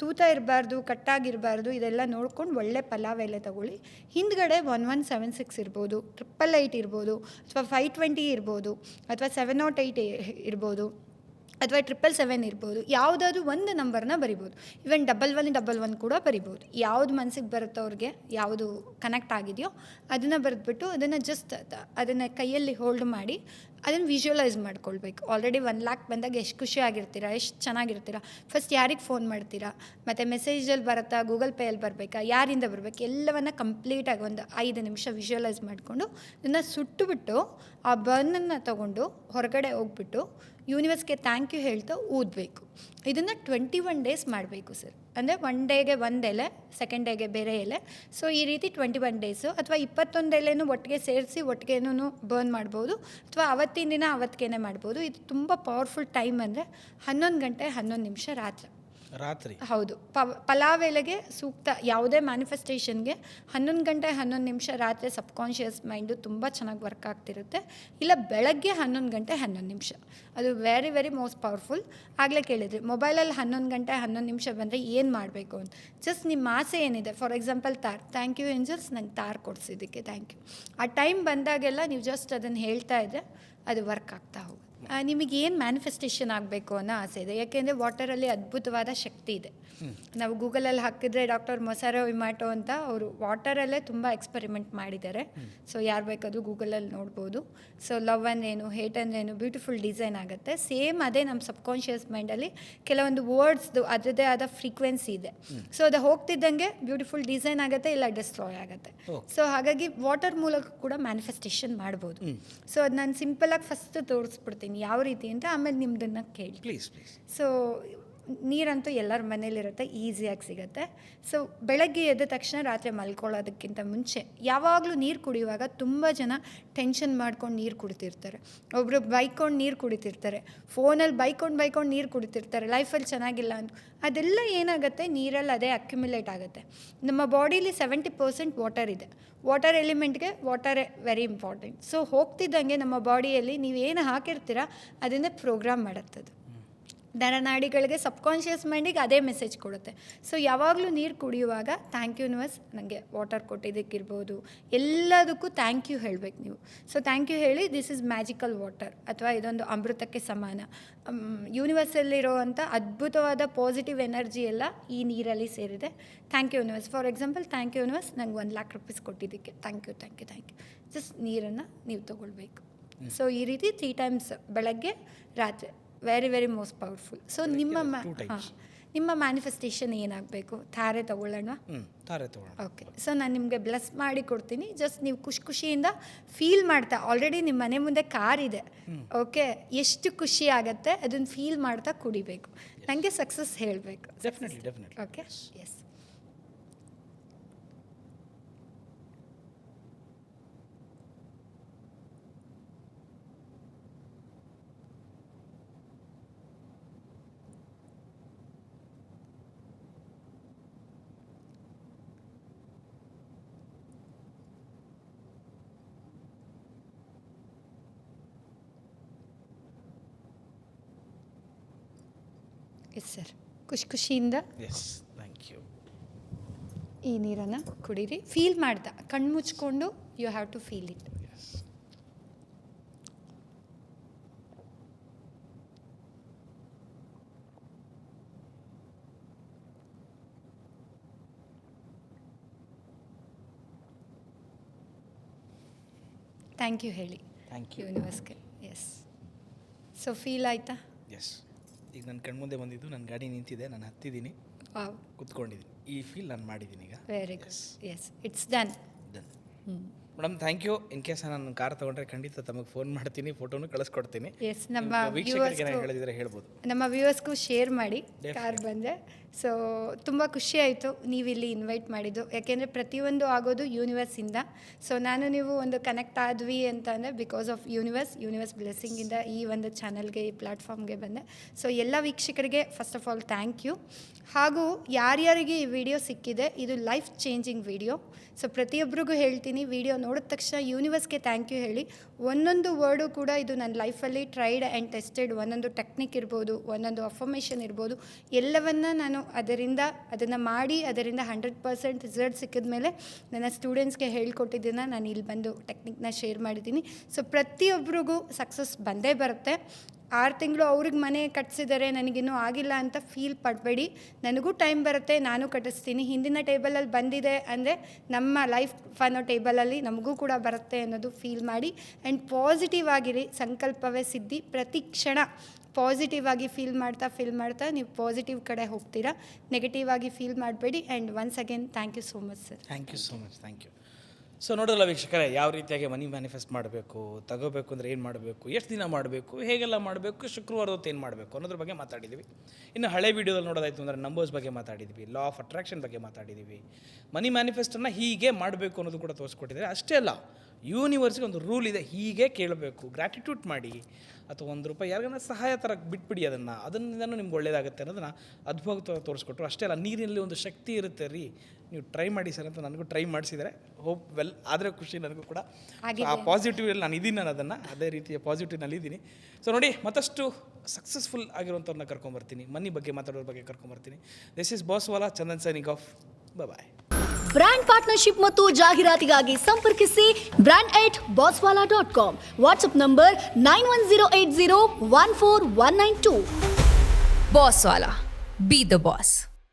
ತೂತ ಇರಬಾರ್ದು, ಕಟ್ಟಾಗಿರಬಾರ್ದು. ಇದೆಲ್ಲ ನೋಡ್ಕೊಂಡು ಒಳ್ಳೆ ಪಲಾವ್ ಎಲೆ ತೊಗೊಳ್ಳಿ. ಹಿಂದ್ಗಡೆ 1176 ಇರ್ಬೋದು, 888 ಇರ್ಬೋದು, ಅಥವಾ 520 ಇರ್ಬೋದು, ಅಥವಾ 708 ಇರ್ಬೋದು, ಅಥವಾ 777 ಇರ್ಬೋದು. ಯಾವುದಾದ್ರೂ ಒಂದು ನಂಬರ್ನ ಬರಿಬೋದು. ಈವನ್ 1111 ಕೂಡ ಬರಿಬೋದು. ಯಾವುದು ಮನಸ್ಸಿಗೆ ಬರುತ್ತೋ ಅವ್ರಿಗೆ, ಯಾವುದು ಕನೆಕ್ಟ್ ಆಗಿದೆಯೋ ಅದನ್ನು ಬರೆದ್ಬಿಟ್ಟು ಅದನ್ನು ಜಸ್ಟ್ ಅದನ್ನು ಕೈಯಲ್ಲಿ ಹೋಲ್ಡ್ ಮಾಡಿ ಅದನ್ನು ವಿಜುವಲೈಸ್ ಮಾಡ್ಕೊಳ್ಬೇಕು. ಆಲ್ರೆಡಿ 1,00,000 ಬಂದಾಗ ಎಷ್ಟು ಖುಷಿ ಆಗಿರ್ತೀರಾ, ಎಷ್ಟು ಚೆನ್ನಾಗಿರ್ತೀರಾ. ಫಸ್ಟ್ ಯಾರಿಗೆ ಫೋನ್ ಮಾಡ್ತೀರಾ, ಮತ್ತು ಮೆಸೇಜಲ್ಲಿ ಬರುತ್ತಾ, ಗೂಗಲ್ ಪೇಯಲ್ಲಿ ಬರಬೇಕಾ, ಯಾರಿಂದ ಬರಬೇಕು, ಎಲ್ಲವನ್ನು ಕಂಪ್ಲೀಟಾಗಿ ಒಂದು 5 ನಿಮಿಷ ವಿಜುವಲೈಸ್ ಮಾಡಿಕೊಂಡು ಇದನ್ನು ಸುಟ್ಟುಬಿಟ್ಟು ಆ ಬರ್ನನ್ನು ತೊಗೊಂಡು ಹೊರಗಡೆ ಹೋಗ್ಬಿಟ್ಟು ಯೂನಿವರ್ಸ್ಗೆ ಥ್ಯಾಂಕ್ ಯು ಹೇಳ್ತಾ ಊದಬೇಕು. ಇದನ್ನು 21 ಡೇಸ್ ಮಾಡಬೇಕು ಸರ್. ಅಂದರೆ 1 ಡೇಗೆ 1 ಎಲೆ, ಸೆಕೆಂಡ್ ಡೇಗೆ ಬೇರೆ ಎಲೆ. ಸೊ ಈ ರೀತಿ 21 ಡೇಸು, ಅಥವಾ 21 ಎಲೆನೂ ಒಟ್ಟಿಗೆ ಸೇರಿಸಿ ಒಟ್ಟಿಗೆನೂ ಬರ್ನ್ ಮಾಡ್ಬೋದು, ಅಥವಾ ಅವತ್ತಿನ ದಿನ ಅವತ್ತಿಗೆ ಮಾಡ್ಬೋದು. ಇದು ತುಂಬ ಪವರ್ಫುಲ್ ಟೈಮ್ ಅಂದರೆ 11 ಗಂಟೆ 11 ನಿಮಿಷ ರಾತ್ರಿ. ಹೌದು. ಪಲಾವ್ ಎಲೆಗೆ ಸೂಕ್ತ ಯಾವುದೇ ಮ್ಯಾನಿಫೆಸ್ಟೇಷನ್ಗೆ 11 ಗಂಟೆ 11 ನಿಮಿಷ ರಾತ್ರಿ ಸಬ್ಕಾನ್ಷಿಯಸ್ ಮೈಂಡು ತುಂಬ ಚೆನ್ನಾಗಿ ವರ್ಕ್ ಆಗ್ತಿರುತ್ತೆ. ಇಲ್ಲ ಬೆಳಗ್ಗೆ 11 ಗಂಟೆ 11 ನಿಮಿಷ, ಅದು ವೆರಿ ವೆರಿ ಮೋಸ್ಟ್ ಪವರ್ಫುಲ್. ಆಗಲೇ ಕೇಳಿದ್ರಿ ಮೊಬೈಲಲ್ಲಿ 11 ಗಂಟೆ 11 ನಿಮಿಷ ಬಂದರೆ ಏನು ಮಾಡಬೇಕು ಅಂತ. ಜಸ್ಟ್ ನಿಮ್ಮ ಆಸೆ ಏನಿದೆ, for example Thar, thank you angels ನಂಗೆ ತಾರ್ ಕೊಡಿಸಿದ್ದಕ್ಕೆ ಥ್ಯಾಂಕ್ ಯು. ಆ ಟೈಮ್ ಬಂದಾಗೆಲ್ಲ ನೀವು ಜಸ್ಟ್ ಅದನ್ನು ಹೇಳ್ತಾ ಇದ್ದರೆ ಅದು ವರ್ಕ್ ಆಗ್ತಾ ಹೋಗುತ್ತೆ. ನಿಮಗೇನು ಮ್ಯಾನಿಫೆಸ್ಟೇಷನ್ ಆಗಬೇಕು ಅನ್ನೋ ಆಸೆ ಇದೆ, ಯಾಕೆಂದರೆ ವಾಟರಲ್ಲಿ ಅದ್ಭುತವಾದ ಶಕ್ತಿ ಇದೆ. ನಾವು ಗೂಗಲಲ್ಲಿ ಹಾಕಿದ್ರೆ ಡಾಕ್ಟರ್ ಮೊಸಾರೋ ಇಮಾಟೋ ಅಂತ ಅವರು ವಾಟರಲ್ಲೇ ತುಂಬ ಎಕ್ಸ್ಪೆರಿಮೆಂಟ್ ಮಾಡಿದ್ದಾರೆ. ಸೊ ಯಾರು ಬೇಕಾದರೂ ಗೂಗಲಲ್ಲಿ ನೋಡ್ಬೋದು. ಸೊ ಲವ್ ಅಂದ್ರೇನು, ಹೇಟ್ ಅಂದ್ರೇನು, ಬ್ಯೂಟಿಫುಲ್ ಡಿಸೈನ್ ಆಗುತ್ತೆ. ಸೇಮ್ ಅದೇ ನಮ್ಮ ಸಬ್ಕಾನ್ಷಿಯಸ್ ಮೈಂಡಲ್ಲಿ ಕೆಲವೊಂದು ವರ್ಡ್ಸ್ದು ಅದರದ್ದೇ ಆದ ಫ್ರೀಕ್ವೆನ್ಸಿ ಇದೆ. ಸೊ ಅದು ಹೋಗ್ತಿದ್ದಂಗೆ ಬ್ಯೂಟಿಫುಲ್ ಡಿಸೈನ್ ಆಗುತ್ತೆ, ಇಲ್ಲ ಡಿಸ್ಟ್ರಾಯ್ ಆಗುತ್ತೆ. ಸೊ ಹಾಗಾಗಿ ವಾಟರ್ ಮೂಲಕ ಕೂಡ ಮ್ಯಾನಿಫೆಸ್ಟೇಷನ್ ಮಾಡ್ಬೋದು. ಸೊ ಅದು ನಾನು ಸಿಂಪಲಾಗಿ ಫಸ್ಟ್ ತೋರಿಸ್ಬಿಡ್ತೀನಿ ಯಾವ ರೀತಿ ಅಂತ, ಆಮೇಲೆ ನಿಮ್ದನ್ನು ಕೇಳಿ ಪ್ಲೀಸ್. ಸೊ ನೀರಂತೂ ಎಲ್ಲರ ಮನೇಲಿರುತ್ತೆ, ಈಸಿಯಾಗಿ ಸಿಗುತ್ತೆ. ಸೊ ಬೆಳಗ್ಗೆ ಎದ್ದ ತಕ್ಷಣ ರಾತ್ರಿ ಮಲ್ಕೊಳ್ಳೋದಕ್ಕಿಂತ ಮುಂಚೆ ಯಾವಾಗಲೂ ನೀರು ಕುಡಿಯುವಾಗ ತುಂಬ ಜನ ಟೆನ್ಷನ್ ಮಾಡ್ಕೊಂಡು ನೀರು ಕುಡಿತಿರ್ತಾರೆ, ಒಬ್ಬರು ಬೈಕೊಂಡು ನೀರು ಕುಡಿತಿರ್ತಾರೆ, ಫೋನಲ್ಲಿ ಬೈಕೊಂಡು ನೀರು ಕುಡಿತಿರ್ತಾರೆ, ಲೈಫಲ್ಲಿ ಚೆನ್ನಾಗಿಲ್ಲ ಅಂತ. ಅದೆಲ್ಲ ಏನಾಗುತ್ತೆ, ನೀರಲ್ಲಿ ಅದೇ ಅಕ್ಯುಮುಲೇಟ್ ಆಗುತ್ತೆ. ನಮ್ಮ ಬಾಡೀಲಿ 70% ವಾಟರ್ ಇದೆ. ವಾಟರ್ ಎಲಿಮೆಂಟ್ಗೆ ವಾಟರೇ ವೆರಿ ಇಂಪಾರ್ಟೆಂಟ್. ಸೊ ಹೋಗ್ತಿದ್ದಂಗೆ ನಮ್ಮ ಬಾಡಿಯಲ್ಲಿ ನೀವೇನು ಹಾಕಿರ್ತೀರ ಅದನ್ನೇ ಪ್ರೋಗ್ರಾಮ್ ಮಾಡುತ್ತದು. ನರನಾಡಿಗಳಿಗೆ ಸಬ್ಕಾನ್ಷಿಯಸ್ ಮೈಂಡಿಗೆ ಅದೇ ಮೆಸೇಜ್ ಕೊಡುತ್ತೆ. ಸೊ ಯಾವಾಗಲೂ ನೀರು ಕುಡಿಯುವಾಗ ಥ್ಯಾಂಕ್ ಯು ಯೂನಿವರ್ಸ್, ನನಗೆ ವಾಟರ್ ಕೊಟ್ಟಿದ್ದಕ್ಕಿರ್ಬೋದು, ಎಲ್ಲದಕ್ಕೂ ಥ್ಯಾಂಕ್ ಯು ಹೇಳಬೇಕು ನೀವು. ಸೊ ಥ್ಯಾಂಕ್ ಯು ಹೇಳಿ ದಿಸ್ ಇಸ್ ಮ್ಯಾಜಿಕಲ್ ವಾಟರ್ ಅಥವಾ ಇದೊಂದು ಅಮೃತಕ್ಕೆ ಸಮಾನ. ಯೂನಿವರ್ಸಲ್ಲಿರುವಂಥ ಅದ್ಭುತವಾದ ಪಾಸಿಟಿವ್ ಎನರ್ಜಿ ಎಲ್ಲ ಈ ನೀರಲ್ಲಿ ಸೇರಿದೆ. Thank you universe. For example, thank you universe, ನಂಗೆ 1 lakh rupees ಕೊಟ್ಟಿದ್ದಕ್ಕೆ thank you thank you thank you. Just ನೀರನ್ನು ನೀವು ತೊಗೊಳ್ಬೇಕು. ಸೊ ಈ ರೀತಿ 3 times, ಬೆಳಗ್ಗೆ ರಾತ್ರಿ, very very most powerful. So ನಿಮ್ಮ ಮ್ಯಾನಿಫೆಸ್ಟೇಷನ್ ಏನಾಗಬೇಕು? ತಾರೆ ತೊಗೊಳ್ಳೋಣ. ಓಕೆ. ಸೊ ನಾನು ನಿಮಗೆ ಬ್ಲೆಸ್ ಮಾಡಿ ಕೊಡ್ತೀನಿ. ಜಸ್ಟ್ ನೀವು ಖುಷಿಯಿಂದ ಫೀಲ್ ಮಾಡ್ತಾ, ಆಲ್ರೆಡಿ ನಿಮ್ಮ ಮನೆ ಮುಂದೆ ಕಾರ್ ಇದೆ, ಓಕೆ, ಎಷ್ಟು ಖುಷಿ ಆಗುತ್ತೆ ಅದನ್ನು ಫೀಲ್ ಮಾಡ್ತಾ ಕುಡಿಬೇಕು. ನನಗೆ ಸಕ್ಸಸ್ ಹೇಳಬೇಕು. ಓಕೆ. ಎಸ್. Yes sir. ಖುಷಿಯಿಂದ ಈ ನೀರನ್ನು ಕುಡೀರಿ. ಫೀಲ್ ಮಾಡ್ತಾ, ಕಣ್ಣು ಮುಚ್ಕೊಂಡು, you have to feel it. Thank you ಹೇಳಿ ಯೂನಿವರ್ಸ್ಗೆ. ಎಸ್. ಸೊ ಫೀಲ್ ಆಯ್ತಾ? ಎಸ್. ಈಗ ನನ್ನ ಕಣ್ಮುಂದೆ ಬಂದಿದ್ದು, ನನ್ನ ಗಾಡಿ ನಿಂತಿದೆ, ನಾನು ಹತ್ತಿದ್ದೀನಿ, ಕುತ್ಕೊಂಡಿದ್ದೀನಿ. ಈ ಫೀಲ್ ನಾನು ಮಾಡಿದ್ದೀನಿ ಈಗ. Very good. Yes, it's done. Madam thank you. In case ನಾನು ಕಾರ್ ತೊಗೊಂಡ್ರೆ ಖಂಡಿತ ತಮಗೆ ಫೋನ್ ಮಾಡ್ತೀನಿ, ಫೋಟೋನು ಕಳಿಸ್ಕೊಡ್ತೀನಿ. ಎಸ್. ನಮ್ಮ ಹೇಳಿದ್ರೆ ಹೇಳ್ಬೋದು, ನಮ್ಮ ವ್ಯೂವರ್ಸ್ಗೂ ಶೇರ್ ಮಾಡಿ ಕಾರ್ ಬಂದರೆ. ಸೊ ತುಂಬ ಖುಷಿ ಆಯಿತು ನೀವಿಲ್ಲಿ ಇನ್ವೈಟ್ ಮಾಡಿದ್ದು, ಯಾಕೆಂದರೆ ಪ್ರತಿಯೊಂದು ಆಗೋದು ಯೂನಿವರ್ಸಿಂದ. ಸೊ ನಾನು ನೀವು ಒಂದು ಕನೆಕ್ಟ್ ಆದ್ವಿ ಅಂತಂದರೆ ಬಿಕಾಸ್ ಆಫ್ ಯೂನಿವರ್ಸ್ ಬ್ಲೆಸ್ಸಿಂಗಿಂದ ಈ ಒಂದು ಚಾನಲ್ಗೆ, ಈ ಪ್ಲ್ಯಾಟ್ಫಾರ್ಮ್ಗೆ ಬಂದೆ. ಸೊ ಎಲ್ಲ ವೀಕ್ಷಕರಿಗೆ first of all thank you. ಹಾಗೂ ಯಾರ್ಯಾರಿಗೆ ಈ ವಿಡಿಯೋ ಸಿಕ್ಕಿದೆ, ಇದು ಲೈಫ್ ಚೇಂಜಿಂಗ್ ವಿಡಿಯೋ. ಸೊ ಪ್ರತಿಯೊಬ್ಬರಿಗೂ ಹೇಳ್ತೀನಿ, ವಿಡಿಯೋ ನೋಡಿದ ತಕ್ಷಣ ಯೂನಿವರ್ಸ್ಗೆ ಥ್ಯಾಂಕ್ ಯು ಹೇಳಿ. ಒಂದೊಂದು ವರ್ಡು ಕೂಡ ಇದು ನನ್ನ ಲೈಫಲ್ಲಿ ಟ್ರೈಡ್ ಆ್ಯಂಡ್ ಟೆಸ್ಟೆಡ್. ಒಂದೊಂದು ಟೆಕ್ನಿಕ್ ಇರ್ಬೋದು, ಒಂದೊಂದು ಅಫರ್ಮೇಷನ್ ಇರ್ಬೋದು, ಎಲ್ಲವನ್ನು ನಾನು ಅದನ್ನು ಮಾಡಿ ಅದರಿಂದ 100% ರಿಸಲ್ಟ್ ಸಿಕ್ಕಿದ ಮೇಲೆ ನನ್ನ ಸ್ಟೂಡೆಂಟ್ಸ್ಗೆ ಹೇಳ್ಕೊಟ್ಟಿದ್ದನ್ನು ನಾನು ಇಲ್ಲಿ ಬಂದು ಟೆಕ್ನಿಕ್ನ ಶೇರ್ ಮಾಡಿದ್ದೀನಿ. ಸೊ ಪ್ರತಿಯೊಬ್ಬರಿಗೂ ಸಕ್ಸಸ್ ಬಂದೇ ಬರುತ್ತೆ. 6 ತಿಂಗಳು ಅವ್ರಿಗೆ ಮನೆ ಕಟ್ಟಿಸಿದ್ದಾರೆ, ನನಗಿನ್ನೂ ಆಗಿಲ್ಲ ಅಂತ ಫೀಲ್ ಪಡಬೇಡಿ. ನನಗೂ ಟೈಮ್ ಬರುತ್ತೆ, ನಾನು ಕಟ್ಟಿಸ್ತೀನಿ. ಹಿಂದಿನ ಟೇಬಲಲ್ಲಿ ಬಂದಿದೆ ಅಂದರೆ ನಮ್ಮ ಲೈಫ್ ಅನ್ನೋ ಟೇಬಲಲ್ಲಿ ನಮಗೂ ಕೂಡ ಬರುತ್ತೆ ಅನ್ನೋದು ಫೀಲ್ ಮಾಡಿ. ಆ್ಯಂಡ್ ಪಾಸಿಟಿವ್ ಆಗಿರಿ. ಸಂಕಲ್ಪವೇ ಸಿದ್ಧಿ. ಪ್ರತಿ ಕ್ಷಣ ಪಾಸಿಟಿವ್ ಆಗಿ ಫೀಲ್ ಮಾಡ್ತಾ ನೀವು ಪಾಸಿಟಿವ್ ಕಡೆ ಹೋಗ್ತೀರಾ. ನೆಗೆಟಿವ್ ಆಗಿ ಫೀಲ್ ಮಾಡಬೇಡಿ. And once again thank you so much sir. Thank you so much. Thank you. So ನೋಡೋಲ್ಲ ವೀಕ್ಷಕರೇ, ಯಾವ ರೀತಿಯಾಗಿ ಮನಿ ಮ್ಯಾನಿಫೆಸ್ಟ್ ಮಾಡಬೇಕು, ತಗೋಬೇಕು ಅಂದರೆ ಏನು ಮಾಡಬೇಕು, ಎಷ್ಟು ದಿನ ಮಾಡಬೇಕು, ಹೇಗೆಲ್ಲ ಮಾಡಬೇಕು, ಶುಕ್ರವಾರ ಹೊತ್ತು ಏನು ಮಾಡಬೇಕು ಅನ್ನೋದ್ರ ಬಗ್ಗೆ ಮಾತಾಡಿದ್ದೀವಿ. ಇನ್ನು ಹಳೆ ವೀಡಿಯೋದಲ್ಲಿ ನೋಡೋದಾಯಿತು ಅಂದರೆ ನಂಬರ್ಸ್ ಬಗ್ಗೆ ಮಾತಾಡಿದ್ವಿ, ಲಾ ಆಫ್ ಅಟ್ರಾಕ್ಷನ್ ಬಗ್ಗೆ ಮಾತಾಡಿದ್ದೀವಿ. ಮನಿ ಮ್ಯಾನಿಫೆಸ್ಟನ್ನು ಹೀಗೆ ಮಾಡಬೇಕು ಅನ್ನೋದು ಕೂಡ ತೋರಿಸ್ಕೊಟ್ಟಿದ್ದಾರೆ. ಅಷ್ಟೇ ಅಲ್ಲ, ಯೂನಿವರ್ಸ್ಗೆ ಒಂದು ರೂಲ್ ಇದೆ, ಹೀಗೆ ಕೇಳಬೇಕು, ಗ್ರ್ಯಾಟಿಟ್ಯೂಡ್ ಮಾಡಿ, ಅಥವಾ ₹1 ಯಾರಿಗಾನ ಸಹಾಯ ಥರ ಬಿಟ್ಬಿಡಿ, ಅದರಿಂದನೂ ನಿಮ್ಗೆ ಒಳ್ಳೇದಾಗುತ್ತೆ ಅನ್ನೋದನ್ನು ಅದ್ಭುತವಾಗಿ ತೋರಿಸ್ಕೊಟ್ರು. ಅಷ್ಟೇ ಅಲ್ಲ, ನೀರಿನಲ್ಲಿ ಒಂದು ಶಕ್ತಿ ಇರುತ್ತೆ ರೀ, ನೀವು ಟ್ರೈ ಮಾಡಿ ಸರ್ ಅಂತ ನನಗೂ ಟ್ರೈ ಮಾಡಿಸಿದ್ದಾರೆ. Hope well. ಆದರೆ ಖುಷಿ ನನಗೂ ಕೂಡ. ಆ ಪಾಸಿಟಿವಲ್ಲಿ ನಾನು ಇದ್ದೀನಿ, ನಾನು ಅದೇ ರೀತಿಯ ಪಾಸಿಟಿವ್ನಲ್ಲಿ ಇದ್ದೀನಿ. ಸೊ ನೋಡಿ, ಮತ್ತಷ್ಟು ಸಕ್ಸಸ್ಫುಲ್ ಆಗಿರುವಂಥವ್ರನ್ನ ಕರ್ಕೊಂಬರ್ತೀನಿ, ಮನಿ ಬಗ್ಗೆ ಮಾತಾಡೋದ್ರ ಬಗ್ಗೆ ಕರ್ಕೊಂಬರ್ತೀನಿ. This is Bosswala, Chandan signing off. Bye. Brand partnership ಮತ್ತು ಜಾಹೀರಾತಿಗಾಗಿ ಸಂಪರ್ಕಿಸಿ brand@bosswala.com. WhatsApp number 9108014192. Bosswala. Be the boss.